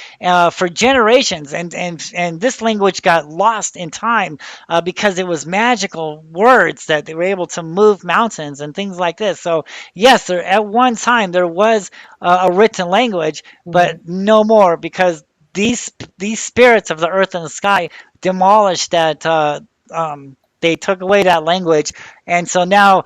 D: for generations, and this language got lost in time because it was magical words that they were able to move mountains and things like this. So yes, at one time there was a written language,
A: Mhm.
D: but no more, because these spirits of the earth and the sky demolished that. They took away that language, and so now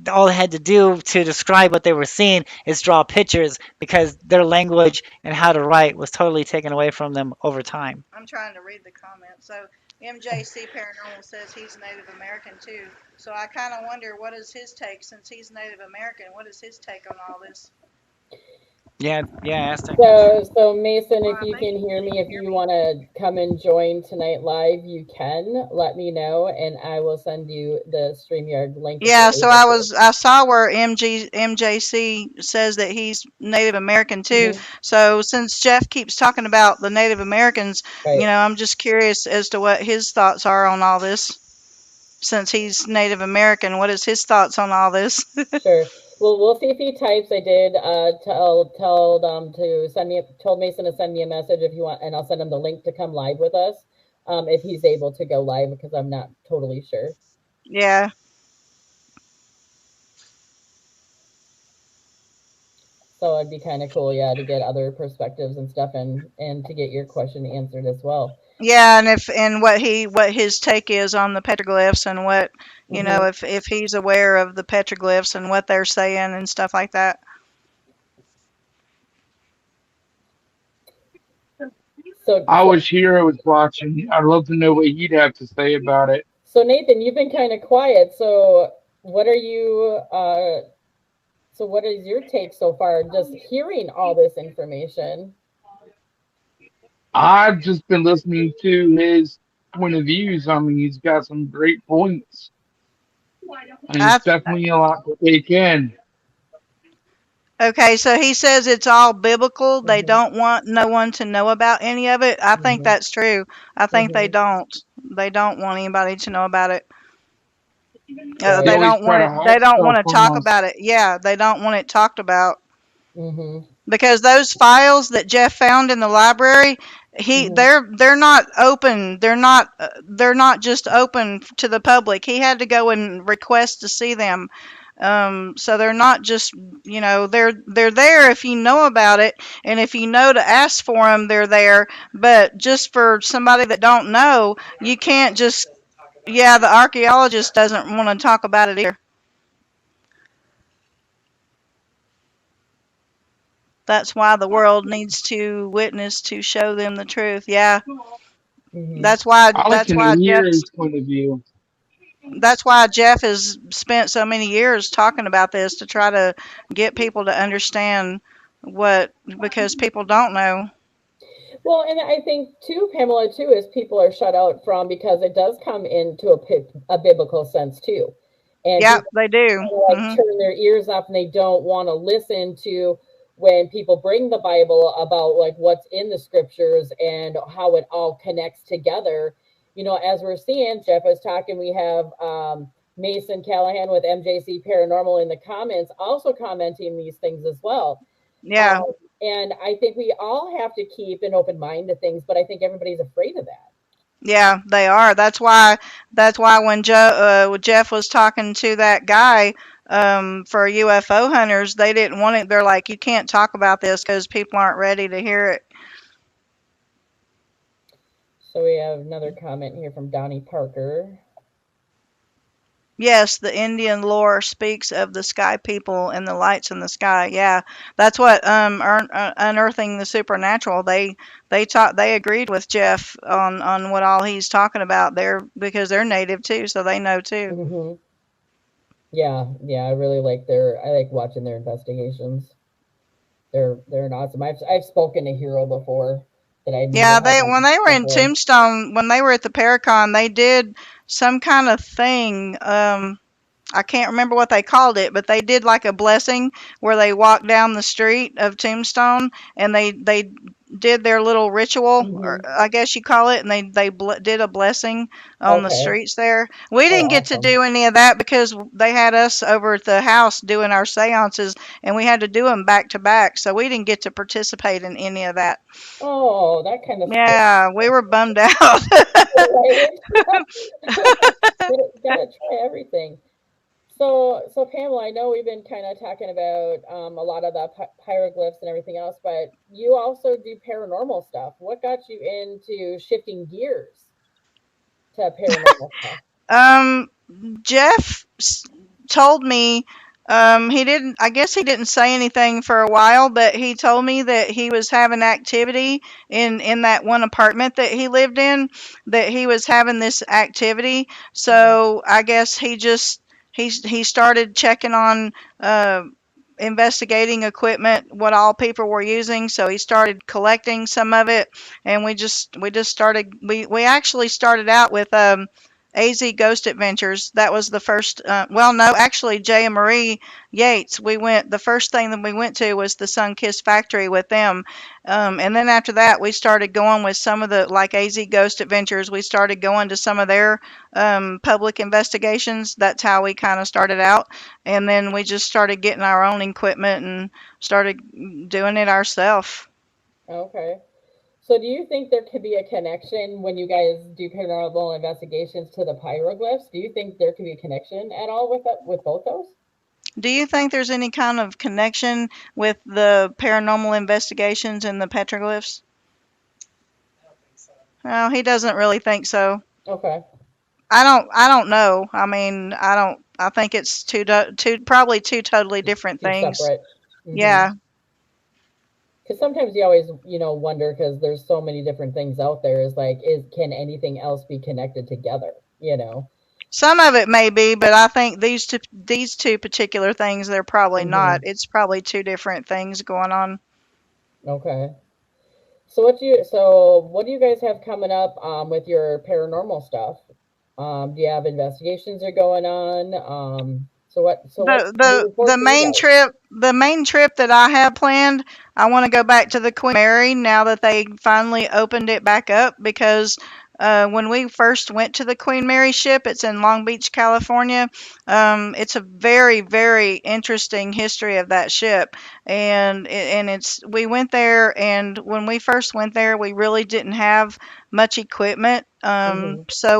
D: all they had to do to describe what they were seeing is draw pictures, because their language and how to write was totally taken away from them over time.
C: I'm trying to read the comments. So MJC Paranormal says he's Native American too. So I kind of wonder, what is his take, since he's Native American? What is his take on all this?
D: Yeah, yeah, Aztec.
A: So Mason,
C: Well,
A: if
C: I
A: you
C: think
A: can hear
C: can
A: me,
C: you
A: if
C: hear
A: you
C: me?
A: want to come and join tonight live, you can. Let me know, and I will send you the StreamYard link if you're
C: Yeah. So
A: able to.
C: I saw where MJC says that he's Native American too.
A: Hmm.
C: So since Jeff keeps talking about the Native Americans,
A: Right.
C: I'm just curious as to what his thoughts are on all this. Since he's Native American, what is his thoughts on all this?
A: Sure. Well, we'll see if he types. I did told Mason to send me a message if you want, and I'll send him the link to come live with us. If he's able to go live, because I'm not totally sure.
C: Yeah.
A: So it'd be kind of cool, yeah, to get other perspectives and stuff, and to get your question answered as well.
C: Yeah, and what his take is on the petroglyphs, and what,
A: Hmm.
C: if he's aware of the petroglyphs and what they're saying and stuff like that.
A: So,
B: I
A: so
B: was here, I was watching. I'd love to know what you'd have to say about it.
A: So Nathan, you've been kind of quiet. So what are you? So what is your take so far? Just hearing all this information.
B: I've just been listening to his point of views. I mean, he's got some great points, and
C: I
B: it's definitely a lot to take in.
C: Okay, so he says it's all biblical. They
A: Mm-hmm.
C: don't want no one to know about any of it. I think
A: Mm-hmm.
C: that's true. I think they
A: Mm-hmm.
C: don't. They don't want anybody to know about it.
B: They
A: Right.
C: They
B: always
C: don't
B: try
C: want
B: to
C: it. They
B: hide
C: don't
B: stuff
C: want to
B: from
C: talk
B: us.
C: about it. Yeah, they don't want it talked about
A: Mm-hmm.
C: because those files that Jeff found in the library,
A: Mm-hmm.
C: they're not open. They're not just open to the public. He had to go and request to see them. So they're not just, they're there if you know about it, and if you know to ask for them, they're there. But just for somebody that don't know, you can't just. Yeah, the archaeologist doesn't want to talk about it either. That's why the world needs to witness to show them the truth. Yeah,
A: Mm-hmm.
C: that's why
B: I like
C: that's
B: to
C: why
B: hear
C: Jeff's
B: his point of view.
C: that's why Jeff has spent so many years talking about this to try to get people to understand what because people don't know.
A: Well, and I think too, Pamela, too, is people are shut out from because it does come into a biblical sense too, and
C: Yep,
A: people
C: they do.
A: kind of like turn their ears up and they don't want to listen to when people bring the Bible about like what's in the scriptures and how it all connects together. You know, as we're seeing, Jeff was talking, we have Mason Callahan with MJC Paranormal in the comments also commenting these things as well.
C: Yeah,
A: Um, and I think we all have to keep an open mind to things, but I think everybody's afraid of that.
C: yeah, they are. That's why when Jeff was talking to that guy for UFO hunters, they didn't want it. They're like, you can't talk about this because people aren't ready to hear it.
A: So we have another comment here from Donnie Parker.
C: Yes, the Indian lore speaks of the sky people and the lights in the sky. Yeah, that's what unearthing the supernatural. They agreed with Jeff on what all he's talking about there because they're native too, so they know too.
A: Hmm. Yeah, yeah, I like watching their investigations. They're an awesome. I've spoken to Hero before that I never
C: Yeah,
A: had
C: they
A: on
C: when they were in
A: before.
C: Tombstone, when they were at the Paracon, they did some kind of thing. I can't remember what they called it, but they did like a blessing where they walked down the street of Tombstone and they did their little ritual, or
A: Hmm.
C: I guess you call it, and did a blessing on the
A: Okay.
C: streets there. We
A: Oh,
C: didn't get to
A: awesome.
C: do any of that because they had us over at the house doing our seances, and we had to do them back to back, so we didn't get to participate in any of that.
A: Oh, that kind of stinks.
C: Yeah, we were bummed out.
A: Right? Gotta try everything. So Pamela, I know we've been kind of talking about a lot of the hieroglyphs and everything else, but you also do paranormal stuff. What got you into shifting gears to paranormal stuff?
C: Um, Jeff told me he didn't I guess he didn't say anything for a while, but he told me that he was having activity in that one apartment that he lived in, that he was having this activity.
A: Hmm.
C: So I guess he started checking on investigating equipment, what all people were using. So he started collecting some of it, and we just started. We actually started out with AZ Ghost Adventures. That was the first. Well, no, actually, Jay and Marie Yates. We went. The first thing that we went to was the Sun Kiss Factory with them, and then after that, we started going with some of the like AZ Ghost Adventures. We started going to some of their public investigations. That's how we kind of started out, and then we just started getting our own equipment and started doing it ourselves.
A: Okay. So do you think there could be a connection when you guys do paranormal investigations to the pyroglyphs? Do you think there could be a connection at all with that, with both those?
C: Do you think there's any kind of connection with the paranormal investigations and the petroglyphs? No, he doesn't really think so.
A: Okay.
C: I don't know. I mean, I don't. I think it's probably two totally
A: Just
C: different
A: two
C: things.
A: separate. Mm-hmm.
C: Yeah.
A: Because sometimes you always, wonder because there's so many different things out there. Is like, can anything else be connected together? You know.
C: Some of it may be, but I think these two particular things they're probably not.
A: Mm-hmm.
C: It's probably two different things going on.
A: Okay. what do you guys have coming up with your paranormal stuff? Do you have investigations are going on? What's moving forward for you guys?
C: The main trip that I have planned, I want to go back to the Queen Mary now that they finally opened it back up because when we first went to the Queen Mary ship, it's in Long Beach, California. It's a very, very interesting history of that ship, and it's we went there, and when we first went there, we really didn't have much equipment.
A: Mm-hmm.
C: So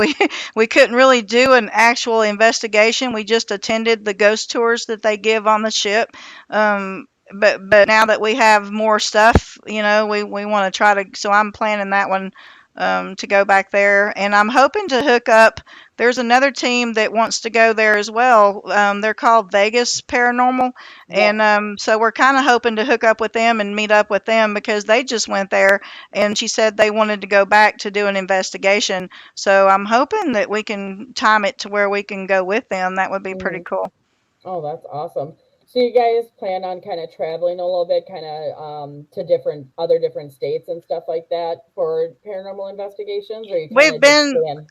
C: we couldn't really do an actual investigation. We just attended the ghost tours that they give on the ship. But now that we have more stuff, we want to try to. So I'm planning that one to go back there, and I'm hoping to hook up. There's another team that wants to go there as well. They're called Vegas Paranormal,
A: Yep.
C: and so we're kind of hoping to hook up with them and meet up with them because they just went there, and she said they wanted to go back to do an investigation. So I'm hoping that we can time it to where we can go with them. That would be pretty
A: Mm-hmm.
C: cool.
A: Oh, that's awesome. So you guys plan on kind of traveling a little bit, kind of to different states and stuff like that for paranormal investigations, or you kind
C: We've
A: of just
C: been
A: staying?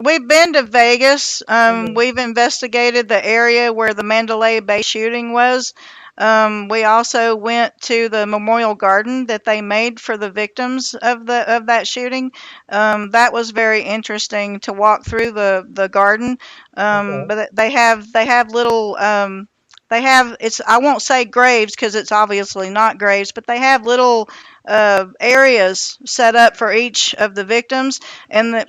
C: We've been to Vegas.
A: Mm-hmm.
C: We've investigated the area where the Mandalay Bay shooting was. We also went to the memorial garden that they made for the victims of that shooting. That was very interesting to walk through the garden.
A: Okay.
C: But they have little they have it's I won't say graves because it's obviously not graves, but they have little areas set up for each of the victims, and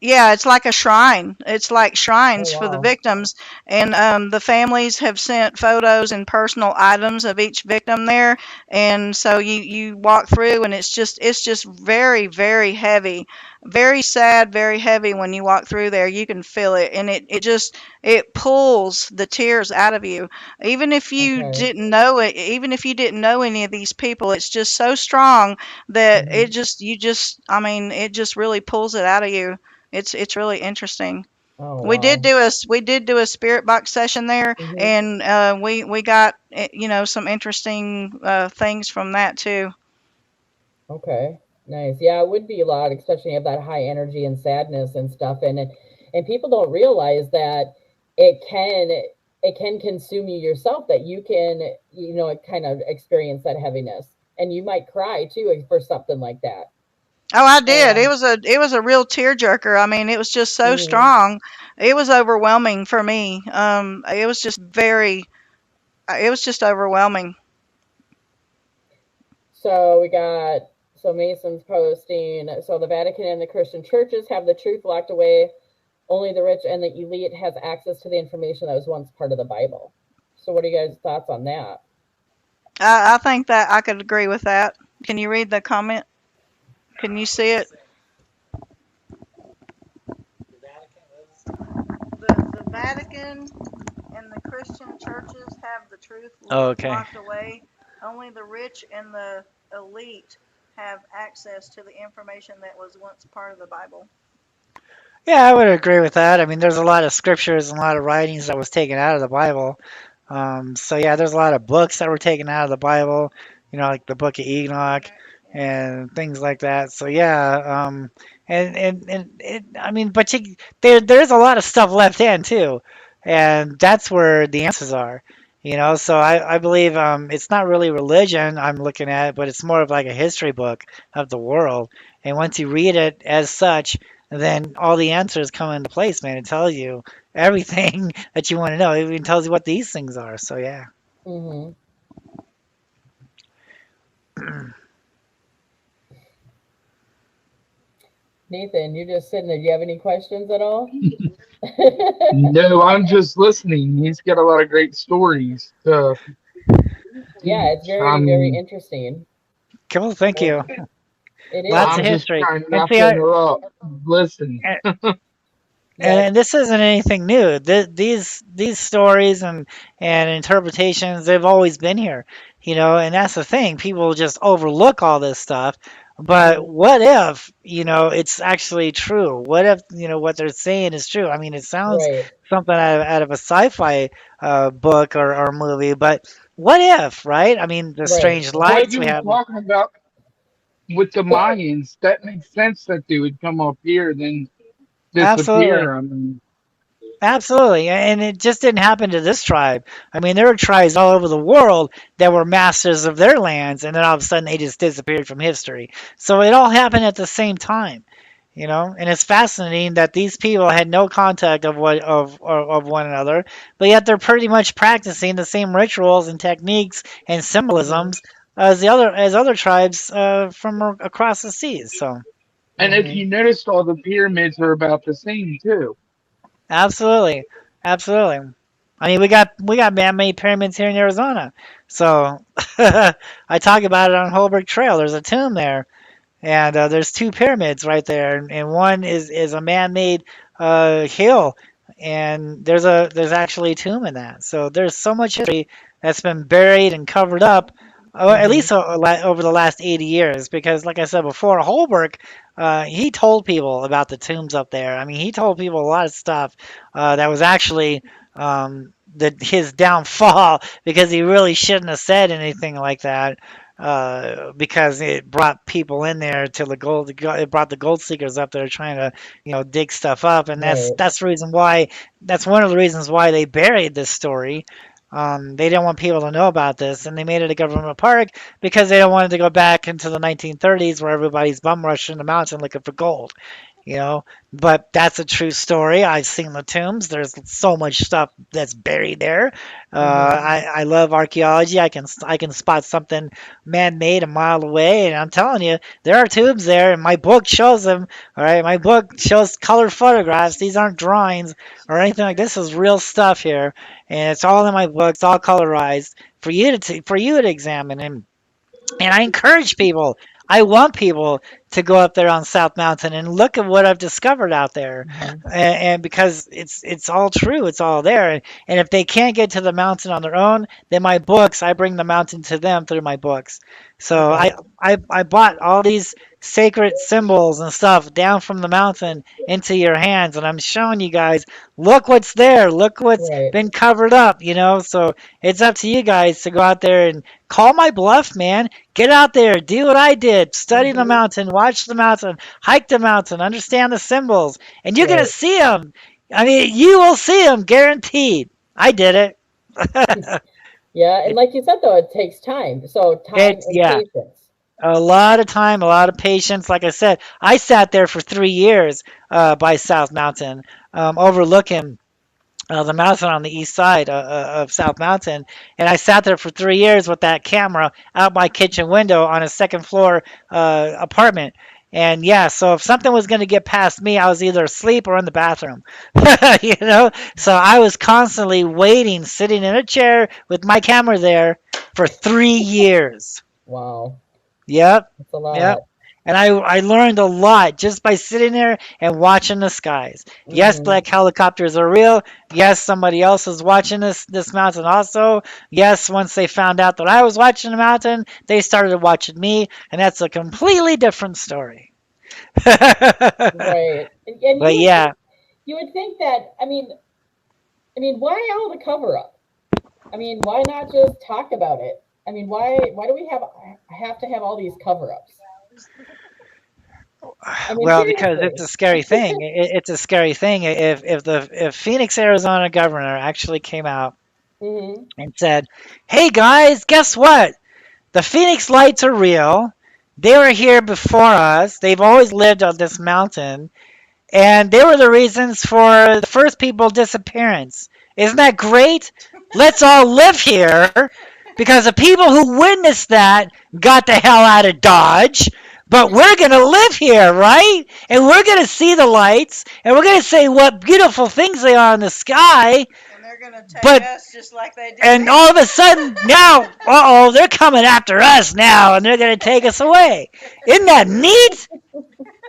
C: yeah, it's like a shrine. It's like
A: Oh
C: shrines for the
A: wow.
C: victims, and the families have sent photos and personal items of each victim there, and so you walk through, and it's just very very heavy, very sad, very heavy when you walk through there. You can feel it, and it pulls the tears out of you.
A: Okay.
C: Even if you didn't know any of these people, it's just so strong that
A: Mm-hmm.
C: I mean, it just really pulls it out of you. It's really interesting.
A: Oh wow.
C: We did do a spirit box session there,
A: Mm-hmm.
C: and we got some interesting things from that too.
A: Okay. Nice. Yeah, it would be a lot, especially you have that high energy and sadness and stuff, and people don't realize that it can it can consume you yourself. That you can kind of experience that heaviness, and you might cry too for something like that.
C: Oh, I did. It
A: Um.
C: was a real tearjerker. I mean, it was just so
A: Mhm.
C: strong. It was overwhelming for me. It was just overwhelming.
A: So we got Mason's posting. So the Vatican and the Christian churches have the truth locked away. Only the rich and the elite has access to the information that was once part of the Bible. So what are you guys' thoughts on that?
C: I think that I could agree with that. Can you read the comment? Can you see it? The Vatican and the Christian churches have the truth
D: Oh, okay.
C: locked away. Only the rich and the elite have access to the information that was once part of the Bible.
D: Yeah, I would agree with that. I mean, there's a lot of scriptures and a lot of writings that was taken out of the Bible. So yeah, there's a lot of books that were taken out of the Bible, like the Book of Enoch
C: Yeah.
D: and things like that. So yeah, I mean, but there's a lot of stuff left in too, and that's where the answers are. So I believe it's not really religion I'm looking at, but it's more of like a history book of the world. And once you read it as such, then all the answers come into place, man. It tells you everything that you want to know. It even tells you what these things are. So yeah.
A: Mm-hmm. Nathan, you're just sitting there. Do you have any questions at all?
B: No, I'm just listening. He's got a lot of great stories to
A: Yeah, it's
B: teach.
A: very, very interesting.
D: Cool. Thank
A: So
D: you.
A: it
D: Lots
A: is.
D: of
B: I'm just
D: history.
B: trying
D: And
B: not
D: see,
B: to interrupt. Listen.
A: Yep.
D: and this isn't anything new. These stories and interpretations, they've always been here, and that's the thing. People just overlook all this stuff. But
A: Mm-hmm.
D: what if, it's actually true? What if, what they're saying is true? I mean, it sounds
A: Right.
D: something out of a sci-fi book or movie, but what if, right? I mean, the
A: Right.
D: strange
B: What
D: lights
B: you
D: we
B: were
D: have.
B: talking about? with the Mayans, that makes sense that they would come up here then
D: Absolutely.
B: disappear. I mean,
D: Absolutely. And it just didn't happen to this tribe. I mean, there were tribes all over the world that were masters of their lands, and then all of a sudden they just disappeared from history. So it all happened at the same time, you know? And it's fascinating that these people had no contact of one another, but yet they're pretty much practicing the same rituals and techniques and
A: Mhm.
D: symbolisms as other tribes from across the seas. So
B: and if
A: Mhm.
B: you noticed, all the pyramids are about the same too.
D: absolutely, absolutely. I mean, we got man-made pyramids here in Arizona. So I talk about it on Holbrook Trail. There's a tomb there, and there's two pyramids right there, and one is a man-made hill, and there's actually a tomb in that. So there's so much history that's been buried and covered up, at
A: Mhm.
D: least over the last 80 years. Because, like I said before, Holbrook, he told people about the tombs up there. I mean, he told people a lot of stuff that was actually his downfall because he really shouldn't have said anything like that because it brought people in there to the gold. It brought the gold seekers up there trying to, dig stuff up, and that's
A: Right.
D: that's the reason why. That's one of the reasons why they buried this story. They didn't want people to know about this, and they made it a government park because they don't want it to go back into the 1930s where everybody's bum rushing the mountain looking for gold. You know, but that's a true story. I've seen the tombs. There's so much stuff that's buried there.
A: Mhm.
D: I love archaeology. I can spot something man-made a mile away, and I'm telling you, there are tubes there, and my book shows them. All right, my book shows color photographs. These aren't drawings or anything like this. Is real stuff here, and it's all in my book. It's all colorized for you to examine. And I encourage people. I want people to go up there on South Mountain and look at what I've discovered out there,
A: Mhm.
D: and because it's all true, it's all there. And if they can't get to the mountain on their own, then my books, I bring the mountain to them through my books. So
A: Okay.
D: I bought all these sacred symbols and stuff down from the mountain into your hands, and I'm showing you guys, look what's there, look what's
A: Right.
D: been covered up, So it's up to you guys to go out there and call my bluff, man. Get out there, do what I did, study the
A: Mhm.
D: mountain, watch the mountain, hike the mountain, understand the symbols, and you're gonna
A: Right.
D: see them. I mean, you will see them, guaranteed. I did it.
A: Yeah, and
D: it,
A: like you said though, it takes time. So time and
D: yeah,
A: patience.
D: a lot of time, a lot of patience. Like I said, I sat there for 3 years by South Mountain, overlooking the mountain on the east side of South Mountain, and I sat there for 3 years with that camera out my kitchen window on a second floor apartment. And yeah, so if something was going to get past me, I was either asleep or in the bathroom. So I was constantly waiting, sitting in a chair with my camera there for 3 years.
A: Wow.
D: Yep,
A: That's a
D: yep.
A: lot.
D: And I learned a lot just by sitting there and watching the skies. Yes,
A: Mhm.
D: black helicopters are real. Yes, somebody else was watching this mountain also. Yes, once they found out that I was watching the mountain, they started watching me, and that's a completely different story. But
A: Right. And
D: yeah,
A: you would think that I mean why all the cover up? I mean, why not just talk about it? I mean, why do we have to have all these cover ups? I mean,
D: well, because it's
A: seriously.
D: a scary thing. It's a scary thing. If Phoenix, Arizona governor actually came out
A: Mhm.
D: and said, "Hey guys, guess what? The Phoenix Lights are real. They were here before us. They've always lived on this mountain, and they were the reasons for the first people disappearance. Isn't that great? Let's all live here because the people who witnessed that got the hell out of Dodge. But we're going to live here, right? And we're going to see the lights, and we're going to say what beautiful things they are in the sky.
C: And they're gonna take
D: But
C: us just like they did.
D: and all of a sudden now, uh-oh, they're coming after us now, and they're going to take us away. Isn't that neat?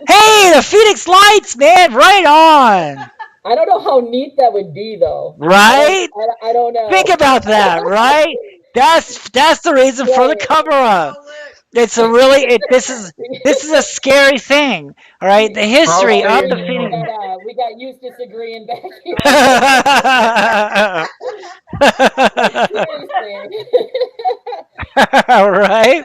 D: Hey, the Phoenix Lights, man, right on.
A: I don't know how neat that would be though.
D: Right?
A: I don't
D: Think
A: know.
D: about that, right? That's the reason for the
A: Right.
D: cover up.
C: Oh look,
D: It's a really this is a scary thing. All right, the
B: I'll
D: history
B: say
D: of
B: it
D: the
B: again.
D: Phoenix.
A: We got Eustace agreeing back here. Like seriously.
D: Right?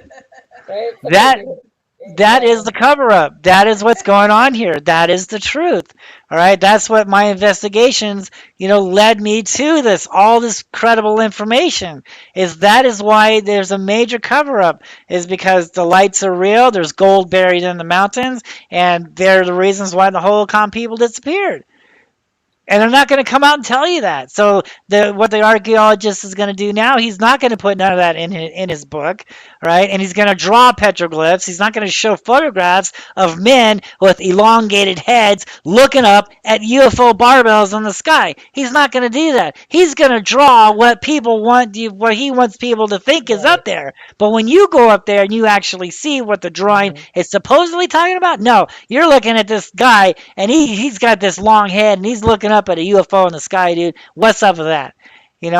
A: Right? Somebody
D: That
A: can
D: That is the cover up. That is what's going on here. That is the truth. All right. That's what my investigations, led me to this, all this credible information that is why there's a major cover up is because the lights are real. There's gold buried in the mountains, and they're the reasons why the Holocaunt people disappeared. And they're not going to come out and tell you that. So what the archaeologist is going to do now, he's not going to put none of that in his book, right? And he's going to draw petroglyphs. He's not going to show photographs of men with elongated heads looking up at UFO barbells in the sky. He's not going to do that. He's going to draw what people want, what he wants people to think is up there. But when you go up there and you actually see what the drawing is supposedly talking about, no, you're looking at this guy and he's got this long head and he's looking up at a UFO in the sky, dude. What's up with that?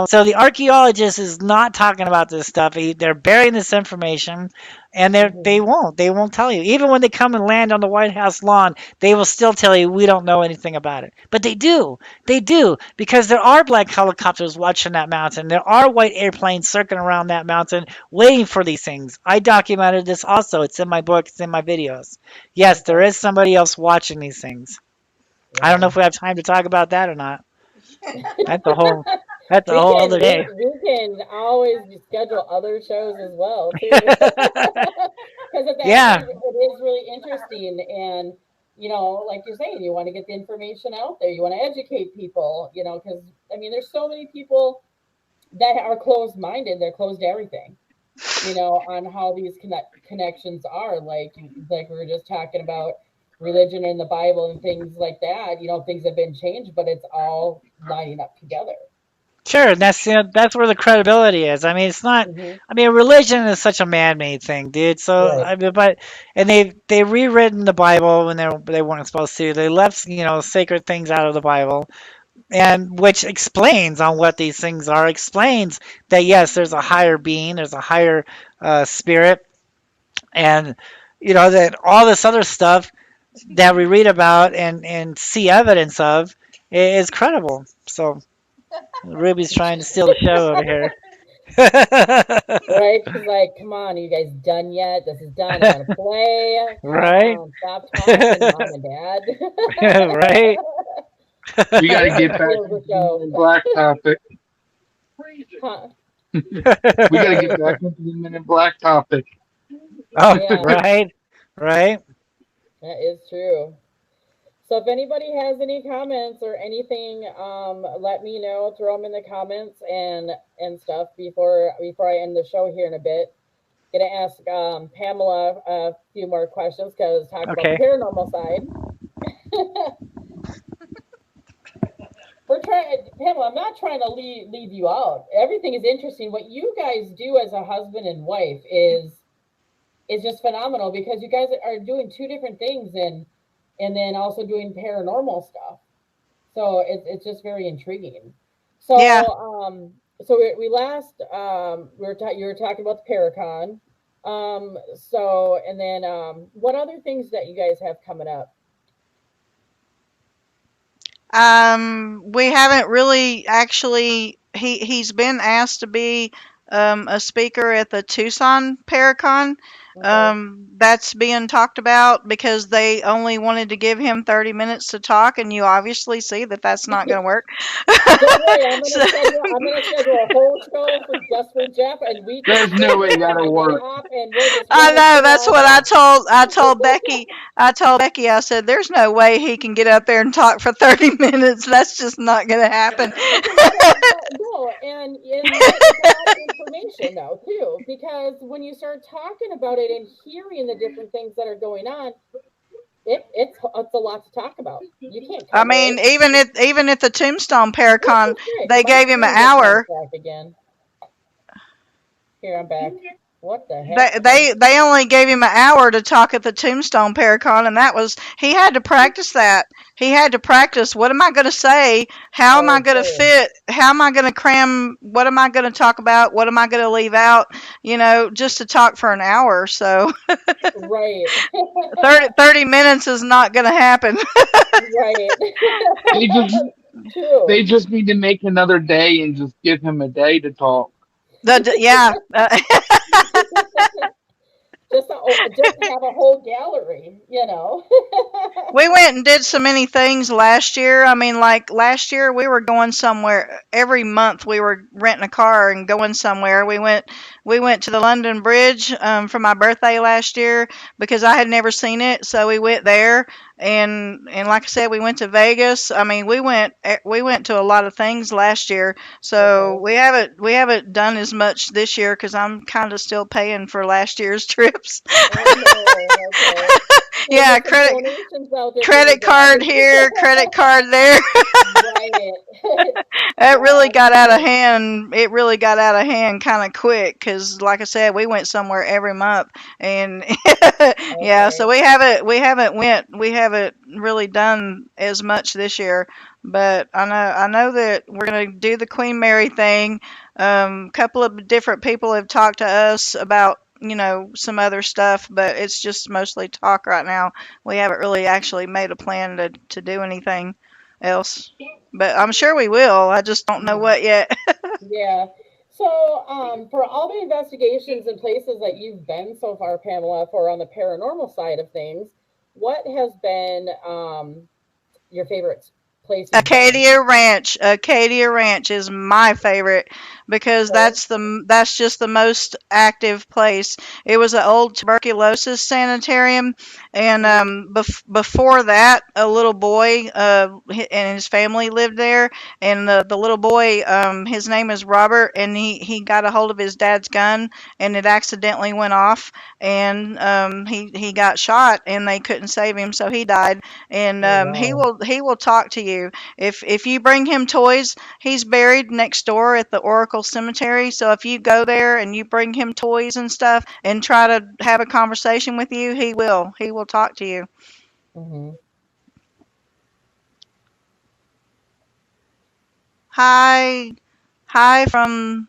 D: So the archaeologist is not talking about this stuff. They're burying this information, and they won't tell you. Even when they come and land on the White House lawn, they will still tell you we don't know anything about it. But they do, because there are black helicopters watching that mountain. There are white airplanes circling around that mountain, waiting for these things. I documented this also. It's in my book. It's in my videos. Yes, there is somebody else watching these things. I don't know if we have time to talk about that or not. That's a whole other day.
A: We can always schedule other shows as well too. Because it is really interesting, and like you're saying, you want to get the information out there. You want to educate people. Because there's so many people that are closed-minded. They're closed to everything. On how these connections are. Like we were just talking about religion and the Bible and things like that. Things have been changed, but it's all lining up together.
D: Sure, that's where the credibility is. It's not. Religion is such a man-made thing, dude. So they've rewritten the Bible when they weren't supposed to. They left sacred things out of the Bible, and which explains on what these things are. Explains that yes, there's a higher being, there's a higher spirit, and that all this other stuff that we read about and see evidence of is credible. So Ruby's trying to steal the show over here.
A: Right? She's like, come on, are you guys done yet? This is done. I want to play.
D: Right?
A: Stop talking, Mom and Dad.
D: Right?
B: We got to get back to the Black topic.
A: Huh?
B: We got to get back into the Men in Black topic.
D: Oh, yeah. Right.
A: That is true. So if anybody has any comments or anything, let me know. Throw them in the comments and stuff before I end the show here in a bit. Gonna ask Pamela a few more questions because talk about the paranormal side. Pamela, I'm not trying to leave you out. Everything is interesting. What you guys do as a husband and wife is just phenomenal because you guys are doing two different things and then also doing paranormal stuff. So it's just very intriguing. So so we last you were talking about the Paracon. So and then what other things that you guys have coming up?
C: We haven't really actually. He's been asked to be a speaker at the Tucson Paracon. That's being talked about because they only wanted to give him 30 minutes to talk, and you obviously see that that's not going to work.
A: Don't worry, I'm going to schedule a whole show just for Jeff, and we.
B: There's no way that'll work.
C: I know. That's what I told Becky. I said, "There's no way he can get up there and talk for 30 minutes. That's just not going to happen."
A: No, and it's a lot of information though too, because when you start talking about it and hearing the different things that are going on, it's a lot to talk about. You can't.
C: I mean, even at the Tombstone Paracon, they gave him an hour.
A: Again. Here, I'm back. What the heck?
C: They only gave him an hour to talk at the Tombstone Paracon, and that was he had to practice that. He had to practice. What am I going to say? How am I going to fit? How am I going to cram? What am I going to talk about? What am I going to leave out? Just to talk for an hour. So
A: right,
C: 30 minutes is not going to happen.
A: Right.
B: They just need to make another day and just give him a day to talk.
C: Yeah.
A: just have a whole gallery, you know.
C: We went and did so many things last year. I mean, like last year we were going somewhere every month. We were renting a car and going somewhere. We went to the London Bridge for my birthday last year because I had never seen it. So we went there, and like I said, we went to Vegas. I mean, we went to a lot of things last year. So
A: Okay.
C: we haven't done as much this year because I'm kind of still paying for last year's trips.
A: Oh no. Okay. So
C: Yeah,
A: get some
C: credit
A: donations out there for your
C: credit
A: dad.
C: card here, credit card there.
A: Right.
C: It
A: Yeah,
C: really got out of
A: absolutely.
C: hand. It really got out of hand kind of quick because, like I said, we went somewhere every month, and yeah, so
A: Okay.
C: we haven't really done as much this year. But I know that we're gonna do the Queen Mary thing. Couple of different people have talked to us about some other stuff, but it's just mostly talk right now. We haven't really actually made a plan to do anything else. But I'm sure we will. I just don't know
A: Mhm.
C: what yet.
A: Yeah. So, for all the investigations and places that you've been so far, Pamela, for on the paranormal side of things, what has been your favorite place you've been?
C: Acadia Ranch. Acadia Ranch is my favorite because
A: Okay.
C: that's just the most active place. It was an old tuberculosis sanitarium, and
A: Hmm.
C: before that, a little boy and his family lived there. And the little boy, his name is Robert, and he got a hold of his dad's gun, and it accidentally went off, and he got shot, and they couldn't save him, so he died. And
A: Oh
C: he
A: wow.
C: will talk to you if you bring him toys. He's buried next door at the Oracle Cemetery, so if you go there and you bring him toys and stuff and try to have a conversation with you, he will talk to you.
A: Hmm.
C: Hi, hi from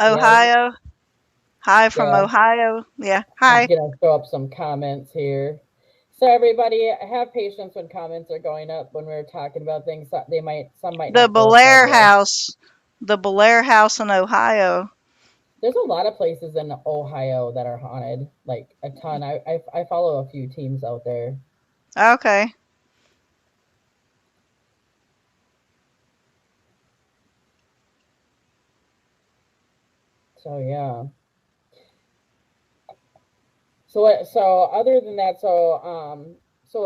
A: Yeah.
C: Ohio. Hi from
A: Yeah.
C: Ohio. Yeah,
A: I'm
C: hi.
A: gonna throw up some comments here. So everybody, have patience when comments are going up when we're talking about things. Some might
C: the
A: not work right
C: belair
A: away.
C: house the belair house in Ohio.
A: There's a lot of places in Ohio that are haunted, like a ton. I follow a few teams out there.
C: Okay.
A: So yeah. So other than that, so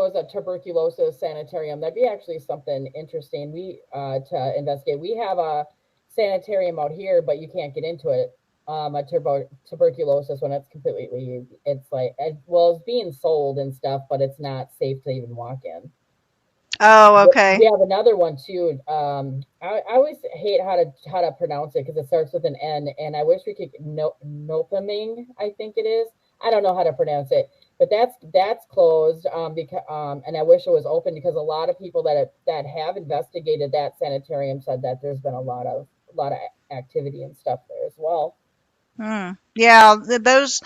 A: as a tuberculosis sanitarium, that'd be actually something interesting we to investigate. We have a sanitarium out here, but you can't get into it. A tuberculosis one, it's completely, it's like, well, it's being sold and stuff, but it's not safe to even walk in.
C: Oh,
A: We
C: okay.
A: have another one too. I always hate how to pronounce it because it starts with an N, and I wish we could Nopaming, I think it is. I don't know how to pronounce it, but that's closed. Because and I wish it was open because a lot of people that have investigated that sanitarium said that there's been a lot of activity and stuff there as well.
C: Yeah, those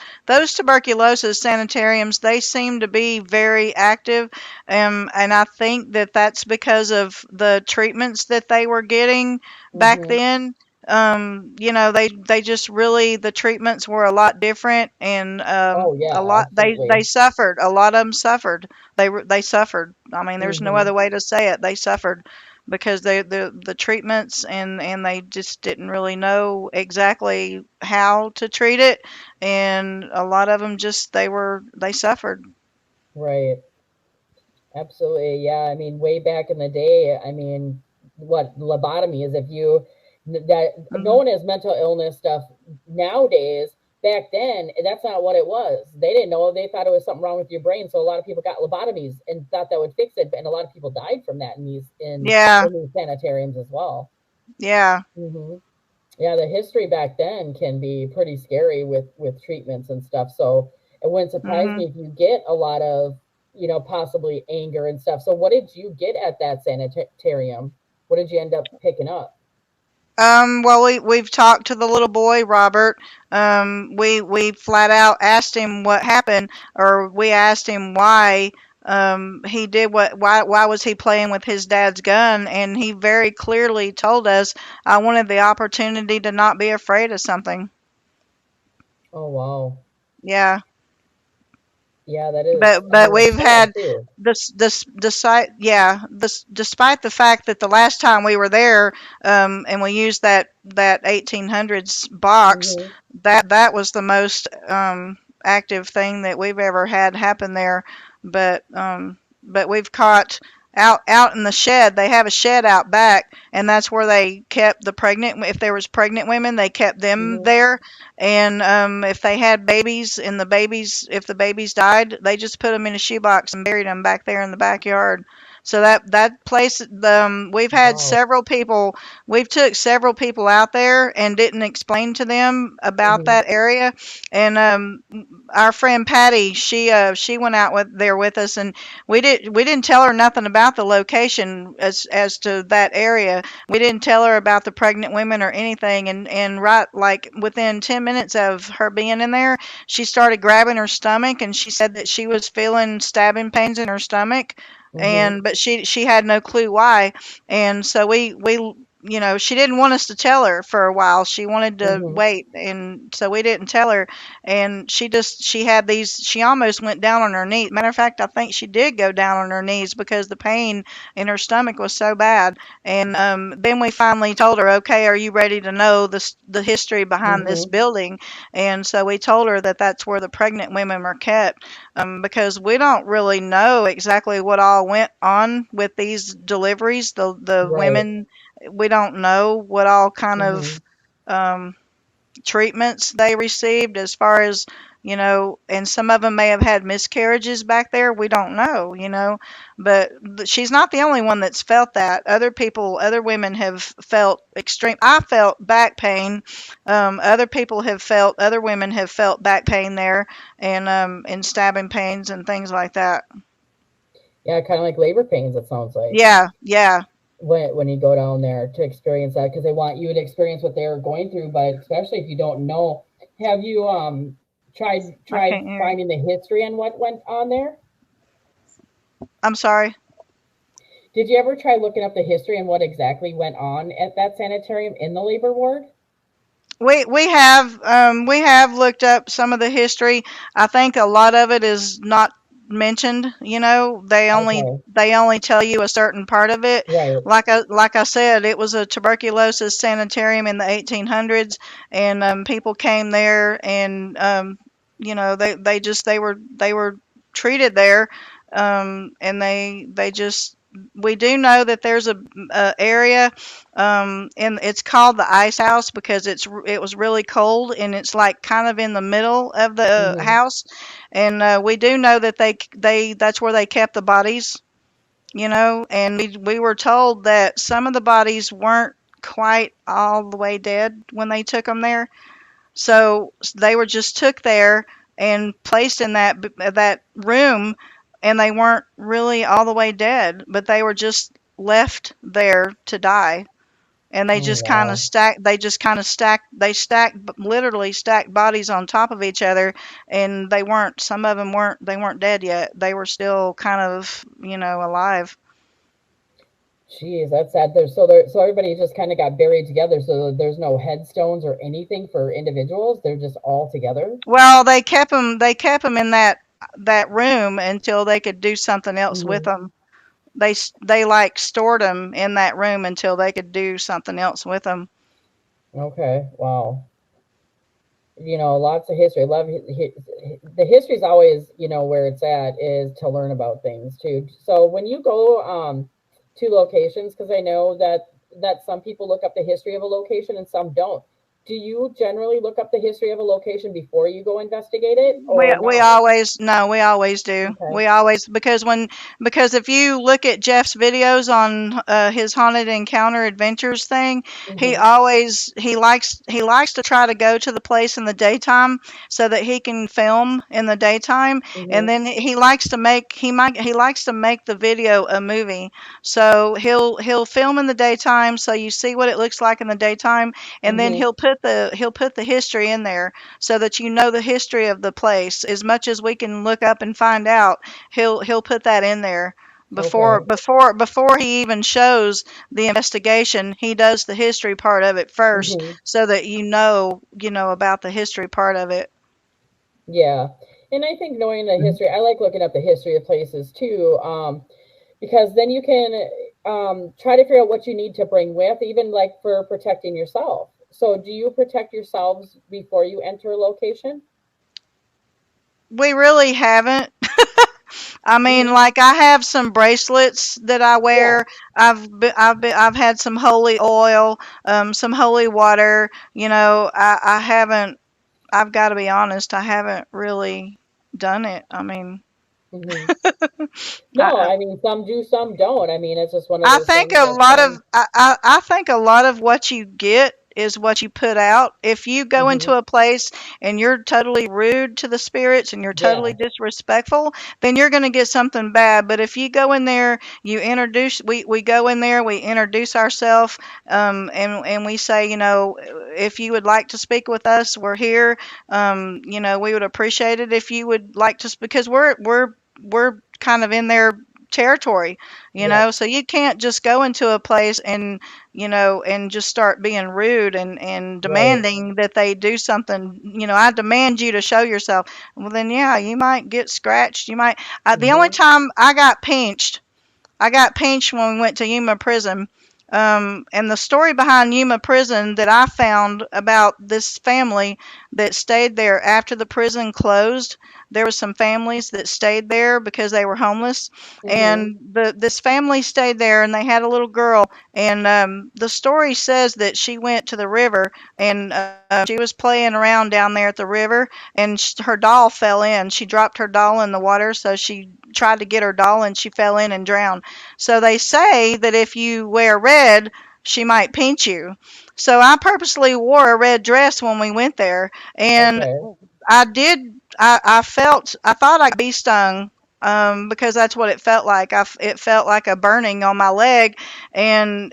C: tuberculosis sanitariums, they seem to be very active, and I think that that's because of the treatments that they were getting back
A: Hmm.
C: then. They just really, the treatments were a lot different, and
A: Oh
C: a
A: yeah,
C: lot they
A: absolutely.
C: suffered. A lot of them suffered. They suffered. I mean, there's no
A: Hmm.
C: other way to say it. They suffered because the treatments, and they just didn't really know exactly how to treat it, and a lot of them just they suffered.
A: Right. Absolutely. Yeah. I mean, way back in the day, I mean, what lobotomy is, if you, that
C: Mm.
A: known as mental illness stuff nowadays, back then, that's not what it was. They didn't know. They thought it was something wrong with your brain. So a lot of people got lobotomies and thought that would fix it. And a lot of people died from that in
C: Yeah,
A: these sanitariums as well.
C: yeah.
A: Hmm. Yeah, the history back then can be pretty scary with treatments and stuff. So it wouldn't surprise
C: Hmm.
A: me if you get a lot of, possibly anger and stuff. So what did you get at that sanitarium? What did you end up picking up?
C: Well, we've talked to the little boy, Robert. We flat out asked him what happened, or we asked him why he did why was he playing with his dad's gun, and he very clearly told us, I wanted the opportunity to not be afraid of something.
A: Oh wow.
C: Yeah.
A: Yeah, that is
C: But we've
A: sad
C: had
A: too.
C: despite the fact that the last time we were there, and we used that 1800s box,
A: Hmm.
C: that was the most active thing that we've ever had happen there. But we've caught out in the shed. They have a shed out back, and that's where they kept the pregnant. If there was pregnant women, they kept them
A: Hmm.
C: there. And if they had babies and if the babies died, they just put them in a shoebox and buried them back there in the backyard. So that place, we've had
A: Wow.
C: several people, we've took several people out there and didn't explain to them about
A: Hmm.
C: that area. And our friend Patty, she went out there with us, and we didn't tell her nothing about the location as to that area. We didn't tell her about the pregnant women or anything, and right, like within 10 minutes of her being in there, she started grabbing her stomach, and she said that she was feeling stabbing pains in her stomach,
A: Hmm.
C: and but she had no clue why. And so we she didn't want us to tell her for a while. She wanted to
A: Hmm.
C: wait, and so we didn't tell her. And she had these, she almost went down on her knees. Matter of fact, I think she did go down on her knees because the pain in her stomach was so bad. And then we finally told her, okay, are you ready to know the history behind this
A: Hmm.
C: building? And so we told her that that's where the pregnant women are kept, because we don't really know exactly what all went on with these deliveries. The
A: Right.
C: women, we don't know what all kind
A: Hmm.
C: of um, treatments they received, as far as, and some of them may have had miscarriages back there. We don't know, but she's not the only one that's felt that. Other women have felt extreme. I felt back pain. Other women have felt back pain there, and stabbing pains and things like that.
A: Yeah, kind of like labor pains, it sounds like,
C: Yeah, yeah.
A: when you go down there to experience that, because they want you to experience what they're going through, but especially if you don't know. Have you
C: I
A: tried
C: can't hear.
A: finding the history on what went on there?
C: I'm sorry.
A: Did you ever try looking up the history and what exactly went on at that sanitarium in the labor ward?
C: We have looked up some of the history. I think a lot of it is not mentioned.
A: Okay.
C: They only tell you a certain part of it.
A: Right.
C: Like I said, it was a tuberculosis sanitarium in the 1800s, and people came there, and they were treated there, and they just we do know that there's a area, and it's called the ice house because it was really cold, and it's like kind of in the middle of the
A: Hmm.
C: house. And we do know that they that's where they kept the bodies, and we were told that some of the bodies weren't quite all the way dead when they took them there. So they were just took there and placed in that room, and they weren't really all the way dead, but they were just left there to die. And they
A: Oh
C: just kind of
A: wow.
C: stacked. They stacked, literally stacked bodies on top of each other, and they weren't. Some of them weren't. They weren't dead yet. They were still kind of, alive.
A: Jeez, that's sad. So everybody just kind of got buried together. So there's no headstones or anything for individuals. They're just all together.
C: Well, they kept them. They kept them in that room until they could do something else with
A: Hmm.
C: them. They like stored them in that room until they could do something else with them.
A: Okay. Wow. Lots of history. Love the history is always, where it's at is to learn about things too. So when you go to locations, because I know that some people look up the history of a location and some don't. Do you generally look up the history of a location before you go investigate it
C: We
A: or
C: we
A: not?
C: always no, we always do.
A: Okay.
C: We always because if you look at Jeff's videos on his haunted encounter adventures thing,
A: Hmm.
C: he likes to try to go to the place in the daytime so that he can film in the daytime, and
A: Hmm.
C: then he likes to make the video a movie. So he'll film in the daytime so you see what it looks like in the daytime, and then
A: Hmm.
C: he'll put the history in there so that you know the history of the place. As much as we can look up and find out, he'll put that in there
A: Okay.
C: before he even shows the investigation. He does the history part of it first,
A: Hmm.
C: so that you know about the history part of it.
A: Yeah. And I think knowing the history, I like looking up the history of places too, because then you can try to figure out what you need to bring with, even like for protecting yourself. So, do you protect yourselves before you enter a location?
C: We really haven't. I mean,
A: Hmm.
C: like I have some bracelets that I
A: Yeah.
C: wear. I've had some holy oil, some holy water. I haven't. I've got to be honest. I haven't really done it. I mean,
A: Hmm. No,
C: I,
A: I mean, some do, some don't. I mean, it's just one of
C: I
A: those
C: think
A: things
C: a
A: that
C: lot
A: some.
C: of I think a lot of what you get is what you put out. If you go
A: Hmm.
C: into a place and you're totally rude to the spirits and you're totally
A: Yeah.
C: disrespectful, then you're going to get something bad. But if you go in there, we go in there, we introduce ourselves, and we say, if you would like to speak with us, we're here. We would appreciate it if you would like to, because we're kind of in their territory,
A: Yep.
C: so you can't just go into a place and and just start being rude and
A: Right.
C: demanding that they do something. I demand you to show yourself. Well, then yeah, you might get scratched. You might. The only
A: Hmm.
C: time I got pinched when we went to Yuma Prison. And the story behind Yuma Prison that I found about this family that stayed there after the prison closed. There were some families that stayed there because they were homeless,
A: Hmm.
C: and this family stayed there, and they had a little girl. And the story says that she went to the river, and she was playing around down there at the river, and her doll fell in. She dropped her doll in the water, so she tried to get her doll, and she fell in and drowned. So they say that if you wear red, she might pinch you. So I purposely wore a red dress when we went there, and
A: Okay.
C: I did. I thought I got bee stung, because that's what it felt like. It felt like a burning on my leg, and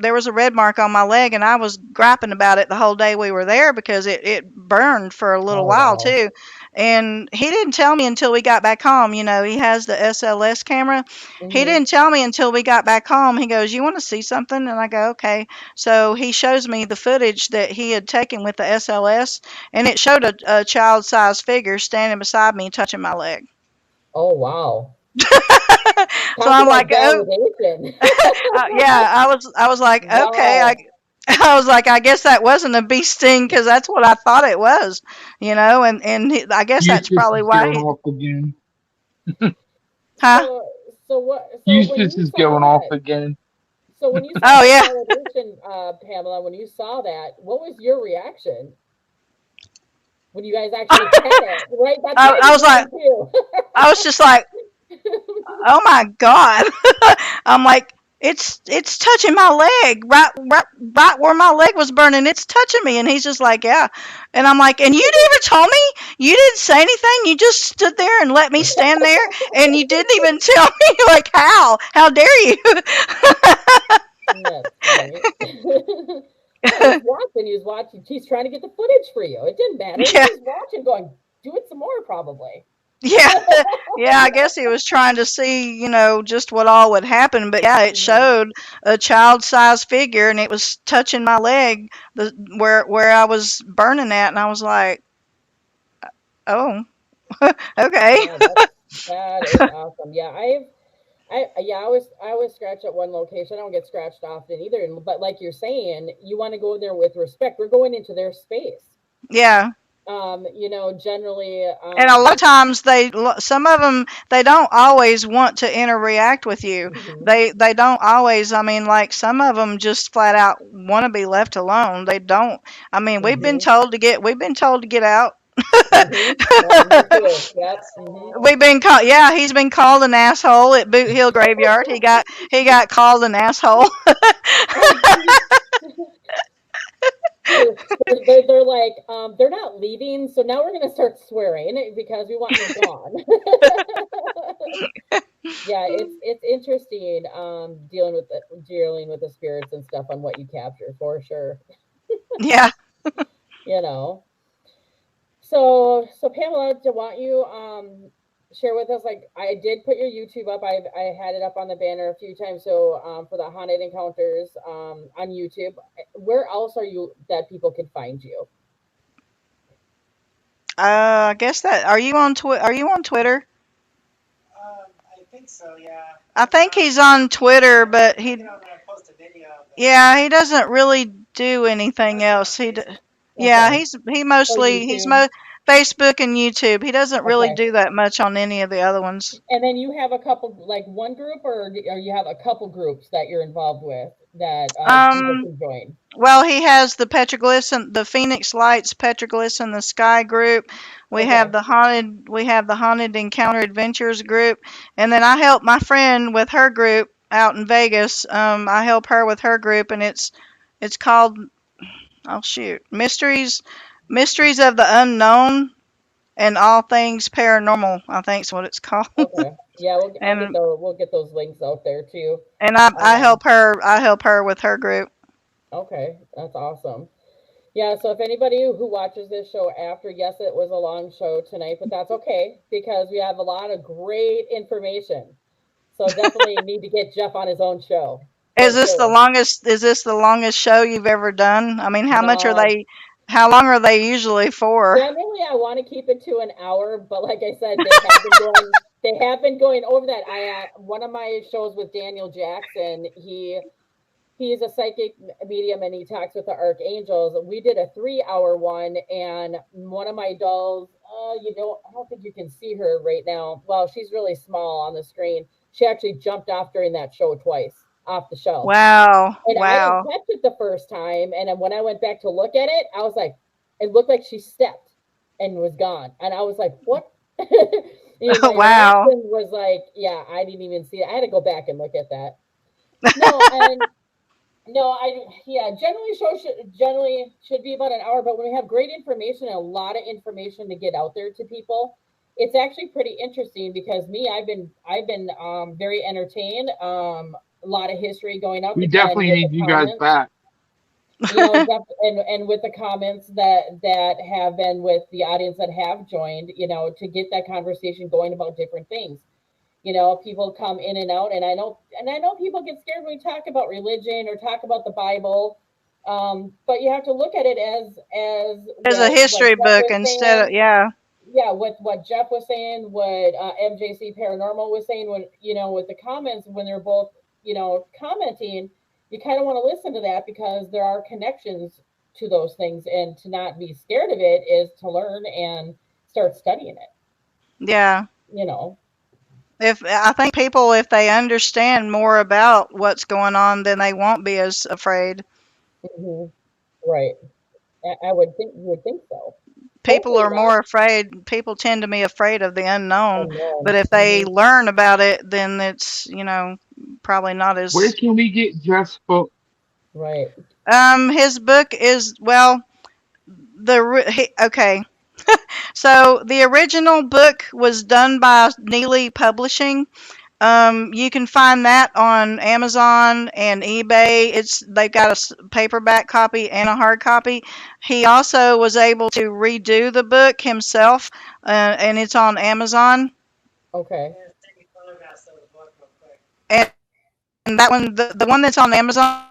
C: there was a red mark on my leg, and I was griping about it the whole day we were there because it burned for a little
A: Oh,
C: while
A: wow.
C: too. And he didn't tell me until we got back home. He has the SLS camera. He
A: Hmm.
C: didn't tell me until we got back home. He goes, "You want to see something?" And I go, "Okay." So he shows me the footage that he had taken with the SLS, and it showed a child-sized figure standing beside me, touching my leg.
A: Oh, wow.
C: So
A: Talk
C: I'm like,
A: about
C: "Oh,
A: validation.
C: yeah." I was like, "Okay." I
A: Wow.
C: I was like, "I guess that wasn't a bee sting because that's what I thought it was. I guess that's
B: Eustace
C: probably
B: is
C: why
B: going
C: he,
B: off again.
C: huh?
A: So, so when
B: Eustace
A: you
B: is
A: saw
B: going off
A: that,
B: again.
A: so when you saw
C: Oh
A: that
C: yeah,
A: validation, Pamela, when you saw that, what was your reaction when you guys actually had it? Right? That's my
C: I was like,
A: question too.
C: I was just like, "Oh my God." I'm like, it's touching my leg, right where my leg was burning. It's touching me, and he's just like, "Yeah." And I'm like, "And you never told me? You didn't say anything. You just stood there and let me stand there, and you didn't even tell me, like, how? How dare you?"
A: That's funny. No, he's watching. He's watching. He's trying to get the footage for you. It didn't matter. He
C: Yeah,
A: was watching, going, "Do it some more, probably."
C: yeah, yeah. I guess he was trying to see, just what all would happen. But yeah, it
A: Hmm.
C: showed a child-sized figure, and it was touching my leg, where I was burning at, and I was like, "Oh, okay."
A: Yeah, that is awesome. Yeah, I always scratch at one location. I don't get scratched often either. But like you're saying, you want to go there with respect. We're going into their space.
C: Yeah.
A: Generally,
C: And a lot of times some of them, they don't always want to interact with you.
A: mhm,
C: They don't always. I mean, like some of them just flat out want to be left alone. They don't. I mean,
A: mhm,
C: we've been told to get out.
A: mhm. Me too. Yep. Mhm.
C: We've been called. Yeah, he's been called an asshole at Boot Hill Graveyard. He got called an asshole.
A: They're like, they're not leaving, so now we're gonna start swearing because we want you gone. Yeah, it's interesting, dealing with the spirits and stuff on what you capture for sure.
C: Yeah.
A: You know. So Pamela, do want you share with us, like, I did put your YouTube up. I had it up on the banner a few times. So for the haunted encounters on YouTube, where else are you that people can find you?
C: I guess that. Are you on Are you on Twitter?
D: I think so, yeah.
C: I think he's on Twitter, but he. Yeah, he doesn't really do anything else. Yeah,
A: Okay.
C: he
A: Or
C: mostly
A: YouTube.
C: Facebook and YouTube. He doesn't really
A: Okay.
C: do that much on any of the other ones.
A: And then you have a couple, like one group, or you have a couple groups that you're involved with that people
C: Um,
A: can join.
C: well, he has the Phoenix Lights Petroglyphs in the Sky group.
A: Okay.
C: We have the Haunted Encounter Adventures group, and then I help my friend with her group out in Vegas. I help her with her group, and it's called, oh shoot, Mysteries of the Unknown and All Things Paranormal, I think's what it's called.
A: Okay. Yeah,
C: and
A: we'll get those links out there too.
C: and
A: Um,
C: I help her with her group.
A: okay, that's awesome. Yeah, so if anybody who watches this show after, yes, it was a long show tonight, but that's okay because we have a lot of great information. So definitely need to get Jeff on his own show for sure.
C: Is this the longest show you've ever done? I mean,
A: No,
C: how long are they usually for?
A: generally I want to keep it to an hour, but like I said, they have been going over that. I one of my shows with Daniel Jackson, he's a psychic medium and he talks with the archangels. We did a 3 hour one, and one of my dolls, I don't think you can see her right now. Well, she's really small on the screen. She actually jumped off during that show twice off the shelf.
C: Wow,
A: And I didn't
C: wow.
A: catch it the first time. And then when I went back to look at it, I was like, it looked like she stepped and was gone. And I was like, what? My
C: Wow.
A: reaction was like, yeah, I didn't even see it. I had to go back and look at that. No, and no, generally generally should be about an hour, but when we have great information and a lot of information to get out there to people, it's actually pretty interesting because I've been very entertained. A lot of history going up
B: We
A: and
B: definitely
A: with the
B: need you guys
A: comments,
B: back.
A: and with the comments that have been with the audience that have joined, to get that conversation going about different things. People come in and out, and I know people get scared when we talk about religion or talk about the Bible. But you have to look at it as
C: As a
A: what
C: history
A: Jeff
C: book
A: was
C: instead of,
A: saying.
C: yeah.
A: Yeah, what Jeff was saying, what MJC Paranormal was saying, when with the comments, when they're both commenting, you kind of want to listen to that because there are connections to those things, and to not be scared of it is to learn and start studying it.
C: Yeah.
A: You know.
C: If I think people, if they understand more about what's going on, then they won't be as afraid.
A: Hmm. Right. I would think you would think so.
C: People
A: Hopefully
C: are
A: not.
C: more afraid. People tend to be afraid of the unknown, but
A: Unknown.
C: if they
A: Hmm.
C: learn about it, then it's, probably not
B: Where
C: as.
B: can we get Jeff's book?
A: Right.
C: His book is, well, okay. So the original book was done by Neely Publishing. You can find that on Amazon and eBay. They've got a paperback copy and a hard copy. He also was able to redo the book himself, and it's on Amazon.
A: Okay.
C: And that one, the one that's on Amazon,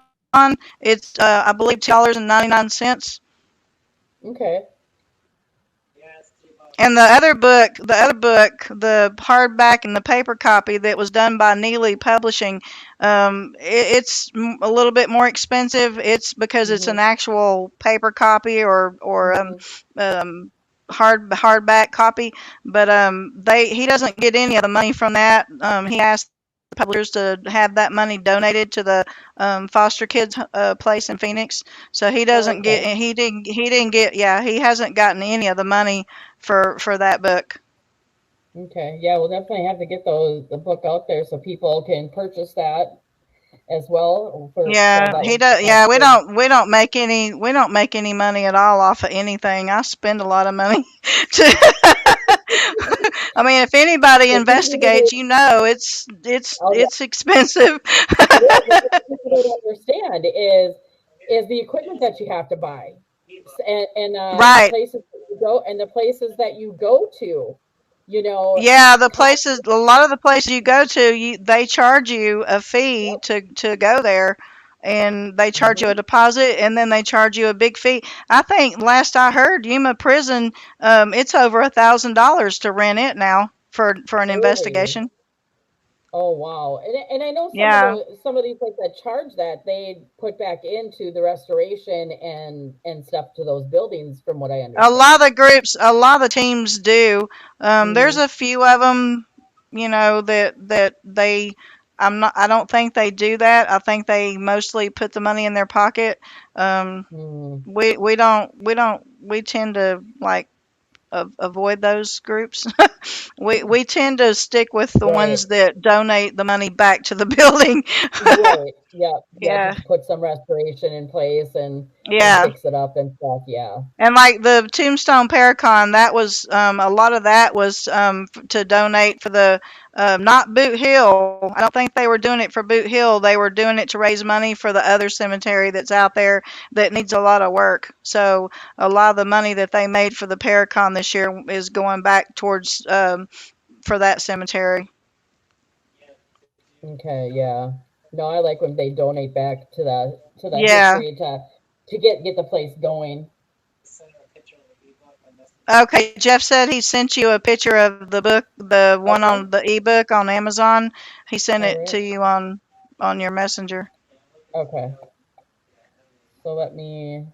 C: it's I believe $2.99.
A: Okay.
C: And the hardback and the paper copy that was done by Neely Publishing, it's a little bit more expensive. It's because it's an
A: Hmm.
C: actual paper copy or
A: Hmm.
C: hardback copy. But he doesn't get any of the money from that. He asked the publishers to have that money donated to the foster kids place in Phoenix. So he
A: Oh,
C: doesn't get
A: okay.
C: he didn't get, yeah, he hasn't gotten any of the money for that book.
A: Okay. Yeah, we'll definitely have to get the book out there so people can purchase that as well. For
C: Yeah,
A: that
C: he
A: would
C: does.
A: that's
C: Yeah,
A: good.
C: we don't make any money at all off of anything. I spend a lot of money to I mean, if anybody
A: The people
C: investigates,
A: oh yeah,
C: it's expensive.
A: yeah. What people don't understand is the equipment that you have to buy, and the
C: Right.
A: places that you go and the places that you go to. You know,
C: Yeah,
A: cost.
C: a lot of the places you go to, they charge you a fee
A: Yep.
C: to go there. and they charge you a
A: Mm-hmm.
C: deposit, and then they charge you a big fee. I think last I heard, Yuma Prison, it's over $1,000 to rent it now for an
A: Really?
C: investigation.
A: Oh wow. And I know
C: Yeah.
A: some of these like that charge that they put back into the restoration and stuff to those buildings from what I
C: A
A: understand.
C: lot of the groups, a lot of the teams do. There's
A: Mm-hmm.
C: a few of them, that they. I don't think they do that. I think they mostly put the money in their pocket. Um,
A: Mm-hmm.
C: we tend to like avoid those groups. We tend to stick with the
A: Right.
C: ones that donate the money back to the building.
A: Right. Yeah. Yeah. To
C: Yeah,
A: put some restoration in place and
C: yeah.
A: fix it up and stuff. Yeah.
C: And like the Tombstone Paracon, that was a lot of that was to donate for the not Boot Hill. I don't think they were doing it for Boot Hill. They were doing it to raise money for the other cemetery that's out there that needs a lot of work. So a lot of the money that they made for the Paracon this year is going back towards for that cemetery.
A: Okay. Yeah. No, I like when they donate back to the
C: Yeah.
A: history to get the place going.
C: Okay, Jeff said he sent you a picture of the book, the one
A: Okay.
C: on the ebook on Amazon. He sent
A: All
C: it to
A: right.
C: you on your messenger.
A: Okay. So let me.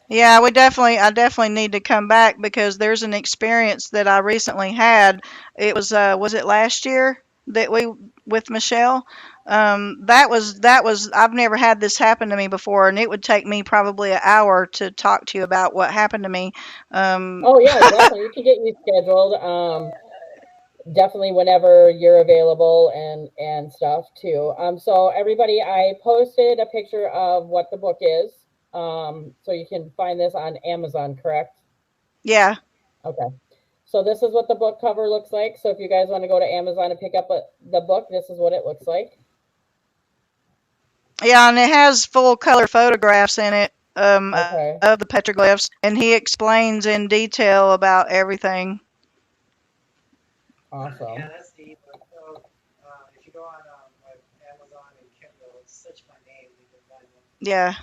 C: Yeah, I definitely need to come back because there's an experience that I recently had. It was it last year that we with Michelle? That was I've never had this happen to me before, and it would take me probably an hour to talk to you about what happened to me. Um,
A: Oh yeah, definitely. We can get you scheduled. Definitely whenever you're available and stuff too. So everybody, I posted a picture of what the book is. So you can find this on Amazon, correct?
C: yeah,
A: Okay. So this is what the book cover looks like. So if you guys want to go to Amazon and pick up the book, this is what it looks like.
C: yeah, and it has full color photographs in it
A: Okay.
C: of the petroglyphs, and he explains in detail about everything.
A: Awesome.
C: Yeah.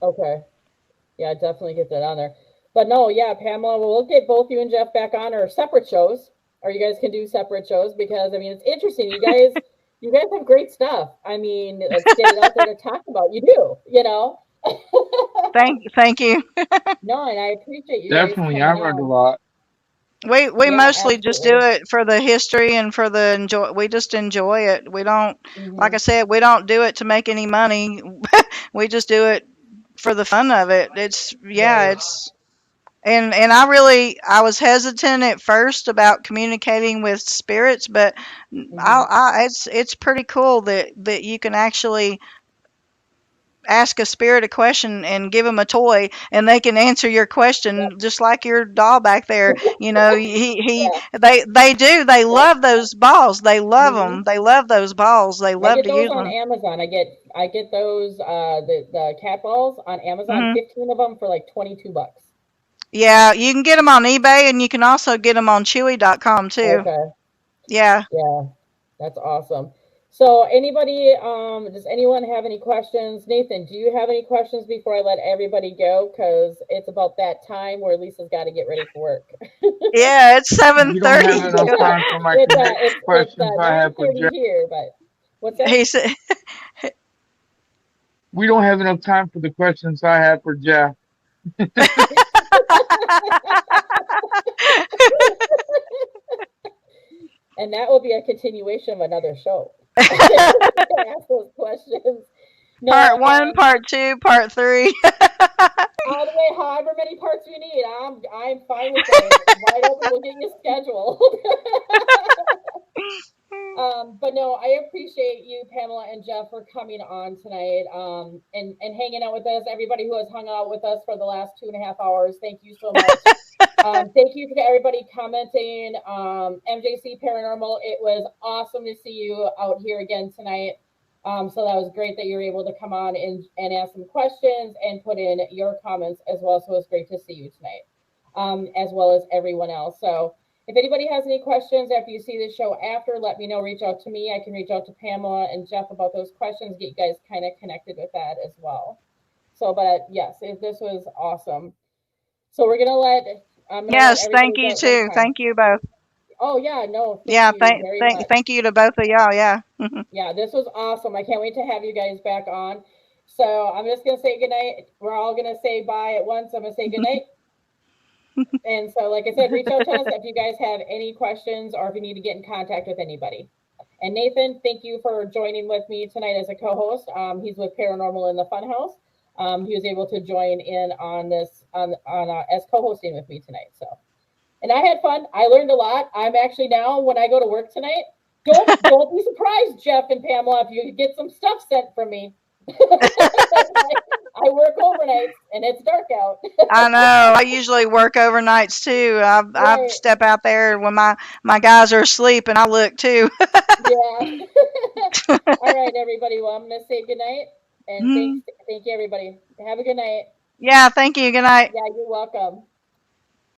A: Okay. Yeah, definitely get that on there. But no, yeah, Pamela, we'll get both you and Jeff back on our separate shows, or you guys can do separate shows because I mean it's interesting. You guys have great stuff. I mean, let's get it out there to talk about. You do, you know.
C: Thank you.
A: No, and I appreciate you guys
B: Definitely,
A: coming
B: I've heard a
A: on.
B: lot.
C: We
A: Yeah,
C: mostly just do
A: absolutely.
C: it for the history and for the enjoy. We just enjoy it. We don't, like I
A: Hmm.
C: said, we don't do it to make any money. We just do it for the fun of it. It's yeah,
A: Right.
C: it's and I was hesitant at first about communicating with spirits, but
A: Hmm.
C: it's pretty cool that you can actually ask a spirit a question and give them a toy and they can answer your
A: Yep.
C: question just like your doll back there.
A: Yeah.
C: They do, they
A: Yep.
C: love those balls, they love
A: Hmm.
C: them, they love those balls, they
A: I
C: love
A: get
C: to
A: those
C: use
A: on
C: them.
A: Amazon. I get those the cat balls on Amazon,
C: Hmm.
A: 15 of them for like 22 bucks.
C: Yeah, you can get them on eBay and you can also get them on chewy.com too.
A: Okay.
C: Yeah.
A: Yeah. That's awesome. So anybody, does anyone have any questions? Nathan, do you have any questions before I let everybody go? Because it's about that time where Lisa's got to get ready for work.
C: Yeah, it's
B: We don't have
C: 7:30.
B: enough time for my
A: It's
B: questions I have for
A: 9:30
B: Jeff.
A: here, but what's that?
C: He said
B: We don't have enough time for the questions I have for Jeff.
A: And that will be a continuation of another show. Ask those questions. No,
C: part 1, part 2, part 3.
A: all the way, however many parts we need. I'm fine with that. Wide open. We'll get you scheduled. But no, I appreciate you, Pamela and Jeff, for coming on tonight. And hanging out with us. Everybody who has hung out with us for the last 2.5 hours. Thank you so much. Thank you to everybody commenting. MJC Paranormal, it was awesome to see you out here again tonight. So that was great that you were able to come on and ask some questions and put in your comments as well. So it was great to see you tonight, as well as everyone else. So If anybody has any questions after you see this show after, let me know. Reach out to me. I can reach out to Pamela and Jeff about those questions, get you guys kind of connected with that as well. So, but yes, this was awesome. So we're gonna let
C: Yes, thank
A: everybody
C: you
A: go one
C: too.
A: time.
C: Thank you both.
A: Oh yeah, no,
C: Yeah,
A: thank you very much.
C: thank you to both of y'all. Yeah.
A: Yeah, this was awesome. I can't wait to have you guys back on. So I'm just gonna say goodnight. We're all gonna say bye at once. I'm gonna say goodnight. And so, like I said, reach out to us if you guys have any questions or if you need to get in contact with anybody. And Nathan, thank you for joining with me tonight as a co-host. He's with Paranormal in the Funhouse. He was able to join in on this as co-hosting with me tonight. So, and I had fun. I learned a lot. I'm actually now when I go to work tonight. Don't be surprised, Jeff and Pamela, if you get some stuff sent from me. I work overnights and it's dark out.
C: I know. I usually work overnights too. I
A: Right.
C: step out there when my guys are asleep, and I look too.
A: Yeah. All right, everybody. Well, I'm gonna say goodnight and thank you, everybody. Have a good night.
C: Yeah. Thank you. Good night.
A: Yeah, you're welcome.